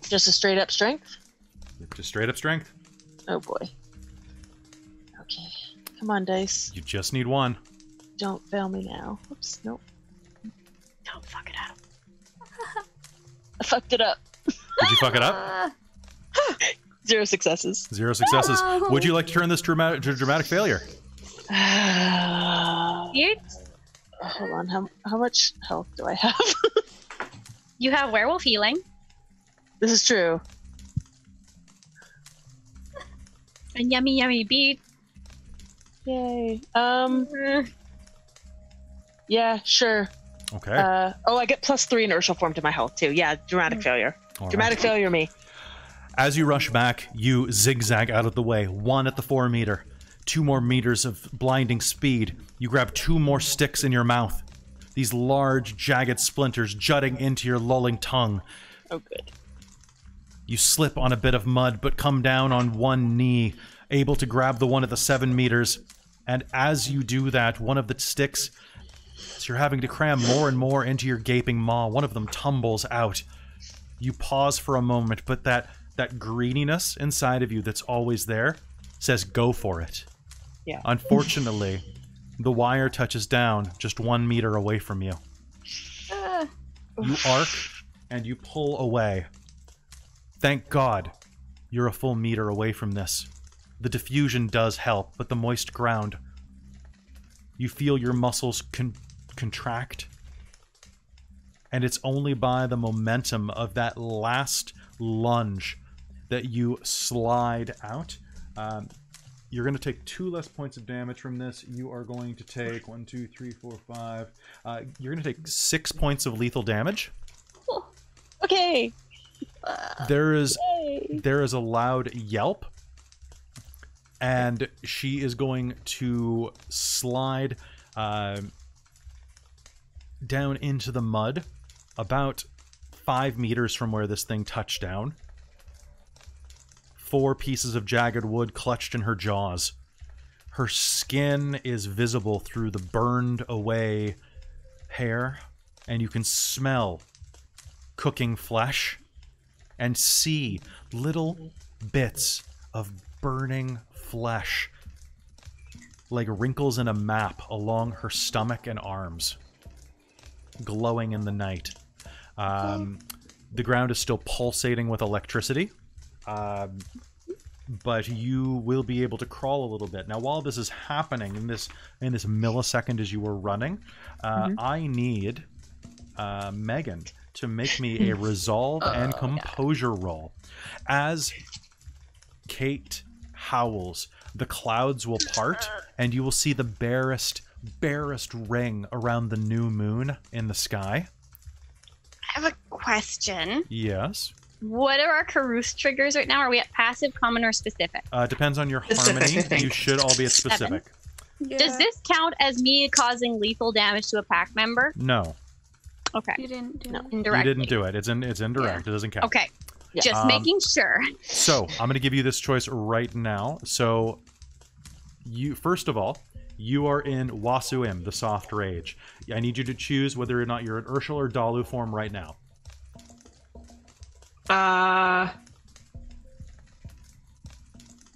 Just a straight up strength? Just straight up strength. Oh, boy. Okay. Come on, dice. You just need one. Don't fail me now. Oops, nope. Don't fuck it up. I fucked it up. Did you fuck it up? 0 successes. 0 successes. No. Would you like to turn this to dramatic failure? You Hold on. How much health do I have? you have werewolf healing. This is true. And yummy bead. Yay. Yeah, sure. Okay. I get +3 in Urshel form to my health, too. Yeah, dramatic failure. All right. Dramatic failure me. As you rush back, you zigzag out of the way, 1 at the 4 meter, 2 more meters of blinding speed. You grab 2 more sticks in your mouth. These large, jagged splinters jutting into your lolling tongue. Oh, good. You slip on a bit of mud, but come down on one knee, able to grab the one at the 7 meters. And as you do that, one of the sticks, as you're having to cram more and more into your gaping maw, one of them tumbles out. You pause for a moment, but that greediness inside of you that's always there says go for it. Yeah. Unfortunately, the wire touches down just 1 meter away from you. You arc and you pull away. Thank God you're a full meter away from this. The diffusion does help, but the moist ground... You feel your muscles contract. And it's only by the momentum of that last lunge that you slide out. You're going to take 2 less points of damage from this. You are going to take 1, 2, 3, 4, 5. You're going to take 6 points of lethal damage. Okay. There is Yay. a loud yelp, and she is going to slide down into the mud about 5 meters from where this thing touched down. 4 pieces of jagged wood clutched in her jaws. Her skin is visible through the burned away hair, and you can smell cooking flesh and see little bits of burning flesh like wrinkles in a map along her stomach and arms, glowing in the night. The ground is still pulsating with electricity, but you will be able to crawl a little bit. Now, while this is happening, in this millisecond as you were running, I need Megan to make me a resolve and composure roll. As Kate howls, the clouds will part, and you will see the barest ring around the new moon in the sky. I have a question. Yes. What are our Carouse triggers right now? Are we at passive, common, or specific? Depends on your Specific, I harmony. think. You should all be at specific. Does this count as me causing lethal damage to a pack member? No, Okay. You didn't do it. Indirectly. you didn't do it. It's indirect. It doesn't count. Okay. Yeah. Just making sure. So I'm going to give you this choice right now. So you, first of all, you are in Wasuim, the soft rage. I need you to choose whether or not you're in Urshel or Dalu form right now. I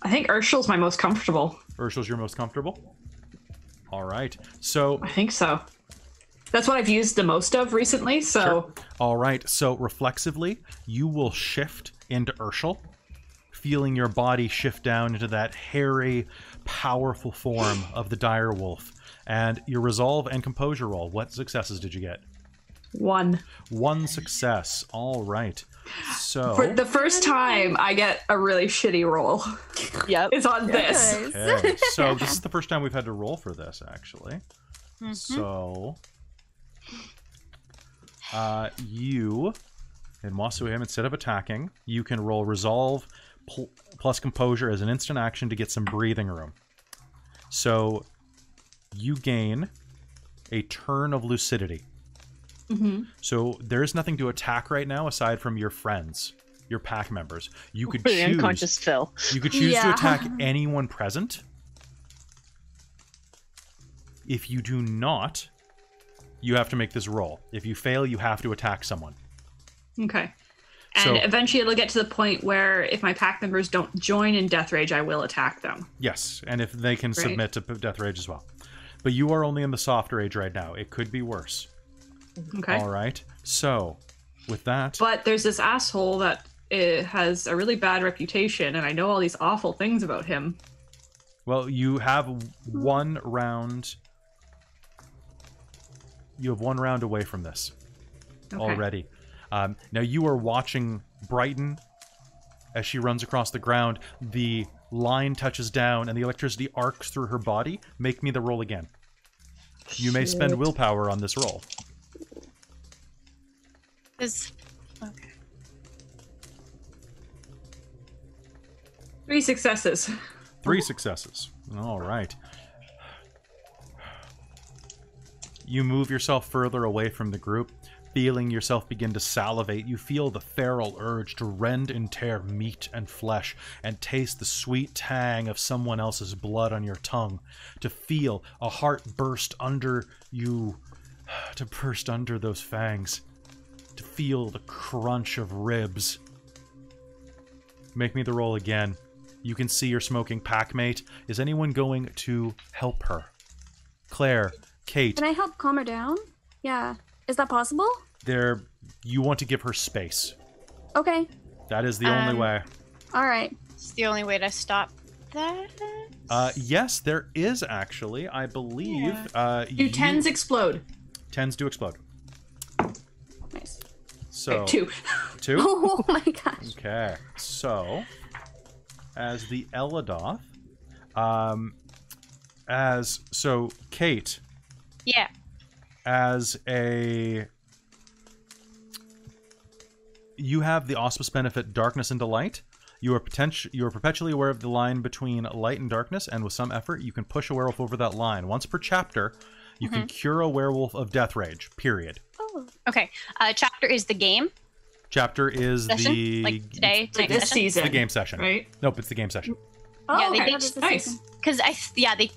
think Urshel's my most comfortable. Urshel's your most comfortable? All right. So I think so. That's what I've used the most of recently, so... Sure. All right, so reflexively, you will shift into Urshel, feeling your body shift down into that hairy, powerful form of the dire wolf. And your resolve and composure roll, what successes did you get? 1. 1 success. All right. So For the first time, I get a really shitty roll. Yep. It's on this. okay. So this is the first time we've had to roll for this, actually. So you in Wasuhim, instead of attacking, you can roll Resolve plus Composure as an instant action to get some breathing room. So you gain a turn of lucidity. So there's nothing to attack right now aside from your friends, your pack members. You could choose unconscious Phil. You could choose to attack anyone present. If you do not, you have to make this roll. If you fail, you have to attack someone. Okay. And eventually it'll get to the point where if my pack members don't join in Death Rage, I will attack them. Yes, and if they can submit to Death Rage as well. But you are only in the soft rage right now. It could be worse. Okay. All right. So, with that... But there's this asshole that has a really bad reputation, and I know all these awful things about him. Well, you have one round... You have one round away from this already. Now, you are watching Brighton as she runs across the ground. The line touches down, and the electricity arcs through her body. Make me the roll again. You may spend willpower on this roll. Okay. 3 successes. 3 successes. All right. You move yourself further away from the group, feeling yourself begin to salivate. You feel the feral urge to rend and tear meat and flesh and taste the sweet tang of someone else's blood on your tongue, to feel a heart burst under you, to burst under those fangs, to feel the crunch of ribs. Make me the roll again. You can see your smoking packmate. Is anyone going to help her? Claire, Kate. Can I help calm her down? Yeah. Is that possible? You want to give her space. Okay. That is the only way. All right. It's the only way to stop that. Yes, there is actually. I believe. Do 10s explode? 10s do explode. Nice. So Okay, 2. 2? Oh my gosh. Okay. So, as the Eladoth, Kate. Yeah. As you have the auspice benefit Darkness into Light. You are perpetually aware of the line between light and darkness, and with some effort, you can push a werewolf over that line. Once per chapter, you can cure a werewolf of Death Rage. Period. Oh. Okay. Chapter is the game. Chapter is session? the Like today, Like this session? season. the game session. Right? Nope, it's the game session. Oh, Yeah, they okay. did- That is the Nice. season. Because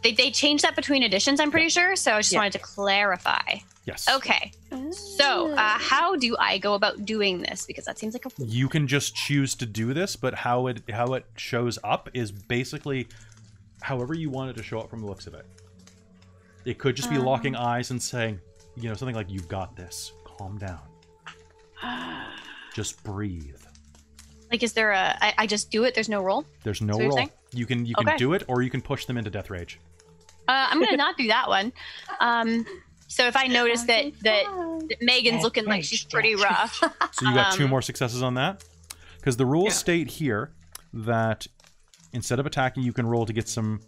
they changed that between editions, I'm pretty sure. So I just wanted to clarify. Yes. Okay. So how do I go about doing this? Because that seems like a You can just choose to do this, but how it shows up is basically however you want it to show up from the looks of it. It could just be locking eyes and saying, something like, "You've got this. Calm down. Just breathe." like, is there I just do it? There's no roll. There's no That's what you're roll. saying? You can Okay. do it, or you can push them into Death Rage. I'm gonna not do that one. So if I notice that Megan's looking like she's pretty rough, So you got 2 more successes on that. Because the rules state here that instead of attacking, you can roll to get some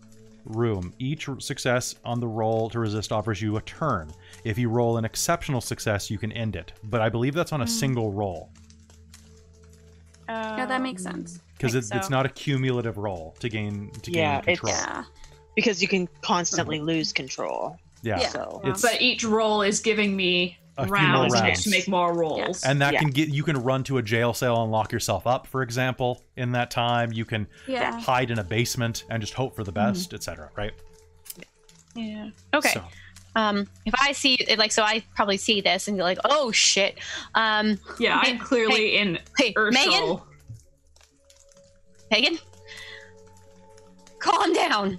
room. Each success on the roll to resist offers you a turn. If you roll an exceptional success, you can end it. But I believe that's on a single roll. Yeah, that makes sense. Because think it's so. not a cumulative roll to gain Yeah, control. Yeah. Because you can constantly lose control. Yeah. So It's, But each roll is giving me A few rounds more to rounds. make more rolls. and that Yeah. you can run to a jail cell and lock yourself up, for example, in that time. You can Yeah. hide in a basement and just hope for the best, etc. Right? yeah. Okay. So, If I see so I probably see this and you're like, oh shit. Yeah, I'm clearly in Hey, Urshel. Megan, calm down.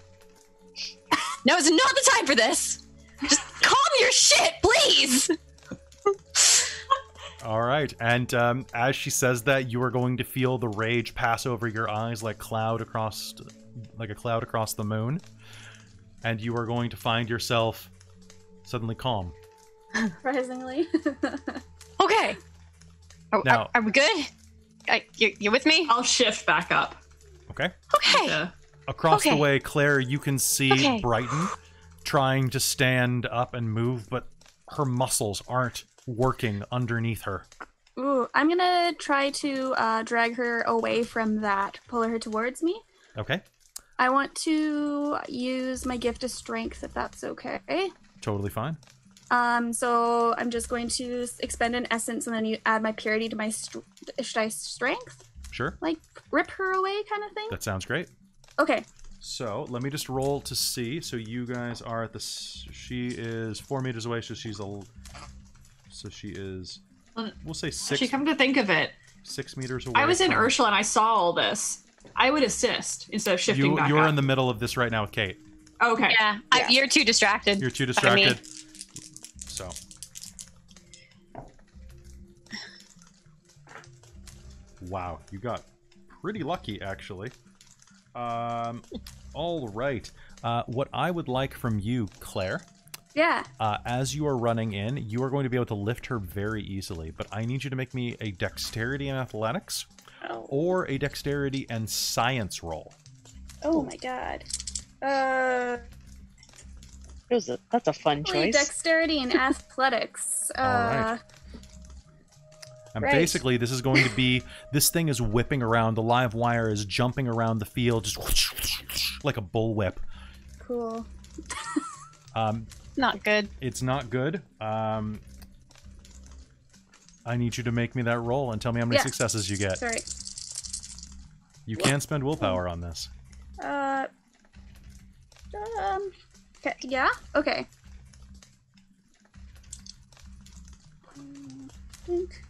Now is not the time for this. Just calm your shit, please. all right. And as she says that, you are going to feel the rage pass over your eyes like a cloud across the moon. And you are going to find yourself suddenly calm. Surprisingly. Okay. Now- Are we good? You with me? I'll shift back up. Okay. Okay. Yeah. Across the way, Claire, you can see Brighton trying to stand up and move, but her muscles aren't working underneath her. Ooh, I'm gonna try to drag her away from that, pull her towards me. Okay. I want to use my gift of strength, if that's okay. Totally fine. So I'm just going to expend an essence and then you add my purity to my strength? Sure. Like, rip her away kind of thing? That sounds great. Okay. So, let me just roll to see. So you guys are at the... She is 4 meters away, so she's a... So she is... We'll say 6... Actually, come to think of it, 6 meters away. I was in from... Ursula and I saw all this. I would assist instead of shifting back You're up. in the middle of this right now with Kate. Okay. Yeah, you're too distracted. You're too distracted. So... Wow, you got pretty lucky, actually. All right. What I would like from you, Claire... Yeah. As you are running in, you are going to be able to lift her very easily, but I need you to make me a dexterity and athletics or a dexterity and science roll. Oh my god. That's a fun choice. Dexterity and athletics. All right. And basically, this is going to be, this thing is whipping around, the live wire is jumping around the field, just like a bullwhip. Cool. Not good. It's not good. I need you to make me that roll and tell me how many successes you get. Sorry. You can spend willpower on this. Okay, yeah? Okay. Blink.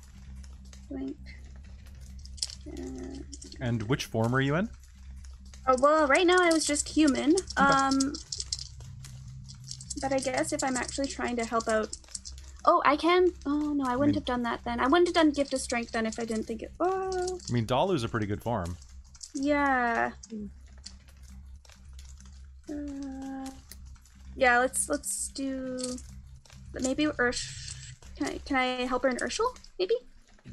And which form are you in? Oh, well, right now I was just human. But I guess if I'm actually trying to help out... Oh, I can... Oh, no, I wouldn't have done that then. I wouldn't have done Gift of Strength then if I didn't think it... Oh. I mean, Dalu's a pretty good form. Yeah. Yeah, let's do... Maybe Ursh... Can I help her in Urshel, maybe?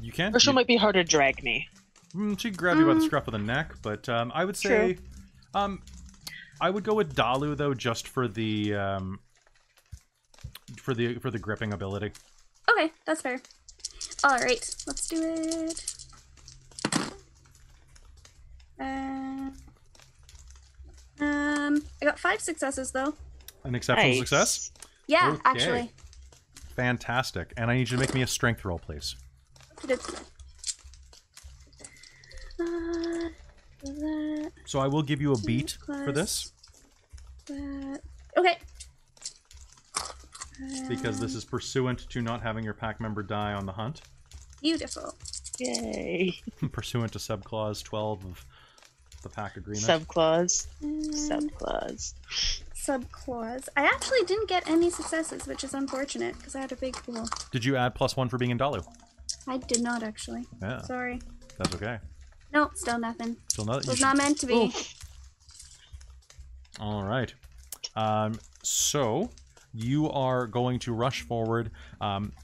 You can. Urshel might be harder to drag me. She can grab you by the scruff of the neck, but I would say... I would go with Dalu, though, just for the... for the gripping ability. Okay, that's fair. All right, let's do it. I got 5 successes though. An exceptional success? Yeah, okay. actually. Fantastic. And I need you to make me a strength roll, please. So I will give you a beat for this. Okay. Because this is pursuant to not having your pack member die on the hunt. Beautiful. Yay. Pursuant to subclause 12 of the pack agreement. Subclause. I actually didn't get any successes, which is unfortunate because I had a big pool. Did you add +1 for being in Dalu? I did not actually. Yeah. Sorry. That's okay. No, still nothing. Still nothing. It was not meant to be. Oof. All right. So you are going to rush forward.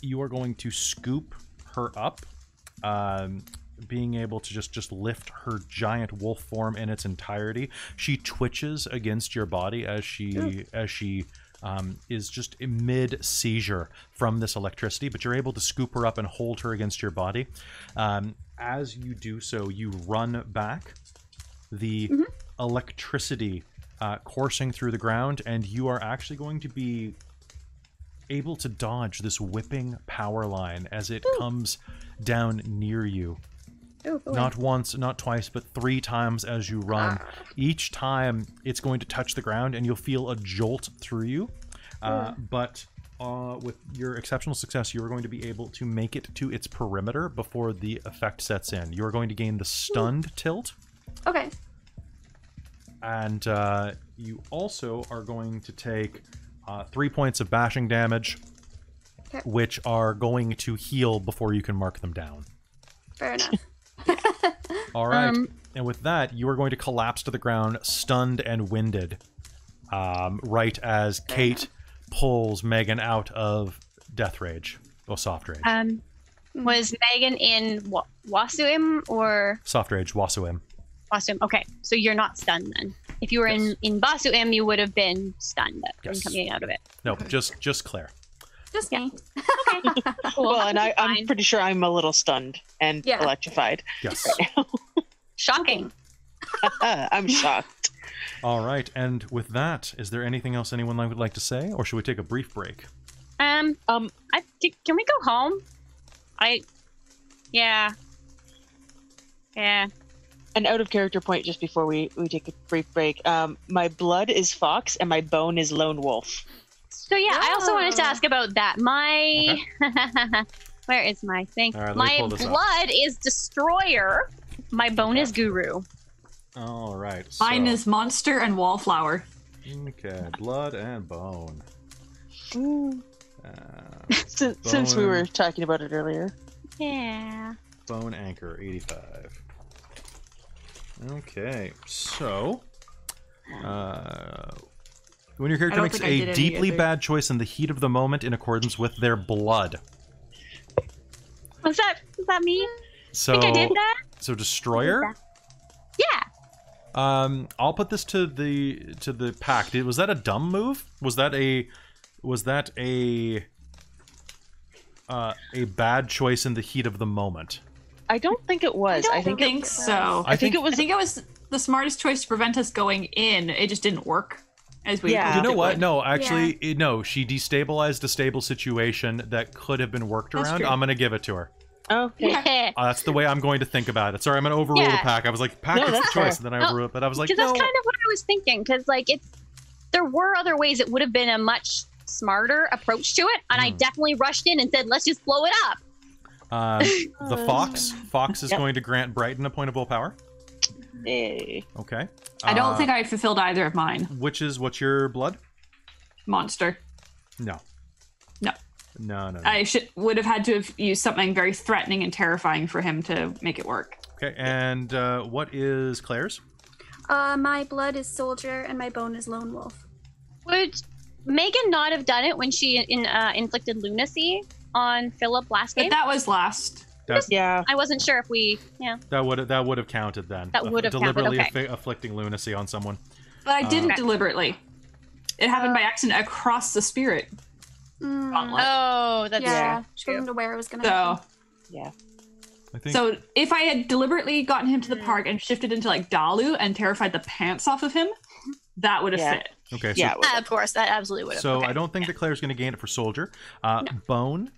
You are going to scoop her up, being able to just lift her giant wolf form in its entirety. She twitches against your body as she is just mid seizure from this electricity, but you're able to scoop her up and hold her against your body. As you do so, you run back, the electricity coursing through the ground, and you are actually going to be able to dodge this whipping power line as it comes down near you. Not once, not twice, but 3 times as you run. Each time it's going to touch the ground and you'll feel a jolt through you. But with your exceptional success, you are going to be able to make it to its perimeter before the effect sets in. You are going to gain the stunned tilt. Okay. And you also are going to take 3 points of bashing damage, which are going to heal before you can mark them down. Fair enough. All right. And with that, you are going to collapse to the ground, stunned and winded, right as Kate pulls Megan out of Death Rage. Oh, Soft Rage. Was Megan in Wasuim or Soft Rage, Wasuim. Wasuim? Okay, so you're not stunned then. If you were in Basuim, you would have been stunned when coming out of it. No, just Claire. Just me. Okay. Cool. Well, and I'm pretty sure I'm a little stunned and electrified. Yes. Right now. Shocking. I'm shocked. All right, and with that, is there anything else anyone would like to say, or should we take a brief break? Can we go home? Yeah. An out of character point just before we take a brief break. My blood is fox and my bone is lone wolf. So yeah, I also wanted to ask about that. My where is my thing? All right, my blood is destroyer. My bone is guru. All right. Mine is monster and wallflower. Okay, blood and bone. Since we were talking about it earlier. Yeah. Bone anchor 85. Okay, so when your character makes a deeply bad choice in the heat of the moment in accordance with their blood. Was that me? So, I think I did that. So destroyer? Yeah. I'll put this to the pack. Was that a dumb move? Was that a bad choice in the heat of the moment? I don't think it was. I think so. I think it was the smartest choice to prevent us going in. It just didn't work as we. Yeah. You know what? No, actually, no. She destabilized a stable situation that could have been worked around. True. I'm gonna give it to her. Okay. That's the way I'm going to think about it. Sorry, I'm gonna overrule the pack. I was like, pack is the choice, and then I overruled it. But I was like, because that's kind of what I was thinking. Because there were other ways it would have been a much smarter approach to it, and I definitely rushed in and said, "Let's just blow it up." The fox is going to grant Brighton a point of willpower. Hey. Okay. I don't think I fulfilled either of mine. What's your blood? Monster. No. No. I would have had to have used something very threatening and terrifying for him to make it work. Okay, and what is Claire's? My blood is soldier and my bone is lone wolf. Would Megan not have done it when she inflicted lunacy on Philip last game? But that was last. Yeah. I wasn't sure if we. Yeah. That would have counted then. That would have deliberately counted. Okay. afflicting lunacy on someone. But I didn't deliberately. It happened by accident across the spirit. Oh, that's She wasn't aware it was gonna so. happen. Yeah. I think. So if I had deliberately gotten him to the park and shifted into like Dalu and terrified the pants off of him, that would have fit. Okay. So, of course, that absolutely would have. So I don't think that Claire's going to gain it for soldier. Bone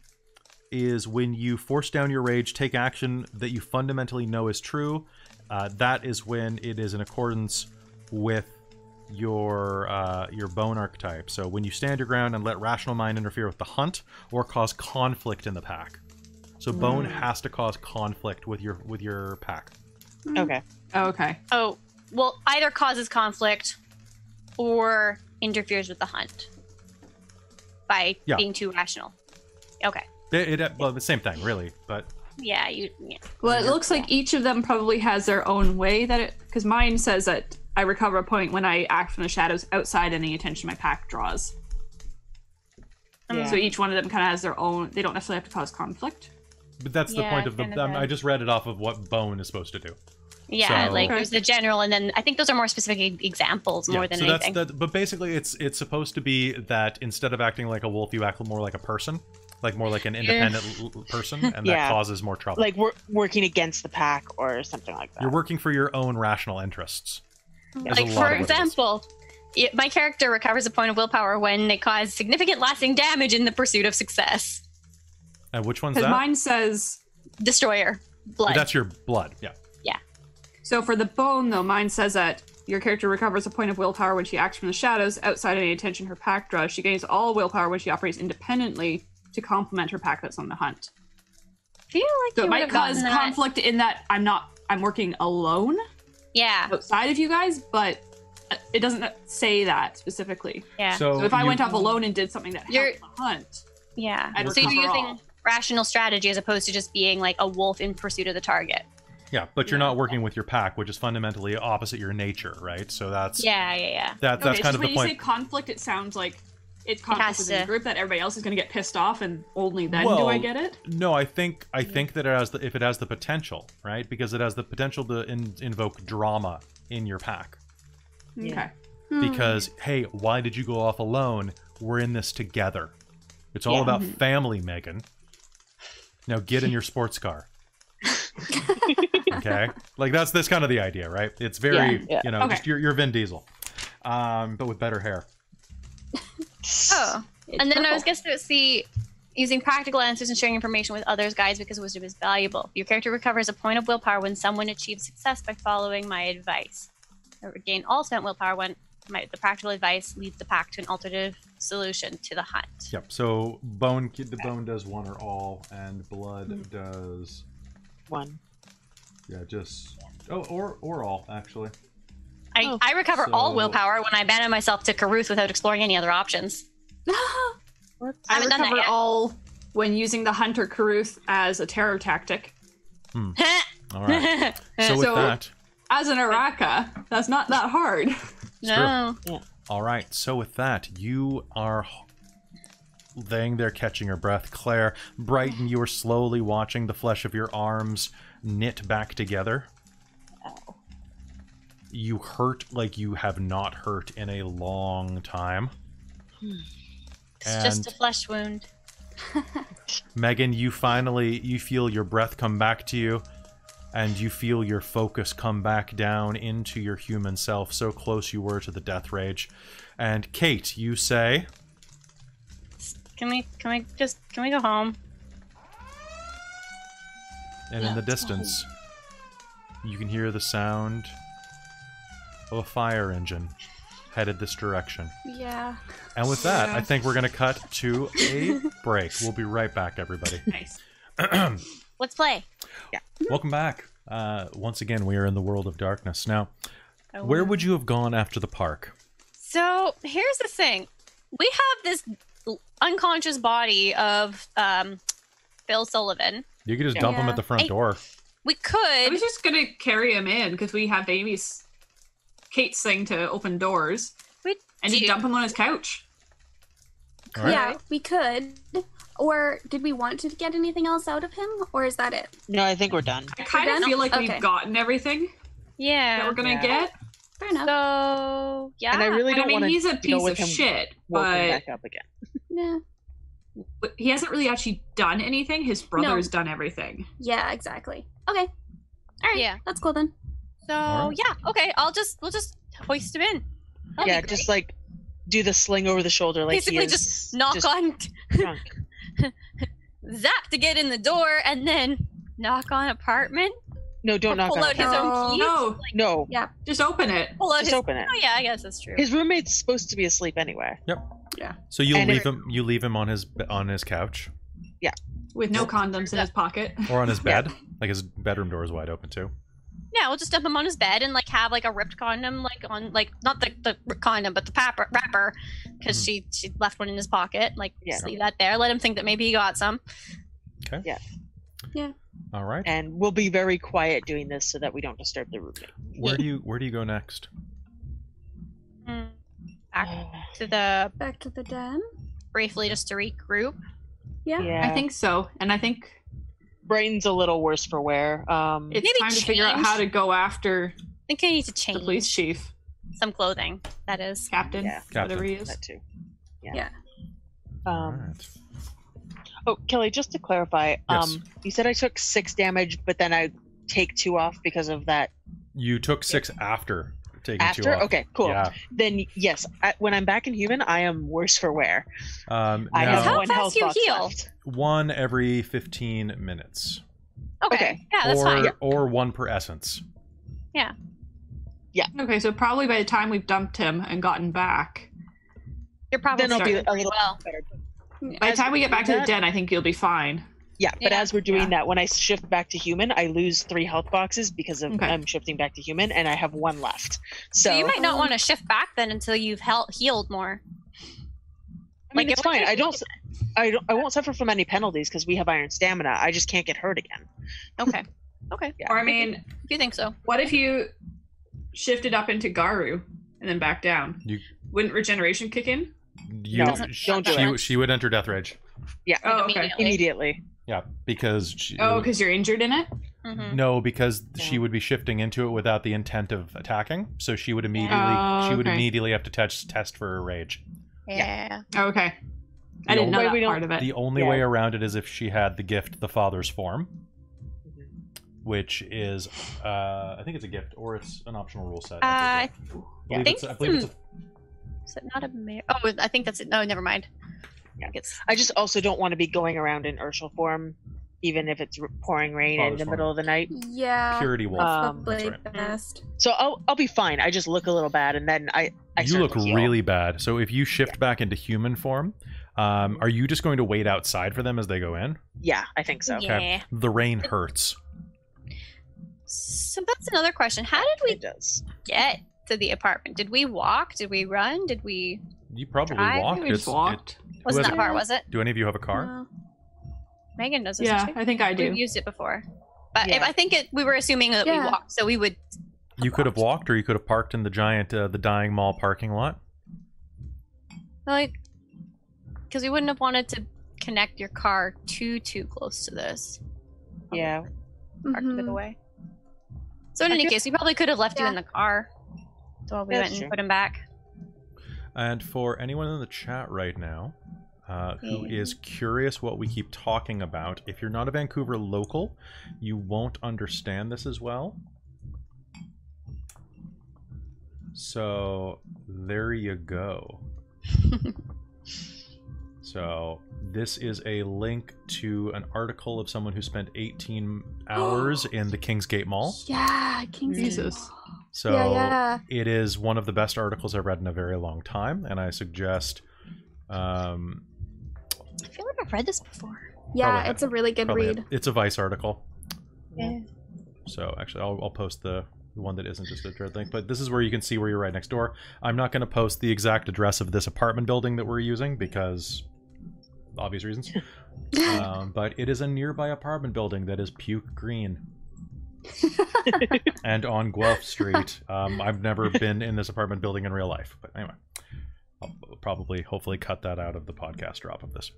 is when you force down your rage, take action that you fundamentally know is true. That is when it is in accordance with your bone archetype. So when you stand your ground and let rational mind interfere with the hunt or cause conflict in the pack. So bone has to cause conflict with your pack. Okay. Okay. Oh, well, either causes conflict or interferes with the hunt by being too rational. Okay. Well, the same thing, really, but yeah. Well, it looks like each of them probably has their own way that it. Because mine says that I recover a point when I act from the shadows outside any attention my pack draws. Yeah. So each one of them kind of has their own. They don't necessarily have to cause conflict. But that's the point of the. I just read it off of what bone is supposed to do. Yeah, so, there's the general, and then I think those are more specific examples more than anything. But basically, it's supposed to be that instead of acting like a wolf, you act more like a person, like more like an independent person, and that causes more trouble. Like we're working against the pack or something like that. You're working for your own rational interests. Like for example, my character recovers a point of willpower when they cause significant lasting damage in the pursuit of success. And which one's that? Because mine says destroyer blood. That's your blood. Yeah. So for the bone, though, mine says that your character recovers a point of willpower when she acts from the shadows outside any attention her pack draws. She gains all willpower when she operates independently to complement her pack that's on the hunt. I feel like so it might cause conflict in that I'm working alone. Yeah. Outside of you guys, but it doesn't say that specifically. Yeah. So if I went off alone and did something that helped the hunt. Yeah. I'd so you're using rational strategy as opposed to just being like a wolf in pursuit of the target. Yeah, but you're not working with your pack, which is fundamentally opposite your nature, right? So that's yeah. That's kind of the point. When you say conflict, it sounds like it's conflict within the group that everybody else is going to get pissed off, and only then do I get it? No, I think that if it has the potential, right? Because it has the potential to invoke drama in your pack. Okay. Because, hey, why did you go off alone? We're in this together. It's all about family, Megan. Now get in your sports car. Okay? Like, that's kind of the idea, right? It's very, just your Vin Diesel. But with better hair. And then I was going to see using practical answers and sharing information with others guides because wisdom is valuable. Your character recovers a point of willpower when someone achieves success by following my advice. I regain all spent willpower when the practical advice leads the pack to an alternative solution to the hunt. Yep. So bone does one or all, and blood does one. Yeah, just or all actually. I recover all willpower when I abandon myself to Caruth without exploring any other options. I recover all when using the Hunter Caruth as a terror tactic. All right. So with that, as an uratha, that's not that hard. No. Yeah. All right. So with that, you are laying there catching your breath. Claire, Brighton, you are slowly watching the flesh of your arms knit back together. Ow. You hurt like you have not hurt in a long time. It's just a flesh wound. Megan, you feel your breath come back to you, and you feel your focus come back down into your human self, so close you were to the death rage. And Kate, you say, Can we go home? And in the distance, you can hear the sound of a fire engine headed this direction. Yeah. And with that, I think we're going to cut to a break. We'll be right back, everybody. Nice. Let's play. Yeah. Welcome back. Once again, we are in the world of darkness. Now, where would you have gone after the park? So, here's the thing. We have this unconscious body of Phil Sullivan. You could just dump him at the front door. We could. I was just going to carry him in because we have Kate's thing to open doors. And just dump him on his couch. Right. Yeah, we could. Or did we want to get anything else out of him? Or is that it? No, I think we're done. I kind of feel like we've gotten everything that we're going to get. Fair enough. So, yeah. And I really don't want to he's a piece of shit, but back up again. Yeah. He hasn't really actually done anything. His brother's done everything. Yeah, exactly. Okay. All right. Yeah. That's cool then. So, yeah. Okay, we'll just hoist him in. Yeah, just like do the sling over the shoulder, like basically just knock on drunk. Zap to get in the door, and then knock on apartment. No, don't knock pull on out his own keys. No, no. Yeah, just open it. Open it. Oh yeah, I guess that's true. His roommate's supposed to be asleep anyway. Yep. Yeah. So you leave him on his couch. Yeah. With no condoms in his pocket. Or on his bed. Like his bedroom door is wide open too. Yeah, we'll just dump him on his bed and like have like a ripped condom, like on like not the condom, but the wrapper, because she left one in his pocket. Like just leave that there. Let him think that maybe he got some. Okay. Yeah. Yeah. All right. And we'll be very quiet doing this so that we don't disturb the roommate. Where do you go next? Back to the den. Briefly, just to regroup. Yeah. I think so, and I think Brighton's a little worse for wear. It's maybe time to figure out how to go after I think I need to change the police chief. Some clothing. That is Captain. Captain. Whatever he is. That too. Yeah. All right. Oh, Kelly, just to clarify, Yes. You said I took 6 damage, but then I take 2 off because of that. You took 6 after taking 2 off. Okay, cool. Yeah. Then yes, when I'm back in human, I am worse for wear. I have How one fast health you box heal? left. 1 every 15 minutes. Okay. Yeah, that's fine. Or 1 per essence. Yeah. Okay, so probably by the time we've dumped him and gotten back, You're probably Then I'll be starting a pretty little well. better. by the time we get back to the that- den, I think you'll be fine. Yeah, but Yeah. as we're doing that, when I shift back to human, I lose 3 health boxes because of I'm shifting back to human, and I have 1 left. So you might not want to shift back then until you've healed more. I mean, like, it's it would fine. take- I won't suffer from any penalties because we have iron stamina. I just can't get hurt again. Okay. Okay. Yeah. Or I mean, If you think so. what if you shifted up into Garu and then back down? You Wouldn't regeneration kick in? don't do it. She would enter death rage. Yeah. Oh, okay. Immediately. Yeah, because because you're injured in it. Mm-hmm. No, because she would be shifting into it without the intent of attacking. So she would immediately have to test for rage. Yeah. Oh, okay. I didn't know that part of it. The only way around it is if she had the gift, the Father's Form, which is, I think it's a gift or it's an optional rule set. I believe it's Is it not a mare? Oh, I think that's it. No, never mind. Yeah. I just also don't want to be going around in Urshel form, even if it's pouring rain in the middle of the night. Yeah. Purity wolf. Probably best. So I'll be fine. I just look a little bad, and then I you look really bad. So if you shift back into human form, are you just going to wait outside for them as they go in? Yeah, I think so. Yeah. Okay. The rain hurts. So that's another question. How did we get to the apartment? Did we walk? Did we run? Did we? You probably drive? walked. We just walked. Wasn't that far, was it? Do any of you have a car? Megan does. Yeah, I think I do. We've used it before, but I think we were assuming that we walked, so we would. You could have walked, or you could have parked in the giant, the dying mall parking lot. Like, because we wouldn't have wanted to connect your car too close to this. Yeah. Parked a bit away. So in any case, we probably could have left you in the car. So we went and put him back. And for anyone in the chat right now who is curious what we keep talking about, if you're not a Vancouver local, you won't understand this as well. So there you go. So this is a link to an article of someone who spent 18 hours in the Kingsgate Mall. Yeah, Kingsgate. Jesus. So it is one of the best articles I've read in a very long time, and I suggest... I feel like I've read this before. Yeah, it's a really good read. It's a Vice article. Yeah. So actually, I'll post the one that isn't just a dread link, but this is where you can see where you're right next door. I'm not going to post the exact address of this apartment building that we're using because obvious reasons. But it is a nearby apartment building that is puke green. And on Guelph Street. I've never been in this apartment building in real life, but anyway, I'll probably hopefully cut that out of the podcast drop of this.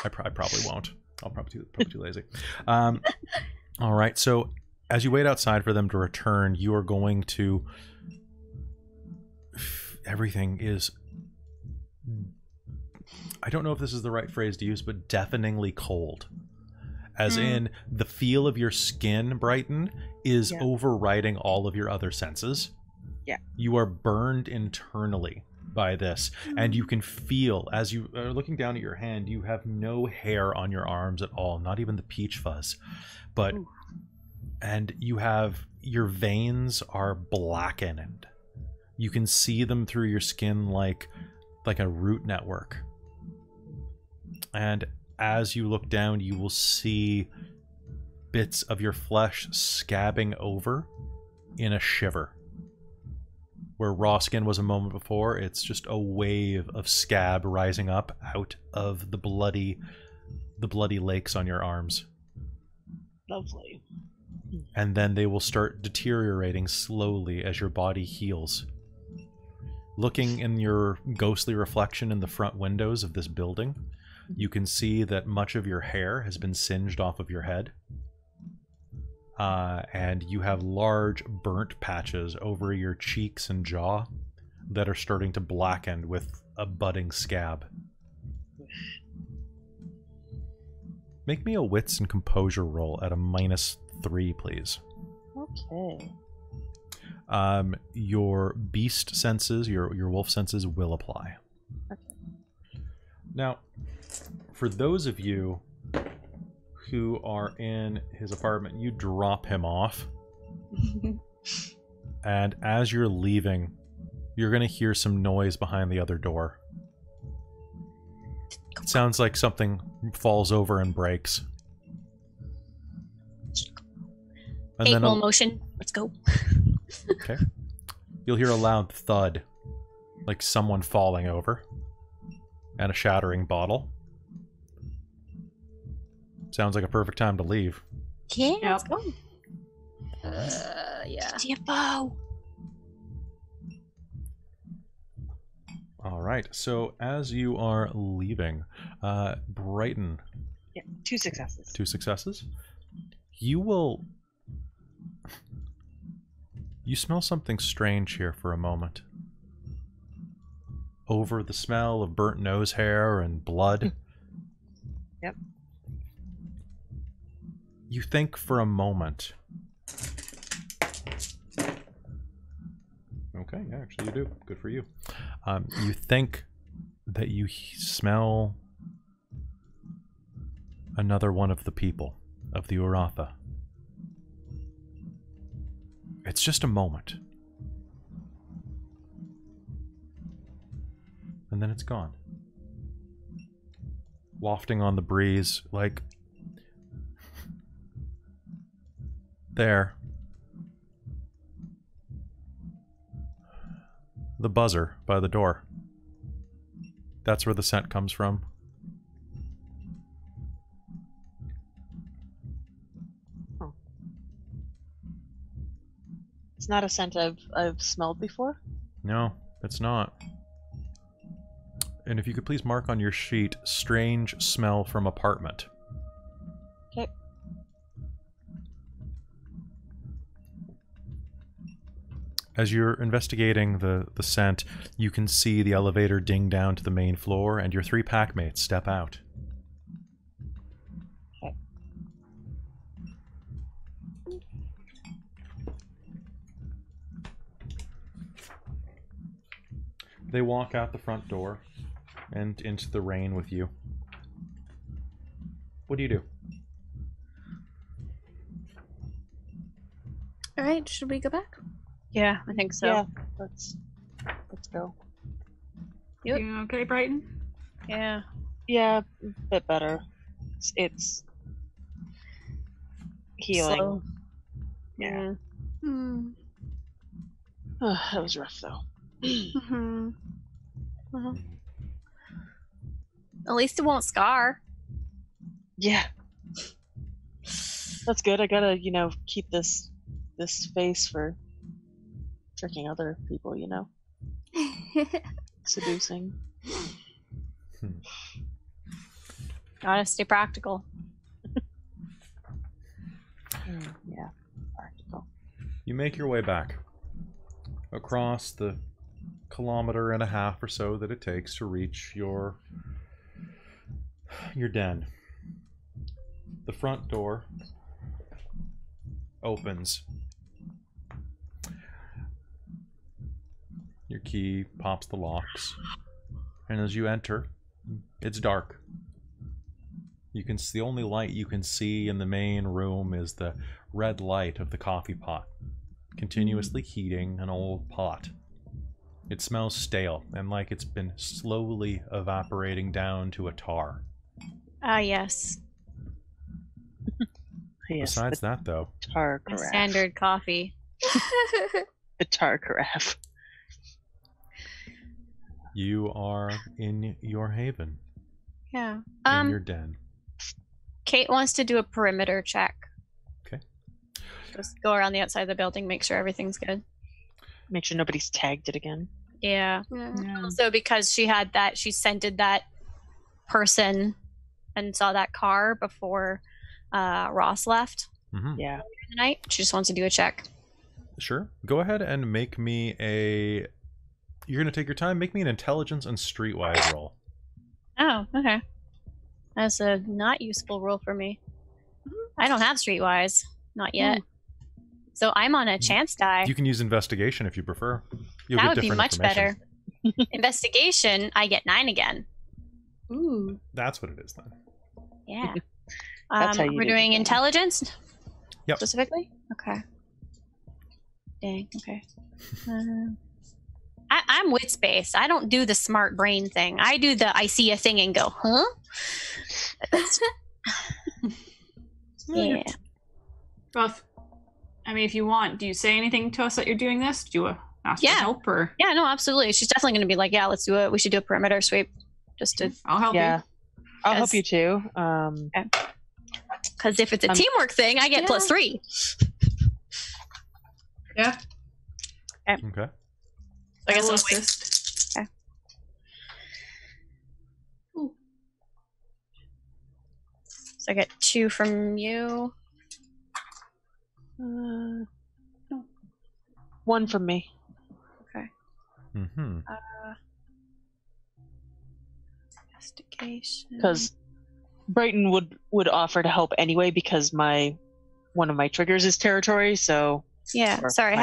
I probably won't. I'll probably too lazy. All right, so as you wait outside for them to return, you are going to... Everything is... I don't know if this is the right phrase to use, but deafeningly cold. As in, the feel of your skin, Brighton, is overriding all of your other senses. Yeah. You are burned internally by this. And you can feel, as you are looking down at your hand, you have no hair on your arms at all, not even the peach fuzz. But... Ooh. And you have, your veins are blackened. You can see them through your skin like a root network. And as you look down, you will see bits of your flesh scabbing over in a shiver. Where raw skin was a moment before, it's just a wave of scab rising up out of the bloody lakes on your arms. Lovely. And then they will start deteriorating slowly as your body heals. Looking in your ghostly reflection in the front windows of this building, you can see that much of your hair has been singed off of your head. And you have large burnt patches over your cheeks and jaw that are starting to blacken with a budding scab. Make me a wits and composure roll at a -3, please. Okay. Your beast senses, your wolf senses will apply. Okay. Now, for those of you who are in his apartment, you drop him off. And as you're leaving, you're going to hear some noise behind the other door. It sounds like something falls over and breaks. And then motion. Let's go. Okay. You'll hear a loud thud, like someone falling over, and a shattering bottle. Sounds like a perfect time to leave. Yeah, let's go. Yeah. All All right. So as you are leaving, Brighton. Yeah, 2 successes. 2 successes. You smell something strange here for a moment. Over the smell of burnt nose hair and blood. Yep. You think for a moment. Okay, yeah, actually you do. Good for you. You think that you smell another one of the people of the Uratha. It's just a moment. And then it's gone. Wafting on the breeze, like... there. The buzzer by the door. That's where the scent comes from. Oh. It's not a scent I've smelled before? No, it's not. And if you could please mark on your sheet, strange smell from apartment. Okay. As you're investigating the scent, you can see the elevator ding down to the main floor, and your 3 packmates step out. Okay. They walk out the front door and into the rain with you. What do you do? All right, should we go back? Yeah, I think so. Yeah, let's go. Yep. You okay, Brighton? Yeah. Yeah, a bit better. It's healing. Slow. Yeah. Hmm. That was rough though. Mm-hmm. At least it won't scar. Yeah. That's good. I gotta, keep this face for tricking other people, seducing. Gotta stay practical. Yeah, practical. You make your way back across the 1.5 kilometers or so that it takes to reach your den. The front door opens. Your key pops the locks, and as you enter, it's dark. You can see, the only light you can see in the main room is the red light of the coffee pot, continuously heating an old pot. It smells stale and like it's been slowly evaporating down to a tar. Ah, yes. Yes, Besides that, though, tar My carafe. standard coffee. The tar carafe. you are in your haven, Yeah. in your den. Kate wants to do a perimeter check. Okay. Just go around the outside of the building, make sure everything's good. Make sure nobody's tagged it again. Yeah. Yeah. Also, because she scented that person and saw that car before Ross left Mm-hmm. Yeah. the night. She just wants to do a check. Sure. Go ahead and make me a... You're going to take your time. Make me an intelligence and streetwise roll. Oh, okay. That's a not useful rule for me. I don't have streetwise. Not yet. So I'm on a chance die. You can use investigation if you prefer. You'll That get would be different much information. better. Investigation, I get 9 again. Ooh. That's what it is then. Yeah. That's how you we're do doing it. intelligence? Yep. Specifically? Okay. Dang, okay. I'm wits based. I don't do the smart brain thing. I do the I see a thing and go, huh? Yeah. Well, if you want, do you say anything to us that you're doing this? Do you ask for Yeah. help, or Yeah, no, absolutely. She's definitely going to be like, yeah, let's do it. We should do a perimeter sweep. Just to, I'll help Yeah. you? I'll Yes. help you too. because if it's a teamwork thing, I get +3. Yeah. Okay. I guess will I'll wait. assist. So I get 2 from you. 1 from me. Okay. Mm-hmm. Investigation. Because Brighton would offer to help anyway because one of my triggers is territory, so... Yeah, sorry.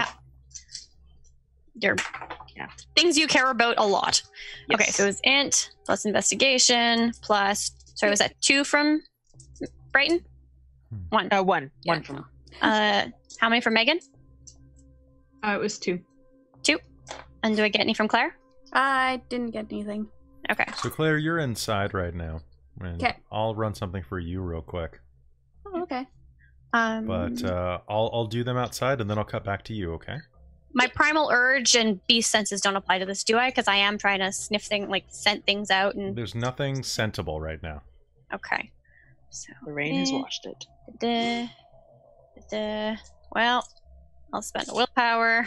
Things you care about a lot. Yes. Okay, so it was int plus investigation plus... Sorry, was that 2 from Brighton? 1. 1. Yeah. 1 from... How many from Megan? It was 2. 2. And do I get any from Claire? I didn't get anything. Okay. So Claire, you're inside right now. Okay. I'll run something for you real quick. Oh, okay. But I'll do them outside and then I'll cut back to you, okay? My primal urge and beast senses don't apply to this, do I? Because I am trying to sniff things, like scent things out. And there's nothing scentable right now. Okay. So the rain has washed it. Well, I'll spend a willpower.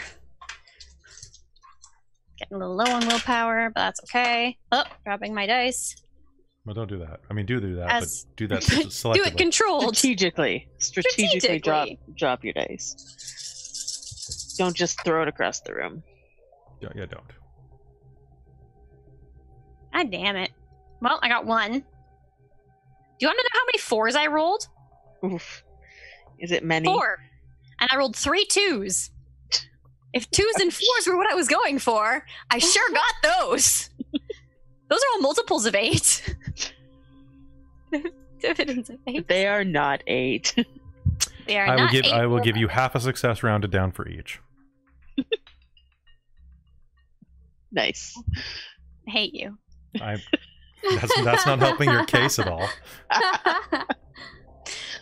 Getting a little low on willpower, but that's okay. Oh, dropping my dice. Well, don't do that. I mean, do that, but do that selectively. Do it controlled. Strategically drop your dice. Don't just throw it across the room. Yeah, don't. God damn it. Well, I got 1. Do you want to know how many 4s I rolled? Oof. Is it many? 4. And I rolled 3 2s. If 2s and 4s were what I was going for, I sure got those. Those are all multiples of 8. Dividends of 8. They are not 8. They are not 8. I will give you half a success rounded down for each. Nice. I hate you. That's not helping your case at all.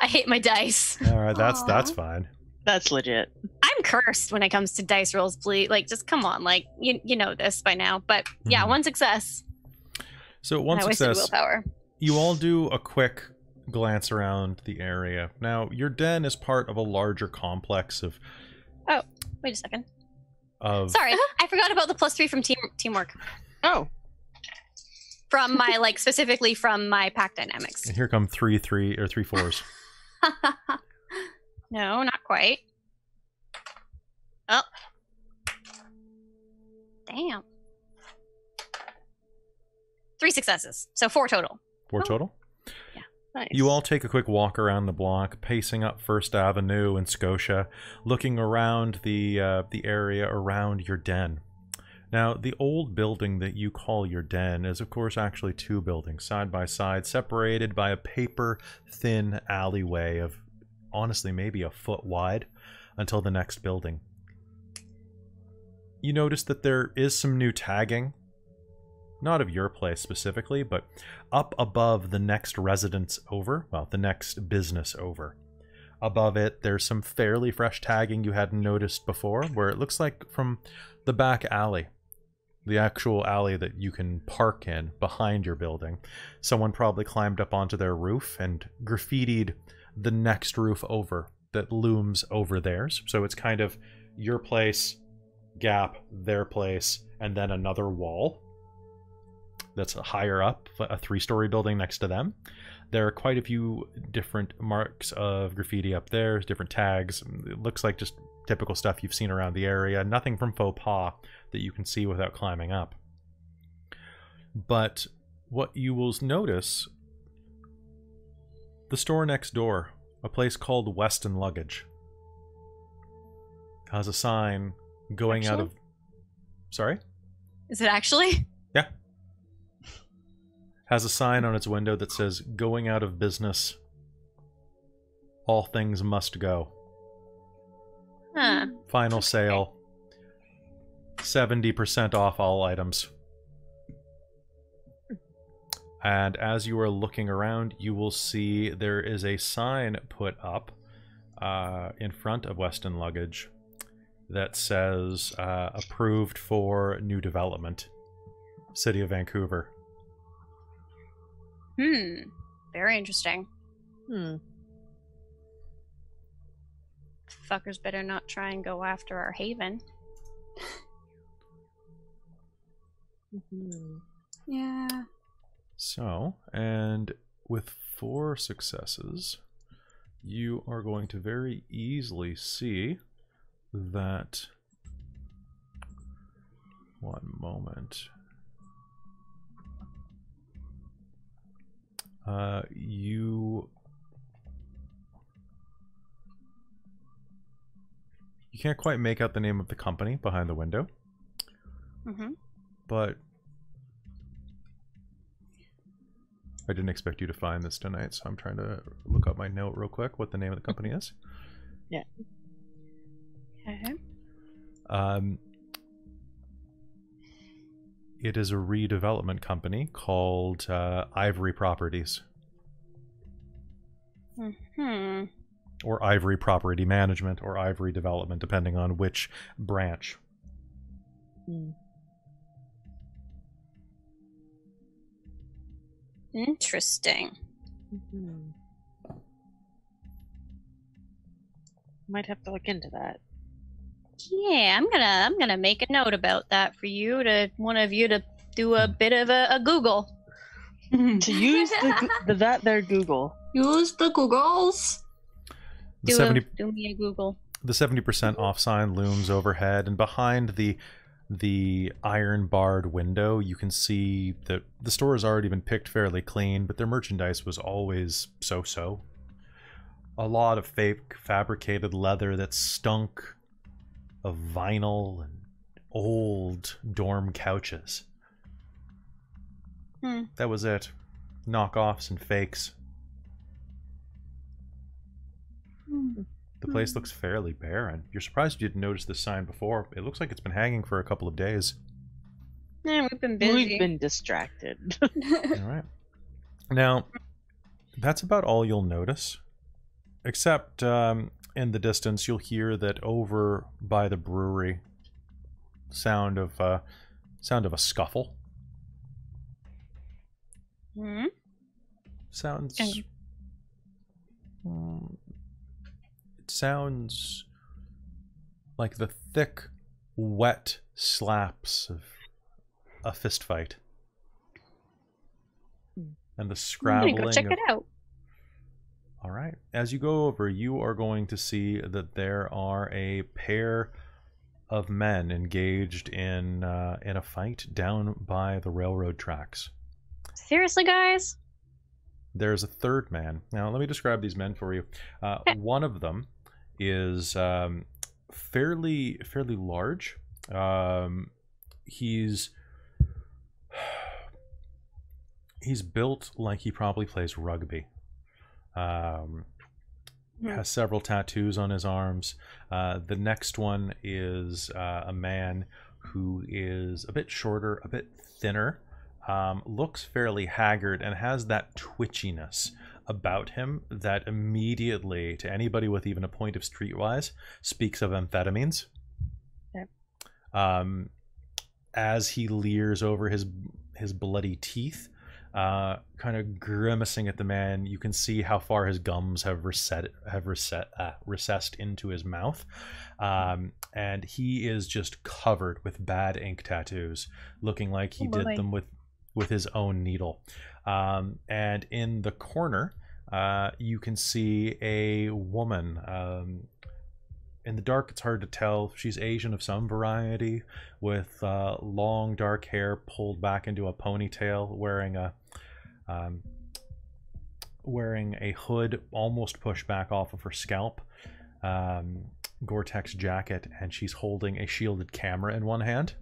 I hate my dice. All right, that's fine. That's legit. I'm cursed when it comes to dice rolls, please. Like, just come on. Like, you know this by now. But yeah, 1 success. So 1 success. I wasted willpower. You all do a quick glance around the area. Now, your den is part of a larger complex of... Oh, wait a second. Sorry, I forgot about the +3 from teamwork. Oh. From my, like, specifically from my pack dynamics. And here come 3 4s. No, not quite. Oh. Damn. 3 successes. So 4 total. 4 total? Yeah. Nice. You all take a quick walk around the block, pacing up First Avenue in Scotia, looking around the area around your den. Now, the old building that you call your den is, of course, actually 2 buildings, side by side, separated by a paper-thin alleyway of, honestly, maybe a foot wide, until the next building. You notice that there is some new tagging, not of your place specifically, but up above the next residence over, well, the next business over. Above it, there's some fairly fresh tagging you hadn't noticed before, where it looks like from the back alley, the actual alley that you can park in behind your building, someone probably climbed up onto their roof and graffitied the next roof over that looms over theirs. So it's kind of your place, gap, their place, and then another wall that's higher up, a 3-story building next to them. There are quite a few different marks of graffiti up there, different tags. It looks like just typical stuff you've seen around the area. Nothing from faux pas that you can see without climbing up. But what you will notice, the store next door, a place called Weston Luggage, has a sign going out of... Sorry? Is it actually? Yeah. Has a sign on its window that says, "Going out of business. All things must go." Huh. Final sale. 70% off all items. And as you are looking around, you will see there is a sign put up in front of Weston Luggage that says, approved for new development. City of Vancouver. Very interesting. Fuckers better not try and go after our haven. Yeah. So, and with 4 successes, you are going to very easily see that... One moment. You can't quite make out the name of the company behind the window. But I didn't expect you to find this tonight, so I'm trying to look up my note real quick, what the name of the company is. Yeah. Okay. It is a redevelopment company called Ivory Properties. Or Ivory Property Management, or Ivory Development, depending on which branch. Interesting. Might have to look into that. Yeah, I'm gonna make a note about that for you, to one of you to do a bit of a Google. To use that there Google. Use the Googles. Do me a Google. The 70% off sign looms overhead, and behind the iron barred window, you can see that the store has already been picked fairly clean, but their merchandise was always so-so. A lot of fake fabricated leather that stunk of vinyl and old dorm couches. That was it. Knockoffs and fakes. The place looks fairly barren. You're surprised you didn't notice this sign before. It looks like it's been hanging for a couple of days. Yeah, we've been busy. We've been distracted. All right. Now, that's about all you'll notice. Except in the distance, you'll hear that over by the brewery, sound of a scuffle. Sounds. It sounds like the thick, wet slaps of a fist fight, and the scrabbling. Go check it out. All right. As you go over, you are going to see that there are a pair of men engaged in a fight down by the railroad tracks. Seriously, guys? There's a third man. Now, let me describe these men for you. One of them is fairly large. He's built like he probably plays rugby. Has several tattoos on his arms. The next one is a man who is a bit shorter, a bit thinner, looks fairly haggard, and has that twitchiness about him that immediately, to anybody with even a point of streetwise, speaks of amphetamines. Yep. As he leers over his bloody teeth, kind of grimacing at the man, you can see how far his gums have recessed into his mouth, and he is just covered with bad ink tattoos, looking like he did them with his own needle. And in the corner, you can see a woman. In the dark, it's hard to tell. She's Asian of some variety, with long dark hair pulled back into a ponytail, wearing a hood almost pushed back off of her scalp, Gore-Tex jacket, and she's holding a shielded camera in one hand.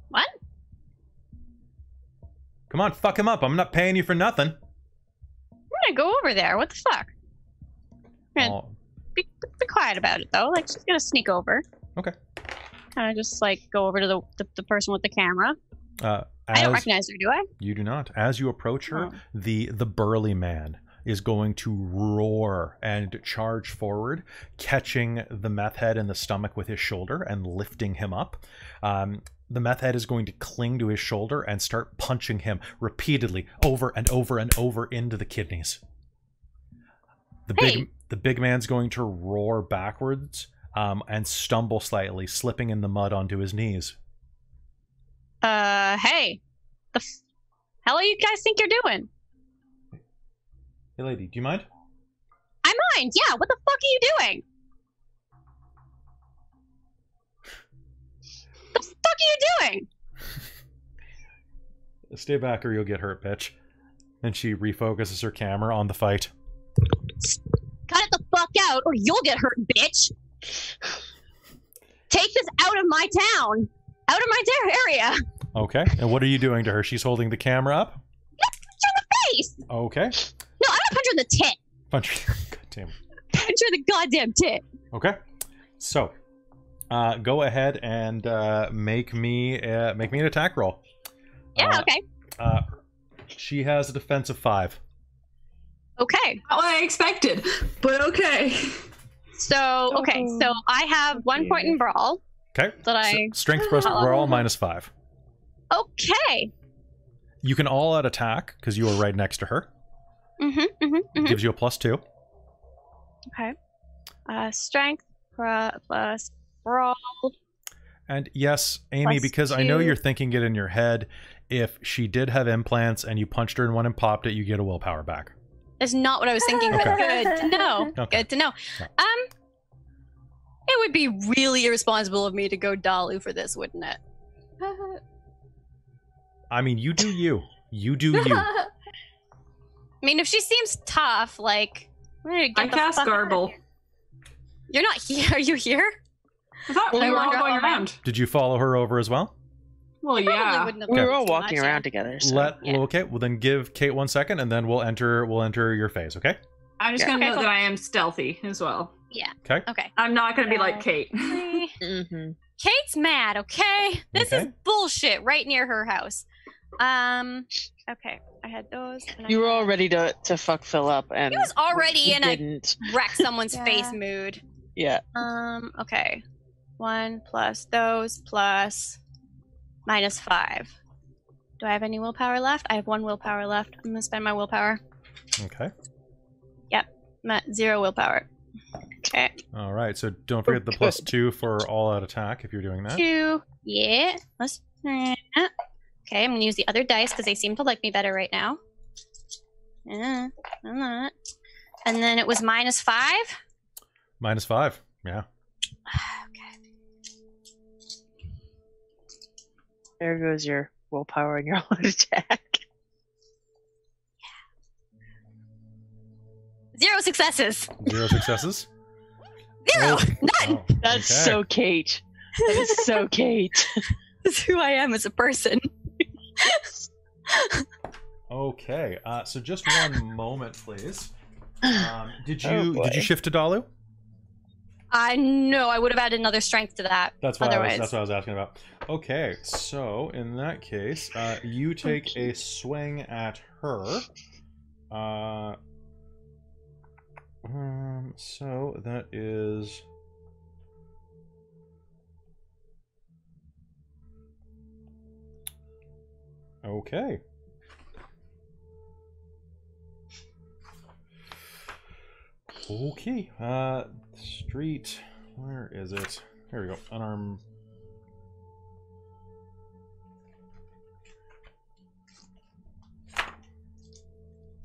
What? Come on, fuck him up. I'm not paying you for nothing. I'm gonna go over there. What the fuck? Be quiet about it, though. Like, she's gonna sneak over. Okay. Kind of just, like, go over to the person with the camera. I don't recognize her, do I? You do not. As you approach her, the burly man is going to roar and charge forward, catching the meth head in the stomach with his shoulder and lifting him up. The meth head is going to cling to his shoulder and start punching him repeatedly over and over and over into the kidneys. The big man's going to roar backwards and stumble slightly, slipping in the mud onto his knees. Hey. Hell do you guys think you're doing? Hey, lady, do you mind? I mind, yeah. What the fuck are you doing? The fuck are you doing? Stay back or you'll get hurt, bitch. And she refocuses her camera on the fight. Cut it the fuck out or you'll get hurt, bitch. Take this out of my town. Out of my area. Okay, and what are you doing to her? She's holding the camera up? Punch her in the face. Okay. No, I'm gonna punch her in the tit. Punch her. God damn. Punch her in the goddamn tit. Okay. So, go ahead and make me an attack roll. Yeah, okay. She has a defense of 5. Okay. Not what I expected, but okay. So I have 1 point in brawl. Okay. Strength plus brawl minus 5. Okay. You can all out attack because you are right next to her. Gives you a +2. Okay. Strength plus brawl. And yes, Amy, because I know you're thinking it in your head, if she did have implants and you punched her in one and popped it, you get a willpower back. That's not what I was thinking, but good to know. Okay. Good to know. It would be really irresponsible of me to go Dalu for this, wouldn't it? I mean, you do you. You do you. I mean, if she seems tough, like... I cast Garble. You're not here. Are you here? I thought we were all going around. Did you follow her over as well? Well, yeah. We were all walking around together. So. Okay, well then give Kate 1 second, and then we'll enter your phase. Okay. I'm just gonna note that I am stealthy as well. Yeah. Okay. Okay. I'm not gonna be like Kate. Kate's mad. Okay. This is bullshit. Right near her house. Okay. I had those. And you were all ready to fuck Phil up, and he was already in didn't. a wreck someone's face mood. Yeah. Okay. 1 plus those plus -5. Do I have any willpower left? I have 1 willpower left. I'm gonna spend my willpower. Okay. Yep. I'm at 0 willpower. Okay. All right. So don't forget the +2 for all out attack if you're doing that. 2. Yeah. Let's. Okay. I'm gonna use the other dice because they seem to like me better right now. I'm not. And then it was -5. -5. Yeah. Okay. There goes your willpower and your own attack. 0 successes. 0 successes? 0! Oh, None! oh, That's so Kate. That is so Kate. That's who I am as a person. Okay. So just one moment, please. Did you shift to Dalu? No, I would have added another strength to that. That's what I was asking about. Okay, so in that case, you take a swing at her. So that is okay. Okay. Street. Where is it? Here we go. Unarmed.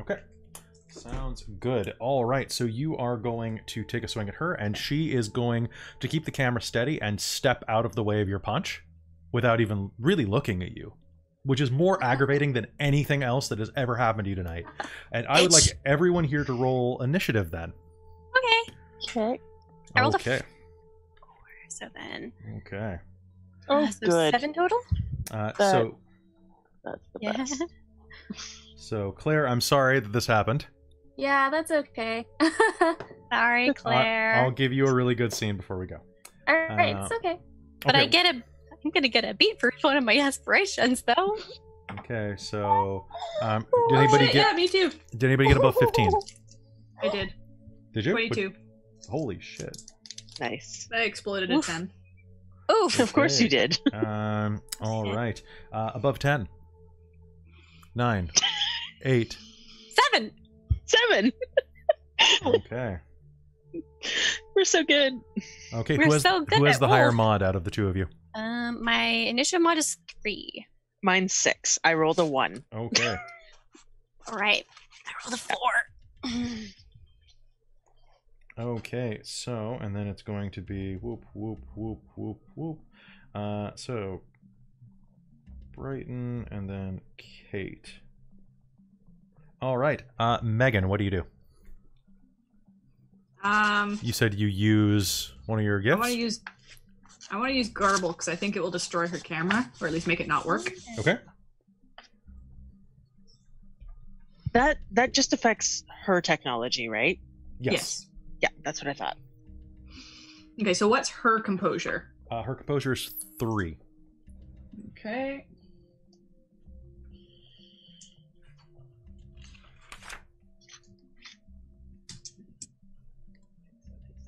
Okay. Sounds good. All right. So you are going to take a swing at her, and she is going to keep the camera steady and step out of the way of your punch without even really looking at you, which is more aggravating than anything else that has ever happened to you tonight. And I would like everyone here to roll initiative then. Okay. I rolled okay. a 4, so then. Okay. Oh, So good. 7 total? So That's the best. So Claire, I'm sorry that this happened. Yeah, that's okay. Sorry, Claire. I'll give you a really good scene before we go. All right, it's okay. But okay. I'm gonna get a beat for one of my aspirations, though. Okay, so did anybody get? Yeah, me too. Did anybody get above 15? I did. Did you? 22. Holy shit! Nice. I exploded at 10. Oof. Of course you did. All right. Above 10. 9. 8. 7. 7. Okay. We're so good. Okay. We're Who has so good the at higher roll. mod out of the two of you? My initiative mod is 3. Mine's 6. I rolled a 1. Okay. All right. I rolled a 4. Okay, so, and then it's going to be whoop, whoop, whoop, whoop, whoop. So, Brighton and then Kate. All right. Megan, what do you do? You said you use one of your gifts? I want to use Garble because I think it will destroy her camera, or at least make it not work. Okay. That just affects her technology, right? Yes. Yeah, that's what I thought. Okay, so what's her composure? Her composure is 3. Okay.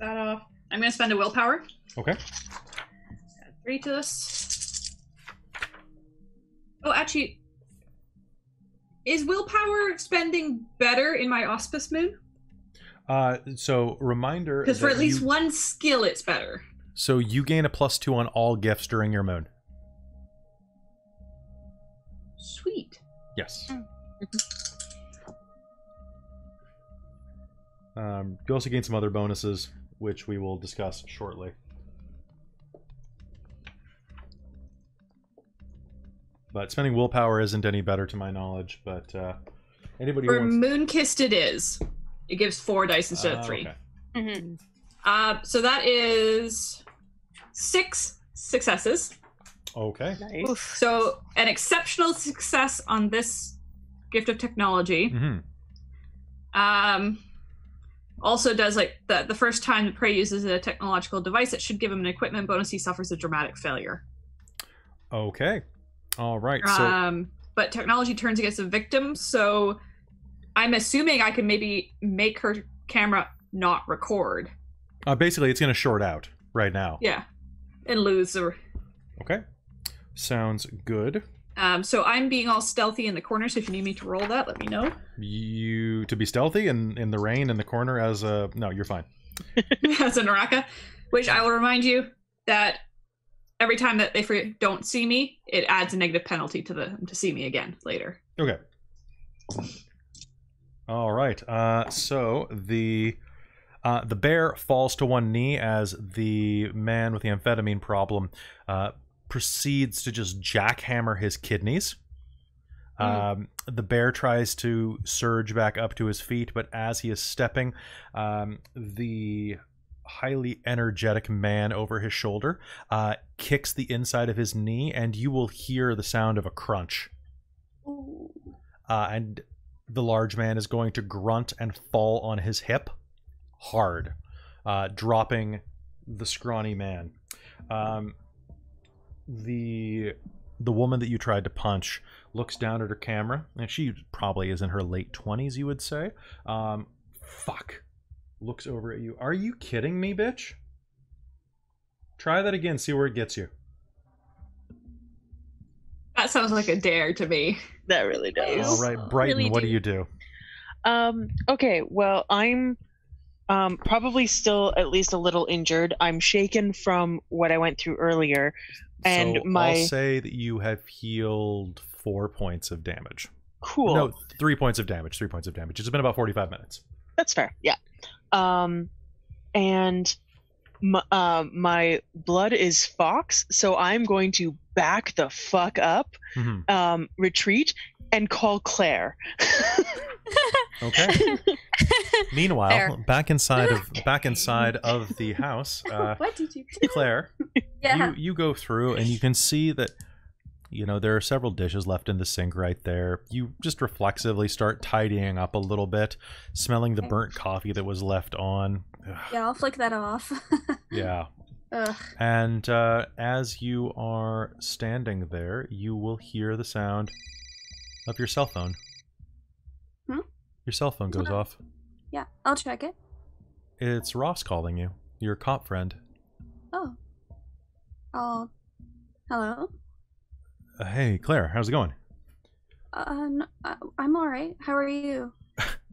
Take that off. I'm going to spend a willpower. Okay. Add 3 to this. Oh, actually, is willpower spending better in my auspice moon? So reminder, because for at least one skill, it's better. So you gain a +2 on all gifts during your moon. Sweet. Yes. You also gain some other bonuses, which we will discuss shortly. But spending willpower isn't any better to my knowledge, but anybody For who wants... Moon-Kissed it is. It gives 4 dice instead of 3. Okay. So that is 6 successes. Okay. Nice. So an exceptional success on this gift of technology. Also does like the first time the prey uses a technological device, it should give him an equipment bonus. He suffers a dramatic failure. Okay. All right. So... but technology turns against the victim, so I'm assuming I can maybe make her camera not record. Basically, it's going to short out right now. Yeah. And lose the... Okay. Sounds good. So I'm being all stealthy in the corner, so if you need me to roll that, let me know. You to be stealthy in the rain in the corner as a... No, you're fine. As a Naraka. Which I will remind you that every time that they don't see me, it adds a negative penalty to them to see me again later. Okay. All right. So the bear falls to one knee as the man with the amphetamine problem proceeds to just jackhammer his kidneys. The bear tries to surge back up to his feet, but as he is stepping, the highly energetic man over his shoulder kicks the inside of his knee, and you will hear the sound of a crunch. And the large man is going to grunt and fall on his hip hard, dropping the scrawny man. The woman that you tried to punch looks down at her camera, and she probably is in her late 20s, you would say. Fuck. Looks over at you. Are you kidding me, bitch? Try that again, see where it gets you. That sounds like a dare to me. That really does. All right, Brighton, really what do you do? Okay, well, I'm probably still at least a little injured. I'm shaken from what I went through earlier. And so I'll say that you have healed 4 points of damage. Cool. No, 3 points of damage. 3 points of damage. It's been about 45 minutes. That's fair. Yeah. And my blood is fox, so I'm going to back the fuck up, retreat, and call Claire. Okay. Meanwhile, back inside of the house, what did you Claire, you go through and you can see that, you know, there are several dishes left in the sink right there. You just reflexively start tidying up a little bit, smelling the burnt coffee that was left on. Yeah, I'll flick that off. Yeah. Ugh. And as you are standing there, you will hear the sound of your cell phone. Your cell phone goes off. Yeah, I'll check it. It's Ross calling you, your cop friend. Oh. Hello? Hey, Claire, how's it going? I'm all right. How are you?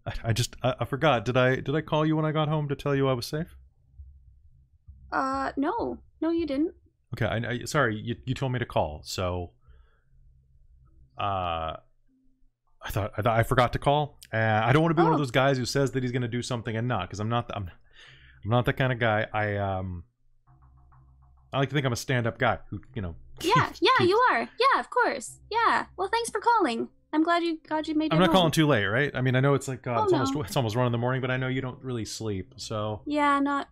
I forgot. Did I call you when I got home to tell you I was safe? No, you didn't. Okay, sorry, you told me to call, so... I forgot to call. I don't want to be one of those guys who says that he's going to do something and not, because I'm not that kind of guy. I like to think I'm a stand-up guy who, you know. Yeah, you are. Yeah, of course. Yeah. Well, thanks for calling. I'm glad you made it. I'm not home. calling too late, right? I mean, I know it's like it's almost 1 in the morning, but I know you don't really sleep, so. Yeah, not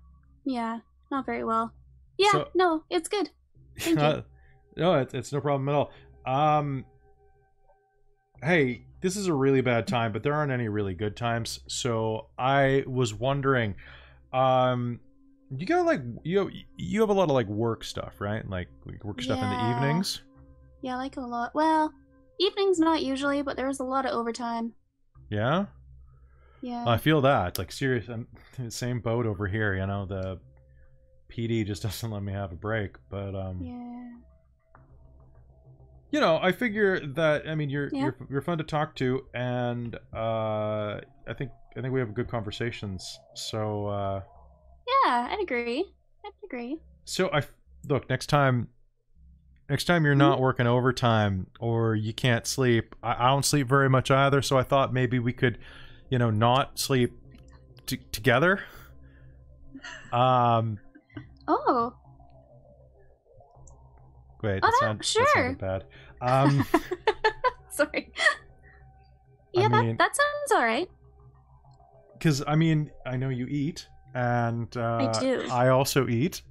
very well. Yeah, so, no, it's good. Thank you. No, it's no problem at all. Hey, this is a really bad time, but there aren't any really good times. So I was wondering, you got like you have a lot of like work stuff, right? Like work stuff in the evenings. Yeah, like a lot. Well, evenings not usually, but there's a lot of overtime. Yeah. Yeah. I feel that. Like serious, I'm in the same boat over here. You know, the PD just doesn't let me have a break. But Yeah. You know, I figure that you're fun to talk to, and I think we have good conversations. So. Yeah, I'd agree. So look, next time you're not working overtime or you can't sleep. I don't sleep very much either, so I thought maybe we could, not sleep together. Oh. Wait, that sounded bad. Sorry. Yeah, that sounds all right. Because I know you eat. And I do. I also eat.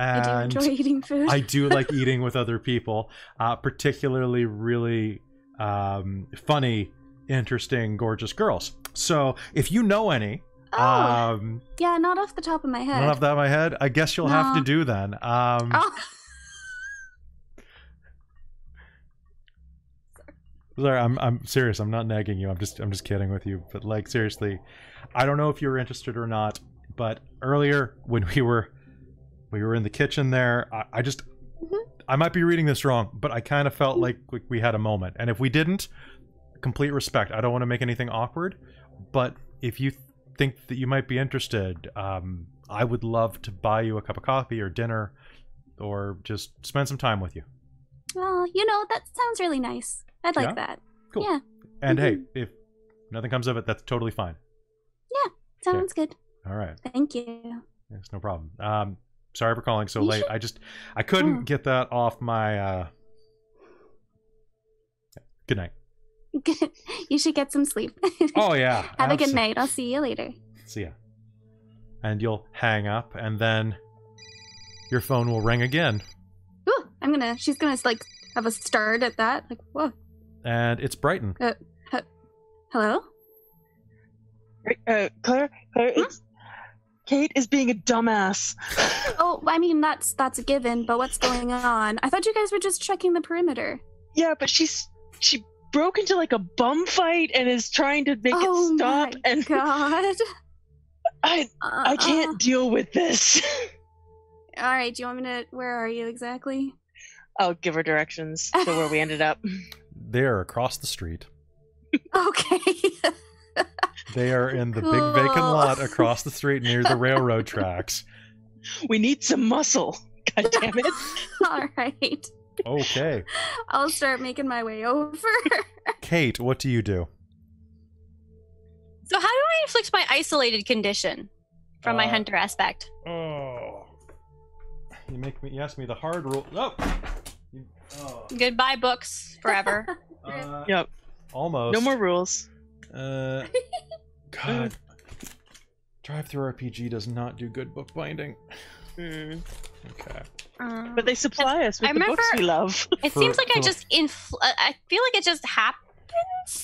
And I do enjoy eating food. I do like eating with other people, particularly really funny, interesting, gorgeous girls. So if you know any... yeah, not off the top of my head. Not off the top of my head? I guess you'll have to do then. Sorry, I'm serious. I'm not nagging you. I'm just kidding with you. But like seriously, I don't know if you're interested or not. But earlier, when we were in the kitchen there, I might be reading this wrong, but I kind of felt like we had a moment. And if we didn't, complete respect. I don't want to make anything awkward, but if you think that you might be interested, I would love to buy you a cup of coffee or dinner, or just spend some time with you. Well, that sounds really nice. I'd like that. Cool. Yeah. And hey, if nothing comes of it, that's totally fine. Yeah, sounds good. All right. Thank you. It's no problem. Sorry for calling so late. I couldn't get that off my Good night. You should get some sleep. Oh yeah. Have a good night. I'll see you later. See ya. And you'll hang up, and then your phone will ring again. Ooh, she's gonna like have a start at that. Like, whoa. And it's Brighton. Hello? Claire, it's Kate is being a dumbass. Oh, that's a given, but what's going on? I thought you guys were just checking the perimeter. Yeah, but she broke into like a bum fight and is trying to make it stop. And God. I can't deal with this. All right, do you want me to... Where are you exactly? I'll give her directions to where we ended up. They're across the street. Okay. They are in the big vacant lot across the street near the railroad tracks. We need some muscle. God damn it. All right. Okay. I'll start making my way over. Kate, what do you do? So how do I inflict my isolated condition from my hunter aspect? Oh. You ask me the hard rule. Oh. Goodbye books forever. Yep. Almost. No more rules. God. Drive-through RPG does not do good bookbinding. Okay. But they supply us with the books we love. It seems like I feel like it just happens.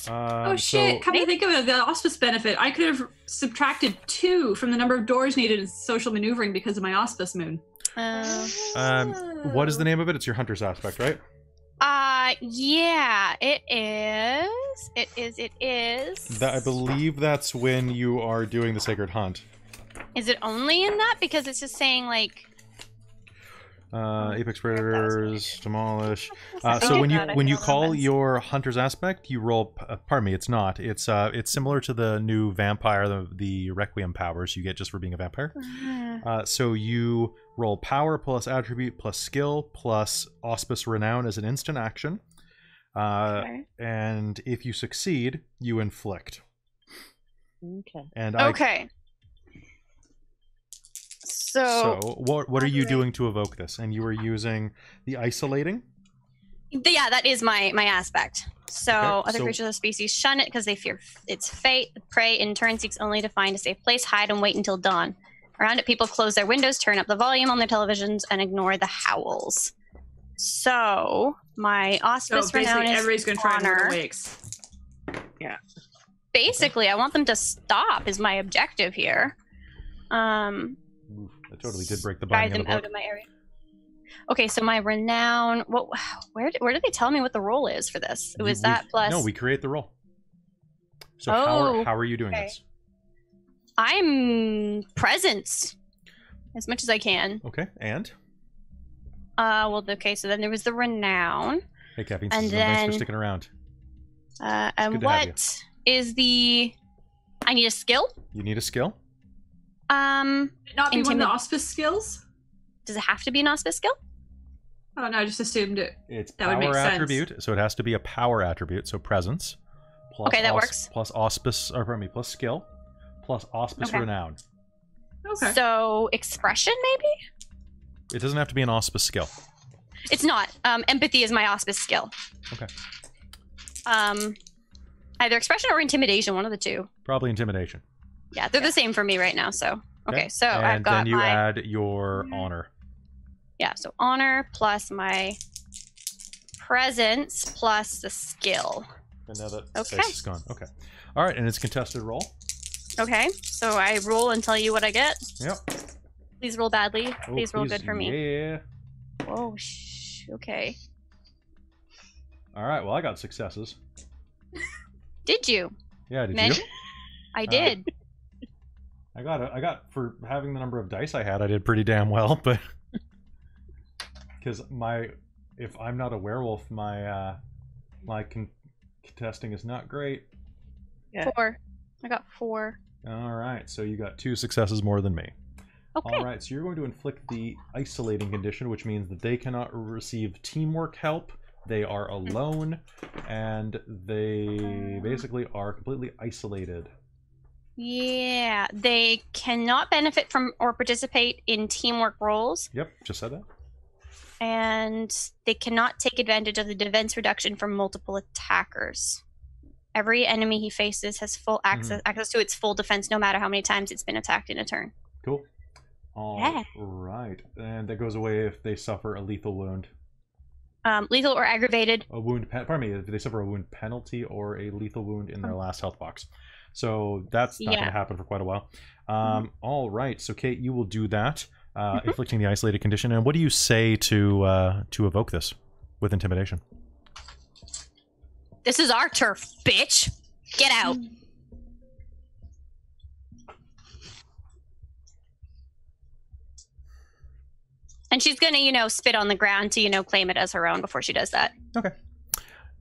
Oh shit, come to think of it, the auspice benefit, I could have subtracted 2 from the number of doors needed in social maneuvering because of my auspice moon. What is the name of it? It's your hunter's aspect, right? Yeah, it is. It is. I believe that's when you are doing the sacred hunt. Is it only in that? Because it's just saying like apex predators, demolish. So when you call your hunter's aspect, you roll. Pardon me, it's not. It's similar to the new vampire, the requiem powers you get just for being a vampire. So you roll power plus attribute plus skill plus auspice renown as an instant action. Okay. And if you succeed, you inflict. Okay. And Okay. So what are you doing to evoke this? And you were using the isolating? yeah, that is my aspect. So other creatures of the species shun it because they fear its fate. The prey in turn seeks only to find a safe place, hide, and wait until dawn. Around it, people close their windows, turn up the volume on their televisions, and ignore the howls. So my auspice renown is everybody's gonna try and honor. ward awakes. Yeah. Basically, I want them to stop. Is my objective here. Oof, I totally did break the Drive binding of them the out book. of my area. Okay, so my renown. Where did they tell me what the roll is for this? It was that plus. No, we create the roll. So Oh, how are you doing okay. this? I'm presence as much as I can. Okay, and? Well, okay, so then there was the renown. Hey, Cappy, And thanks then- for sticking around. And good to have what is the? I need a skill. You need a skill? Would it not be one of the Intimid- auspice skills? Does it have to be an auspice skill? Oh no, I just assumed it. It's That would power make sense. attribute, so it has to be a power attribute, so presence. Plus Okay, that works. Plus auspice, or pardon me, plus skill, plus auspice Okay. renown. Okay. So expression, maybe? It doesn't have to be an auspice skill. It's not. Empathy is my auspice skill. Okay. Either expression or intimidation, one of the two. Probably intimidation. Yeah, they're the same for me right now. So okay, so and I've got then you my add your honor. yeah. So honor plus my presence plus the skill. And now that Okay. dice is gone. Okay. All right, and it's contested roll. Okay, so I roll and tell you what I get. Yep. Please roll badly. Oh, Please roll good for me. Yeah. Oh, okay. All right. Well, I got successes. Did you? Yeah, did Men? you? I did. I got for having the number of dice I had, I did pretty damn well, but because if I'm not a werewolf, my contesting is not great. Yeah. 4. I got 4. All right, so you got 2 successes more than me. Okay. All right, so you're going to inflict the isolating condition, which means that they cannot receive teamwork help. They are alone, and they basically are completely isolated. Yeah, they cannot benefit from or participate in teamwork roles, Yep, just said that. and they cannot take advantage of the defense reduction from multiple attackers. Every enemy he faces has full access to its full defense, no matter how many times it's been attacked in a turn. Cool. All right, and that goes away if they suffer a lethal wound. Lethal or aggravated. A wound, pardon me, if they suffer a wound penalty or a lethal wound in their last health box. So that's not going to happen for quite a while. All right, so Kate, you will do that, inflicting the isolated condition. And what do you say to evoke this with intimidation? This is our turf, bitch. Get out. And she's gonna, spit on the ground to, claim it as her own before she does that. Okay.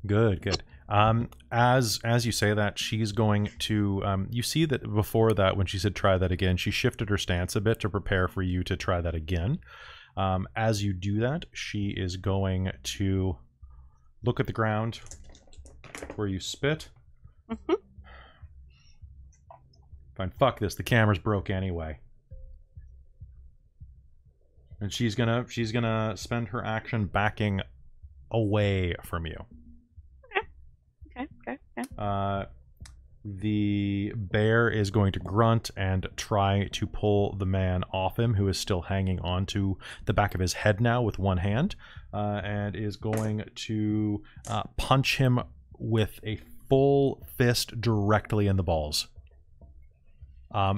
Good. As you say that, she's going to. You see that before that, when she said try that again, she shifted her stance a bit to prepare for you to try that again. As you do that, she is going to look at the ground where you spit. Fine. Fuck this. The camera's broke anyway. And she's gonna spend her action backing away from you. Okay. The bear is going to grunt and try to pull the man off him, who is still hanging on to the back of his head now with one hand, and is going to punch him with a full fist directly in the balls.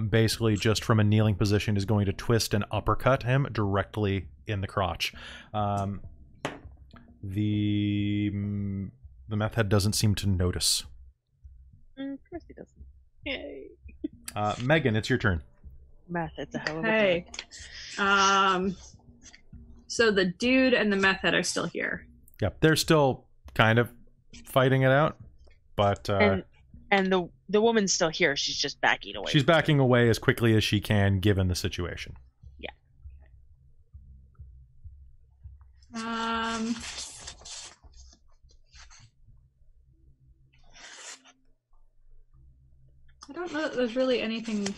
Basically, just from a kneeling position, is going to twist and uppercut him directly in the crotch. The meth head doesn't seem to notice. Of course he doesn't. Yay. Megan, it's your turn. Math, it's a hell of a Hey. So the dude and the meth head are still here. Yep, they're still kind of fighting it out, but And the woman's still here. She's just backing away. she's backing away as quickly as she can, given the situation. I don't know that there's really anything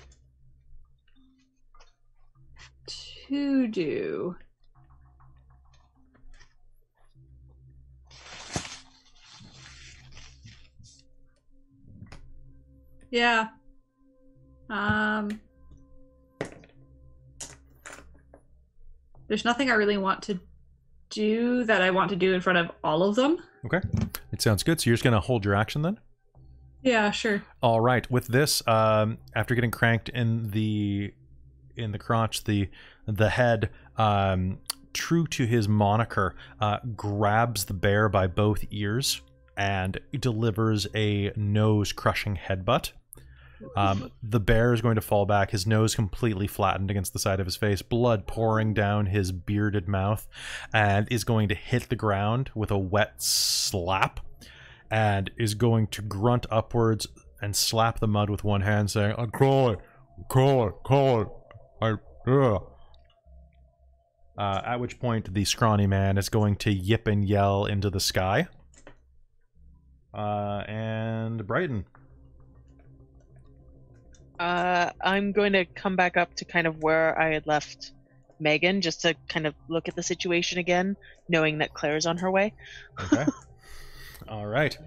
to do. Yeah. There's nothing I really want to do that I want to do in front of all of them. Okay. It sounds good. So you're just going to hold your action then? Yeah, sure. All right. With this, after getting cranked in the crotch, the head, true to his moniker, grabs the bear by both ears and delivers a nose-crushing headbutt. The bear is going to fall back, his nose completely flattened against the side of his face, blood pouring down his bearded mouth, and is going to hit the ground with a wet slap, and is going to grunt upwards and slap the mud with one hand, saying, "I'm crawling, crawling. At which point the scrawny man is going to yip and yell into the sky. And Brighton. I'm going to come back up to kind of where I had left Megan, just to kind of look at the situation again, knowing that Claire's on her way. Okay. All right.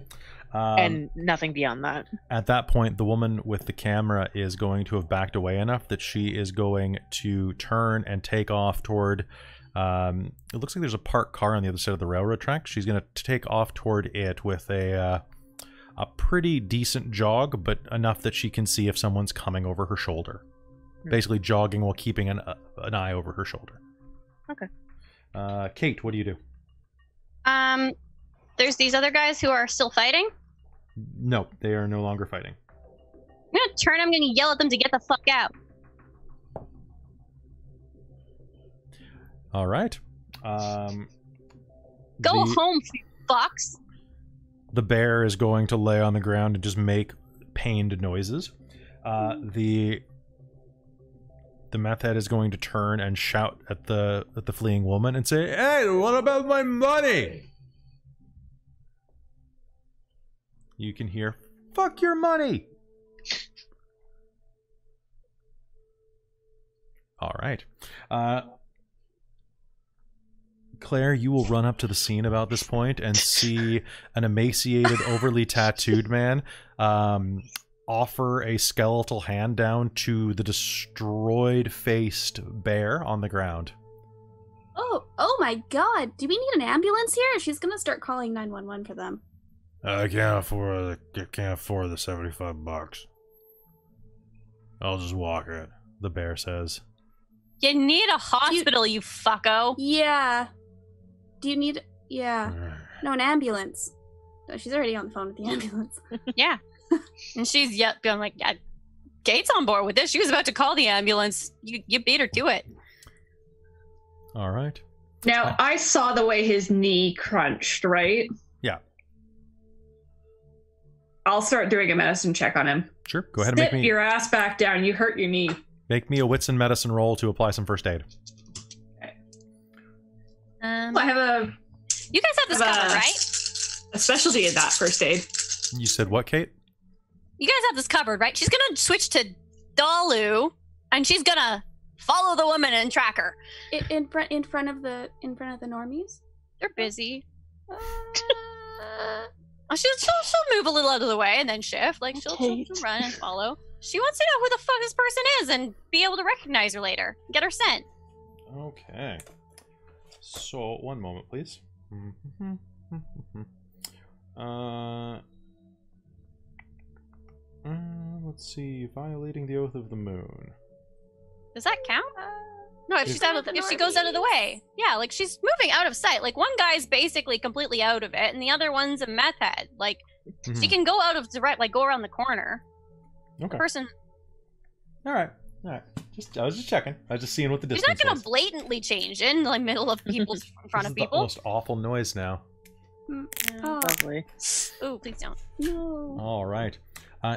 And nothing beyond that. At that point, the woman with the camera is going to have backed away enough that she is going to turn and take off toward... it looks like there's a parked car on the other side of the railroad track. She's going to take off toward it with a pretty decent jog, but enough that she can see if someone's coming over her shoulder. Basically jogging while keeping an eye over her shoulder. Okay. Kate, what do you do? There's these other guys who are still fighting. No, they are no longer fighting. I'm gonna turn. I'm gonna yell at them to get the fuck out. All right. Go home, you fucks. The bear is going to lay on the ground and just make pained noises. The meth head is going to turn and shout at the fleeing woman and say, "Hey, what about my money?" You can hear, "Fuck your money." All right. Claire, you will run up to the scene about this point and see an emaciated, overly tattooed man offer a skeletal hand down to the destroyed-faced bear on the ground. Oh my god. Do we need an ambulance here? She's gonna start calling 911 for them. I can't afford the $75. I'll just walk it, the bear says. You need a hospital, you fucko. Yeah. Do you need... Yeah. No, an ambulance. No, she's already on the phone with the ambulance. Yeah. And she's going like, yeah, Kate's on board with this. She was about to call the ambulance. You beat her to it. All right. Now, I saw the way his knee crunched, right? Yeah. I'll start doing a medicine check on him. Sure. Go ahead and make me... your ass back down. You hurt your knee. Make me a wits and medicine roll to apply some first aid. Okay. I have a... You guys have this covered, right? A specialty in that first aid. You said what, Kate? You guys have this covered, right? She's gonna switch to Dalu, and she's gonna follow the woman and track her. In front of the normies? They're busy. She'll move a little out of the way and then shift. Like she'll run and follow. She wants to know who the fuck this person is and be able to recognize her later. Get her sent. Okay. So, one moment, please. Let's see. Violating the oath of the moon. Does that count? No, if she goes out of the way. Yeah, like she's moving out of sight. Like one guy's basically completely out of it, and the other one's a meth head. Like she can go out of the right, like go around the corner. Okay. The person. All right. I was just checking. I was just seeing what the distance was. She's not gonna blatantly change in the middle of people's in front of people. The most awful noise now. Oh, lovely. Ooh, please don't. No. All right.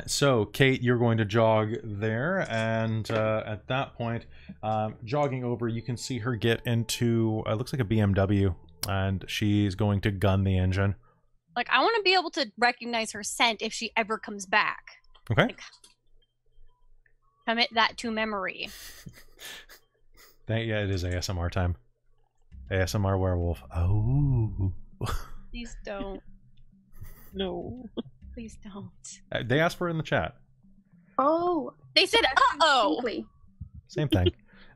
So, Kate, you're going to jog there, and at that point, jogging over, you can see her get into, it looks like a BMW, and she's going to gun the engine. Like, I want to be able to recognize her scent if she ever comes back. Okay. Like, Commit that to memory. Yeah, it is ASMR time. ASMR werewolf. Oh. Please don't. No. Please don't. They asked for it in the chat. Oh. They said, uh-oh. Same thing.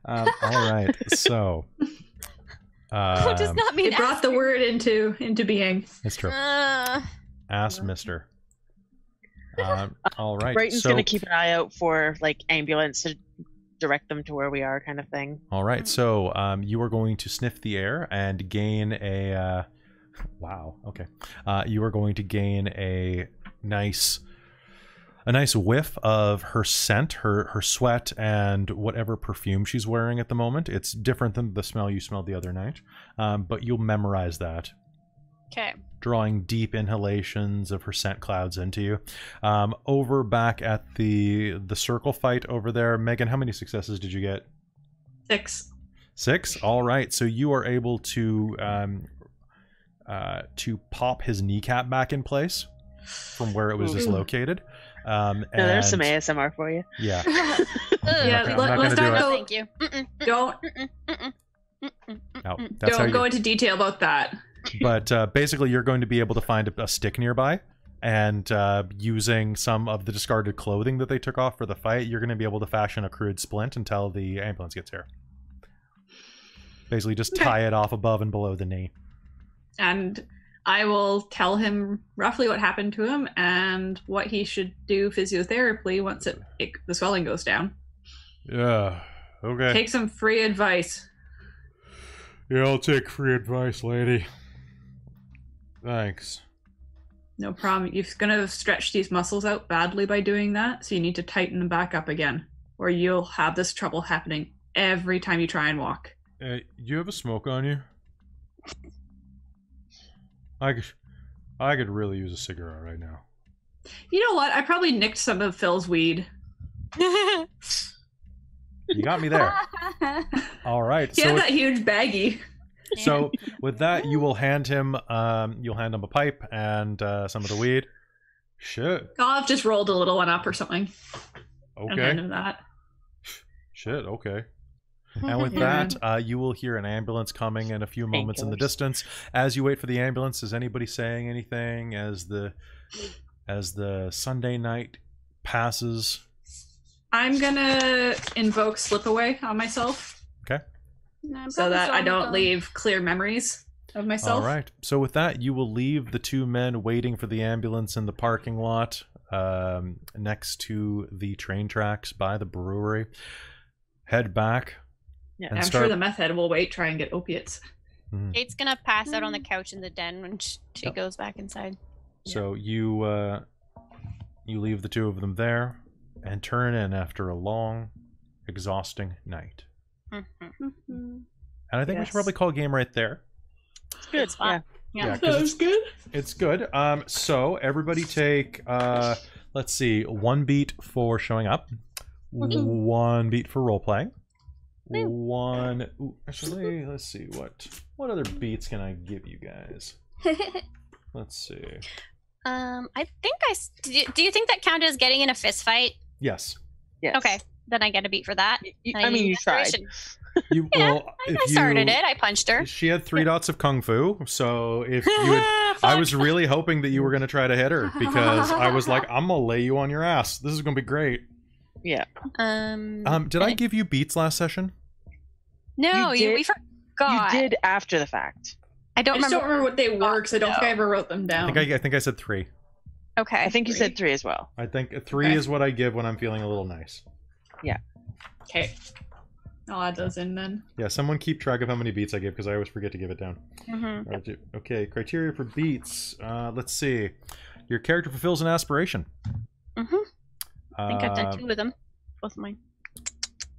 All right. So. Does not mean It brought the word into being. It's true. Ask Mister. All right. Brighton's going to keep an eye out for like ambulance to direct them to where we are, kind of thing. All right. So you are going to sniff the air and gain a. Wow. Okay. You are going to gain a nice whiff of her scent, her sweat, and whatever perfume she's wearing at the moment. It's different than the smell you smelled the other night, but you'll memorize that. Okay. Drawing deep inhalations of her scent clouds into you. Over back at the circle fight over there, Megan, how many successes did you get? 6. 6? All right. So you are able to pop his kneecap back in place from where it was dislocated. No, there's some ASMR for you. Yeah. Let's not go. Thank you. Don't No, that's don't go into detail about that. But basically, you're going to be able to find a stick nearby, and using some of the discarded clothing that they took off for the fight, you're going to be able to fashion a crude splint until the ambulance gets here. Basically, just tie it off above and below the knee. And I will tell him roughly what happened to him and what he should do physiotherapy once the swelling goes down. Yeah. Okay. Take some free advice. Yeah, I'll take free advice, lady. Thanks. No problem. You're going to stretch these muscles out badly by doing that, so you need to tighten them back up again, or you'll have this trouble happening every time you try and walk. You have a smoke on you? I could really use a cigarette right now. You know what? I probably nicked some of Phil's weed. You got me there. All right. He had that huge baggie. So with that, you will hand him a pipe and some of the weed. Shit. I'll have just rolled a little one up or something. Okay. And hand him that. Shit. Okay. And with that, you will hear an ambulance coming in a few moments in the distance. As you wait for the ambulance, is anybody saying anything as the Sunday night passes? I'm gonna invoke slip away on myself. Okay. So that I don't leave clear memories of myself. All right. So with that, you will leave the two men waiting for the ambulance in the parking lot next to the train tracks by the brewery. Head back. Yeah, I'm sure the meth head will wait, try and get opiates. Kate's gonna pass out on the couch in the den when she goes back inside. So you leave the two of them there and turn in after a long, exhausting night. And I think we should probably call a game right there. It's good. Yeah. That's good. It's good. So everybody take let's see, 1 beat for showing up, 1 beat for role playing. Actually, let's see, what other beats can I give you guys? Let's see. I think do you think that counted as getting in a fist fight? Yes. Okay, then I get a beat for that. I mean, you tried. I started it. I punched her. She had 3 dots of kung fu, so if you had, I was really hoping that you were going to try to hit her, because I was like, I'm gonna lay you on your ass. This is gonna be great. Yeah. Did I give you beats last session? No, we forgot. You did after the fact. I just don't remember what they were, because I don't think I ever wrote them down. I think I said 3. Okay. I think you said 3 as well. I think 3 is what I give when I'm feeling a little nice. Yeah. Okay. I'll add those in then. Yeah, someone keep track of how many beats I give, because I always forget to give it down. Okay, criteria for beats. Let's see. Your character fulfills an aspiration. I think I've done 2 of them. Both of mine.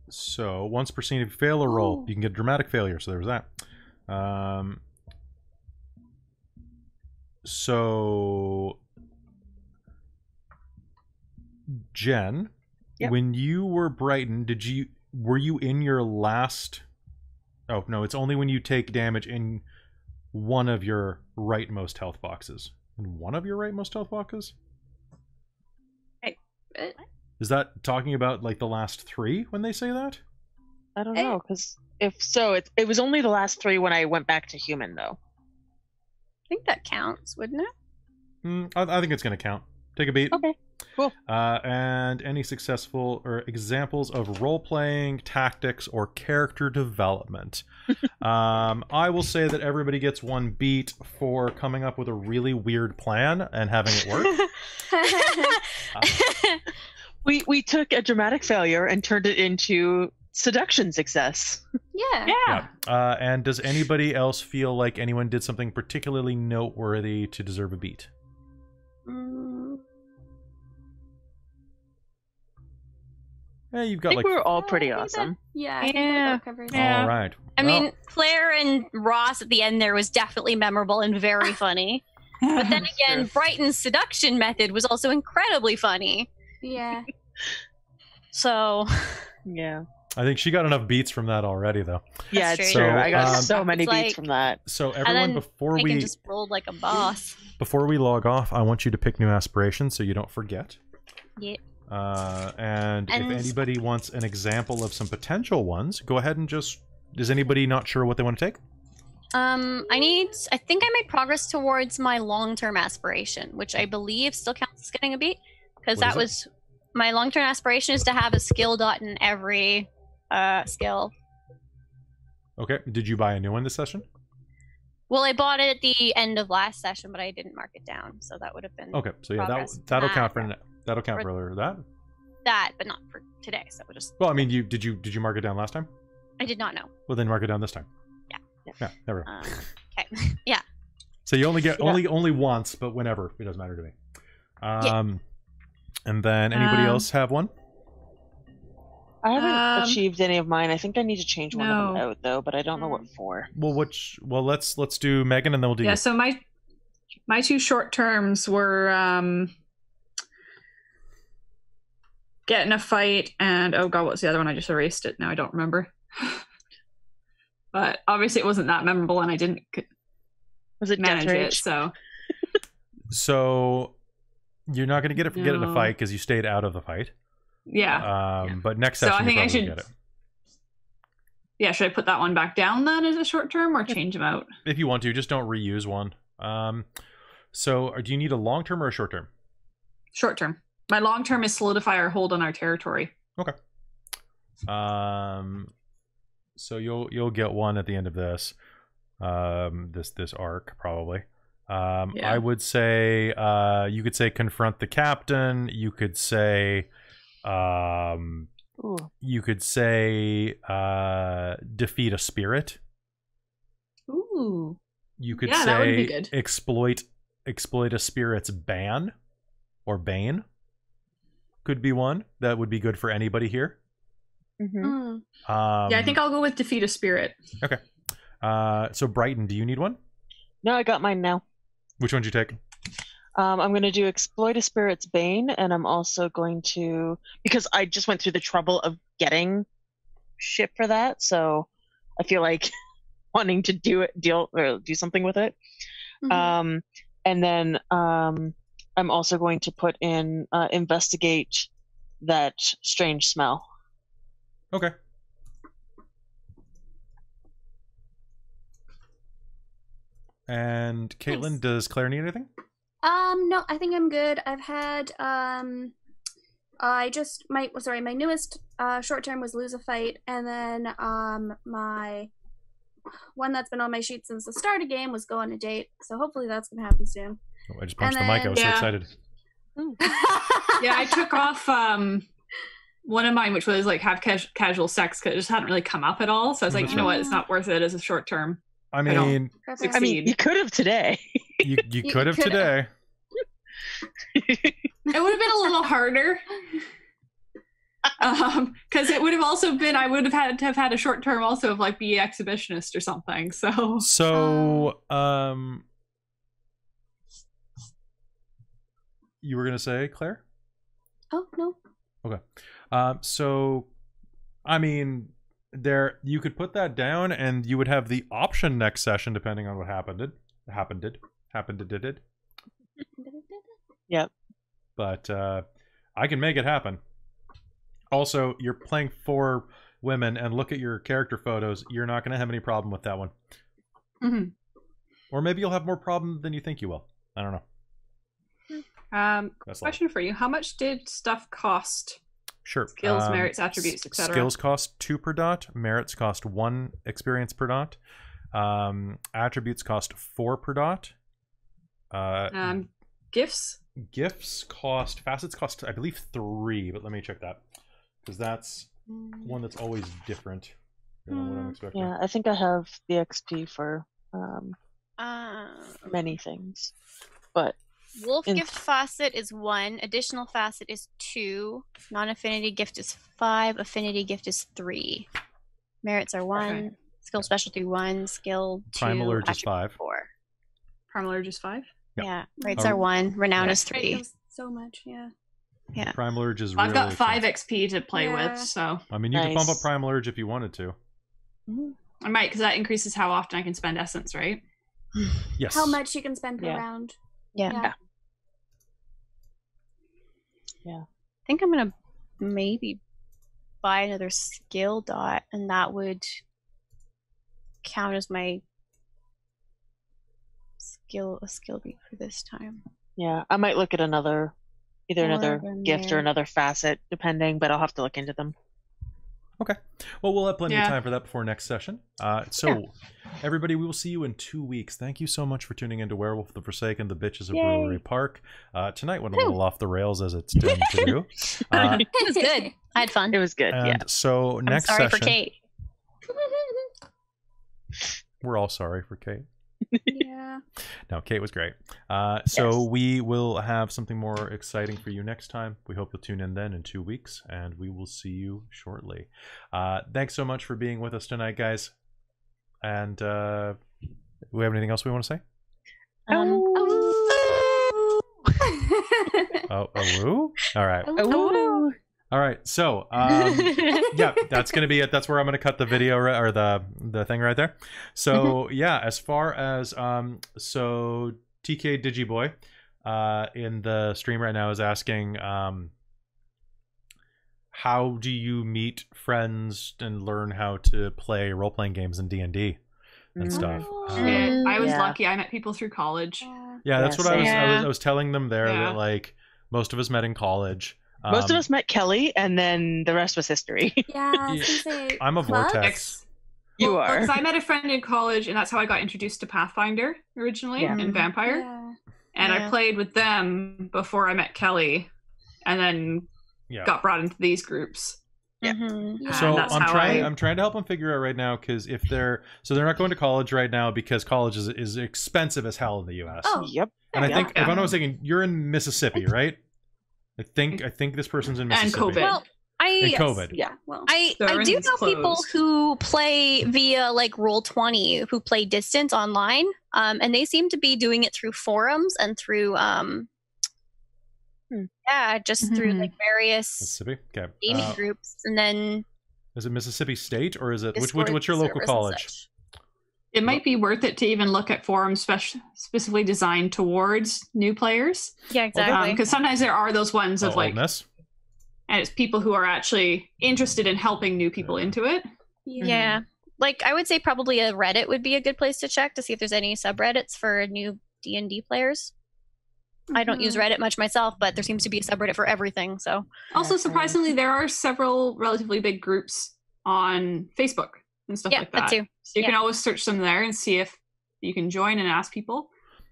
So, once per scene, if you fail a roll, you can get a dramatic failure. So there was that. So, Jen, when you were Brighton, were you in your last... Oh, no, it's only when you take damage in one of your rightmost health boxes. In one of your rightmost health boxes? Is that talking about like the last 3 when they say that? I don't know, because if so, it was only the last 3 when I went back to human, though. I think that counts, wouldn't it? I think it's going to count. Take a beat. Okay, cool. And any successful or examples of role-playing, tactics, or character development. I will say that everybody gets 1 beat for coming up with a really weird plan and having it work. We took a dramatic failure and turned it into seduction success. Yeah. And does anybody else feel like anyone did something particularly noteworthy to deserve a beat? Yeah, you've got I think we were all pretty awesome. Yeah. All right. I mean, Claire and Ross at the end there was definitely memorable and very funny. But then again, Brighton's seduction method was also incredibly funny. Yeah. So. Yeah. I think she got enough beats from that already, though. Yeah, it's true. true. I got so many It's beats like- from that. So everyone, before we just rolled like a boss. before we log off, I want you to pick new aspirations so you don't forget. Yeah. And if anybody wants an example of some potential ones, go ahead and just... Is anybody not sure what they want to take? I think I made progress towards my long-term aspiration, which I believe still counts as getting a beat. Because What that is it? was... My long-term aspiration is to have a skill dot in every skill. Okay. Did you buy a new one this session? Well, I bought it at the end of last session, but I didn't mark it down, so that would have been Okay. So yeah, progress. that'll count for that'll count for earlier that. that, but not for today. So we'll just. Well, I mean, did you mark it down last time? I did not know. Well, then mark it down this time. Yeah. Yeah. There we go. Okay. Yeah. So you only get only once, but whenever it doesn't matter to me. And then anybody else have one? I haven't achieved any of mine. I think I need to change one of them No. out, though, but I don't know what for. Well, let's do Megan and then we'll do you. So my 2 short terms were get in a fight and oh god, what's the other one? I just erased it. Now I don't remember. But obviously it wasn't that memorable, and I didn't Was it manage Death it. Rage? So you're not going to get in a fight because you stayed out of the fight. Yeah. But next So session I think you I probably should. get it. Yeah, should I put that one back down then as a short term, or change them out? If you want to, just don't reuse one. So do you need a long term or a short term? Short term. My long term is solidify our hold on our territory. Okay. So you'll get one at the end of this. This arc probably. I would say you could say confront the captain. You could say defeat a spirit. Ooh. You could Yeah, that would be say good. exploit a spirit's ban or bane. Could be one that would be good for anybody here. Mm-hmm. Yeah, I think I'll go with defeat a spirit. Okay. So Brighton, do you need one? No, I got mine now. Which one did you take? I'm going to do exploit a spirit's bane, and I'm also going to, because I just went through the trouble of getting shit for that, so I feel like wanting to do something with it. Mhm. And then I'm also going to put in investigate that strange smell. Okay. And Caitlin, Nice. does Claire need anything? No, I think I'm good. I've had my newest short term was lose a fight, and then my one that's been on my sheet since the start of the game was go on a date. So hopefully that's gonna happen soon. Oh, I just punched And the mic. I was so then- excited. Yeah, I took off one of mine, which was like have casual sex, because it just hadn't really come up at all. So I was like, you know what, it's not worth it as a short term. I don't- mean, Perfect. I mean, you could have today. you could have could've. today. It would have been a little harder. Because it would have also been, I would have had to have had a short term also of like be exhibitionist or something. So You were gonna say, Claire? Oh no. Okay. So I mean, you could put that down, and you would have the option next session, depending on what happened. Yep. But I can make it happen. Also, you're playing 4 women, and look at your character photos. You're not going to have any problem with that one. Mm-hmm. Or maybe you'll have more problem than you think you will. I don't know. Question for you: how much did stuff cost? Sure. Skills, merits, attributes, etc. Skills cost 2 per dot. Merits cost 1 experience per dot. Attributes cost 4 per dot. Gifts. Facets cost, I believe, 3, but let me check that, because that's one that's always different than what I'm expecting. Yeah, I think I have the XP for many things, but Wolf gift facet is 1, additional facet is 2, non-affinity gift is 5, affinity gift is 3. Merits are 1, okay. Skill specialty 1, skill 2, primal urge is 5. 4. Primal urge is 5? Yeah, rates are 1, renown is 3. So much, yeah. Yeah. Primal urge is really I've got 5 XP to play with, so... I mean, you can bump up primal urge if you wanted to. I might, because that increases how often I can spend essence, right? Yes. How much you can spend per round. Yeah. I think I'm gonna maybe buy another skill dot, and that would count as my skill beat for this time. Yeah, I might look at another gift or another facet, depending, but I'll have to look into them. Okay. Well, we'll have plenty of time for that before next session. Everybody, we will see you in 2 weeks. Thank you so much for tuning into Werewolf the Forsaken, the Bitches of Brewery Park. Tonight went a little off the rails, as it's tend to do. It was good. I had fun. It was good, and so next session... I'm sorry for Kate. We're all sorry for Kate. Yeah. No, Kate was great. We will have something more exciting for you next time. We hope you'll tune in then in 2 weeks, and we will see you shortly. Thanks so much for being with us tonight, guys. And do we have anything else we want to say? Woo? All right. All right, so that's gonna be it. That's where I'm gonna cut the video or the thing right there. So as far as so TK Digiboy in the stream right now is asking how do you meet friends and learn how to play role-playing games in D&D and stuff. I was lucky. I met people through college. Yeah, that's what I was telling them there that like most of us met in college. Most of us met Kelly, and then the rest was history. Yeah, I was gonna say, I'm a vortex. You are. Because I met a friend in college, and that's how I got introduced to Pathfinder originally in Vampire. Yeah. And I played with them before I met Kelly, and then got brought into these groups. So I'm trying to help them figure out right now, because if they're not going to college right now because college is expensive as hell in the US. Oh, yep. And I think if I'm not mistaken, you're in Mississippi, right? I think this person's in Mississippi. And COVID. Well, COVID. Yeah. Well, I do know people who play via like Roll20, who play distance online, and they seem to be doing it through forums and through through like various Mississippi gaming groups, and then is it Mississippi State or is it what's your local college? It might be worth it to even look at forums specifically designed towards new players. Yeah, exactly. Because sometimes there are those ones of like, and it's people who are actually interested in helping new people into it. Yeah. Like I would say probably a Reddit would be a good place to check to see if there's any subreddits for new D&D players. I don't use Reddit much myself, but there seems to be a subreddit for everything. So also surprisingly, there are several relatively big groups on Facebook and stuff like that. Too. So you can always search them there and see if you can join and ask people.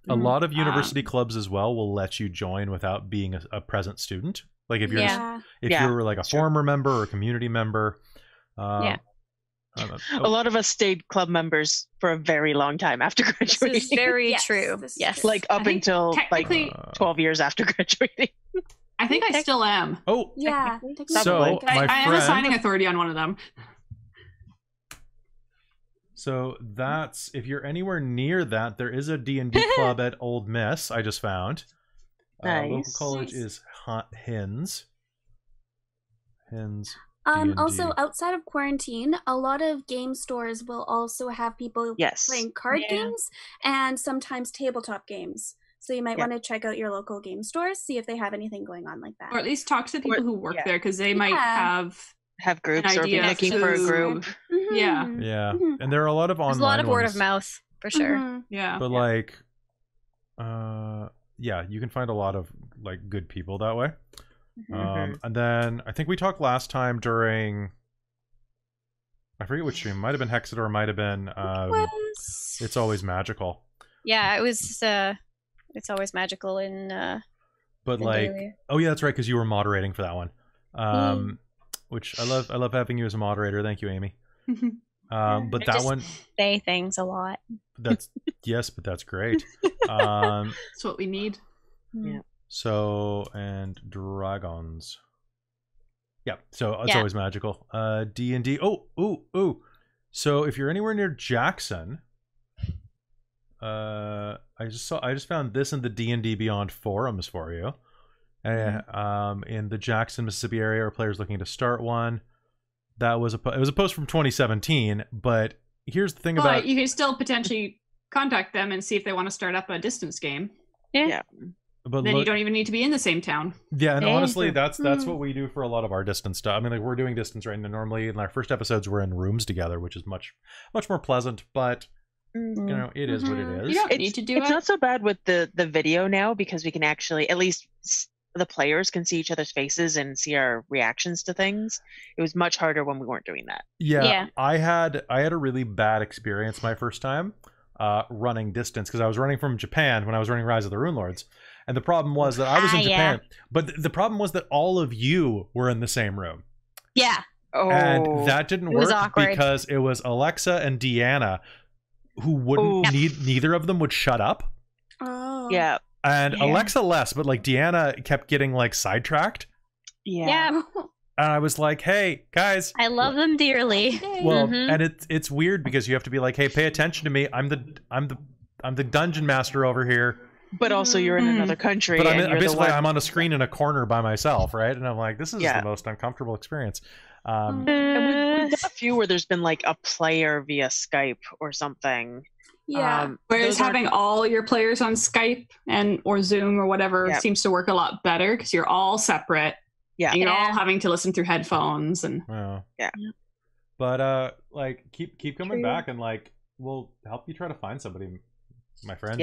A lot of university clubs as well will let you join without being a present student. Like if you're you're like a former member or a community member. A lot of us stayed club members for a very long time after graduating. This is very true. Yes. Like up until like 12 years after graduating. I think I still am. Oh. Yeah. So I am a signing authority on one of them. So that's, if you're anywhere near that, there is a D&D club at Old Miss, I just found. Nice. Local college is Hins. Also, outside of quarantine, a lot of game stores will also have people playing card games and sometimes tabletop games. So you might want to check out your local game stores, see if they have anything going on like that. Or at least talk to the people who work there, because they might have groups or be looking for a group. Mm-hmm. Yeah. Yeah. Mm-hmm. And there are a lot of online There's a lot of word ones. of mouth, for sure. Mm-hmm. Yeah. But like, yeah, you can find a lot of like good people that way. Mm-hmm. And then I think we talked last time during, I forget which stream, might have been Hexit or might have been It's Always Magical. Yeah, it was It's Always Magical in but like Vandalia. Oh yeah, that's right, because you were moderating for that one. Which I love having you as a moderator. Thank you, Amy. But that one say things a lot. That's yes, but that's great. That's what we need. Yeah. So, and dragons. Yeah, so It's Always Magical. D&D. Oh. So if you're anywhere near Jackson, I just found this in the D&D Beyond forums for you. In the Jackson, Mississippi area, are players looking to start one. It was a post from 2017, but here's the thing about you can still potentially contact them and see if they want to start up a distance game. Yeah. But then you don't even need to be in the same town. Yeah, and honestly, that's what we do for a lot of our distance stuff. I mean, like we're doing distance right now. Normally, in our first episodes, we're in rooms together, which is much more pleasant. But you know, it is what it is. You don't need to do It's not so bad with the video now, because we can actually, at least the players can see each other's faces and see our reactions to things. It was much harder when we weren't doing that. Yeah. I had a really bad experience my first time running distance, because I was running from Japan when I was running Rise of the Rune Lords. And the problem was that I was in Japan, but the problem was that all of you were in the same room. Yeah. Oh. And that didn't work because it was Alexa and Deanna who wouldn't, neither of them would shut up. Oh. Yeah. And Alexa less, but like Deanna kept getting like sidetracked. Yeah. And I was like, hey, guys. I love them dearly. Well, and it's weird because you have to be like, hey, pay attention to me. I'm the dungeon master over here. But also you're in another country. But I'm on a screen in a corner by myself, right? And I'm like, this is the most uncomfortable experience. And we've done a few where there's been like a player via Skype or something. Yeah. Whereas having all your players on Skype or Zoom or whatever seems to work a lot better, because you're all separate. Yeah. And you're all having to listen through headphones and But like keep coming back, and like we'll help you try to find somebody, my friend.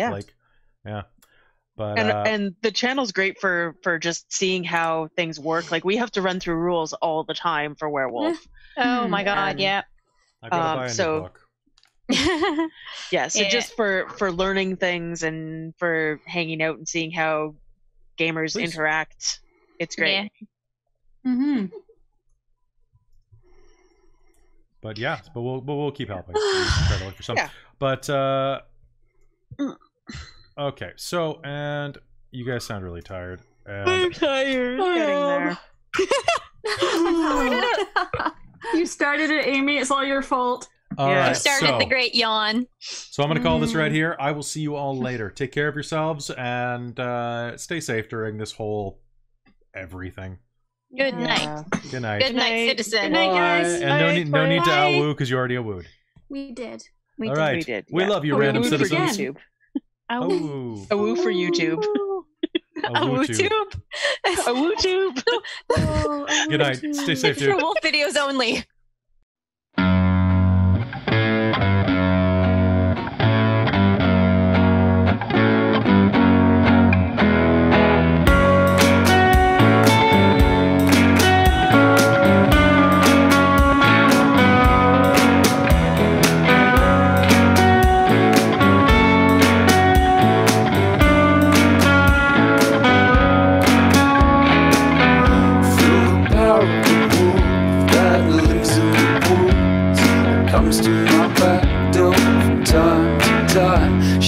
But and the channel's great for just seeing how things work. Like we have to run through rules all the time for Werewolf. Oh my god, yeah. I gotta buy a new book. So just for learning things and for hanging out and seeing how gamers interact, it's great. But we'll keep helping. Try to look for something. But okay, so, and you guys sound really tired. I'm tired. Getting there. You started it, Amy. It's all your fault. You started the great yawn. So I'm going to call this right here. I will see you all later. Take care of yourselves and stay safe during this whole everything. Good night. Good night. Good night, citizen. Good night, guys. And no need to out-woo, because you already out-wooed. We did. All right. We did. We love you, random citizens. YouTube. A woo for YouTube. A woo tube. A woo tube. Good night. Stay safe, dude. For wolf videos only. Comes to my back door from time to time.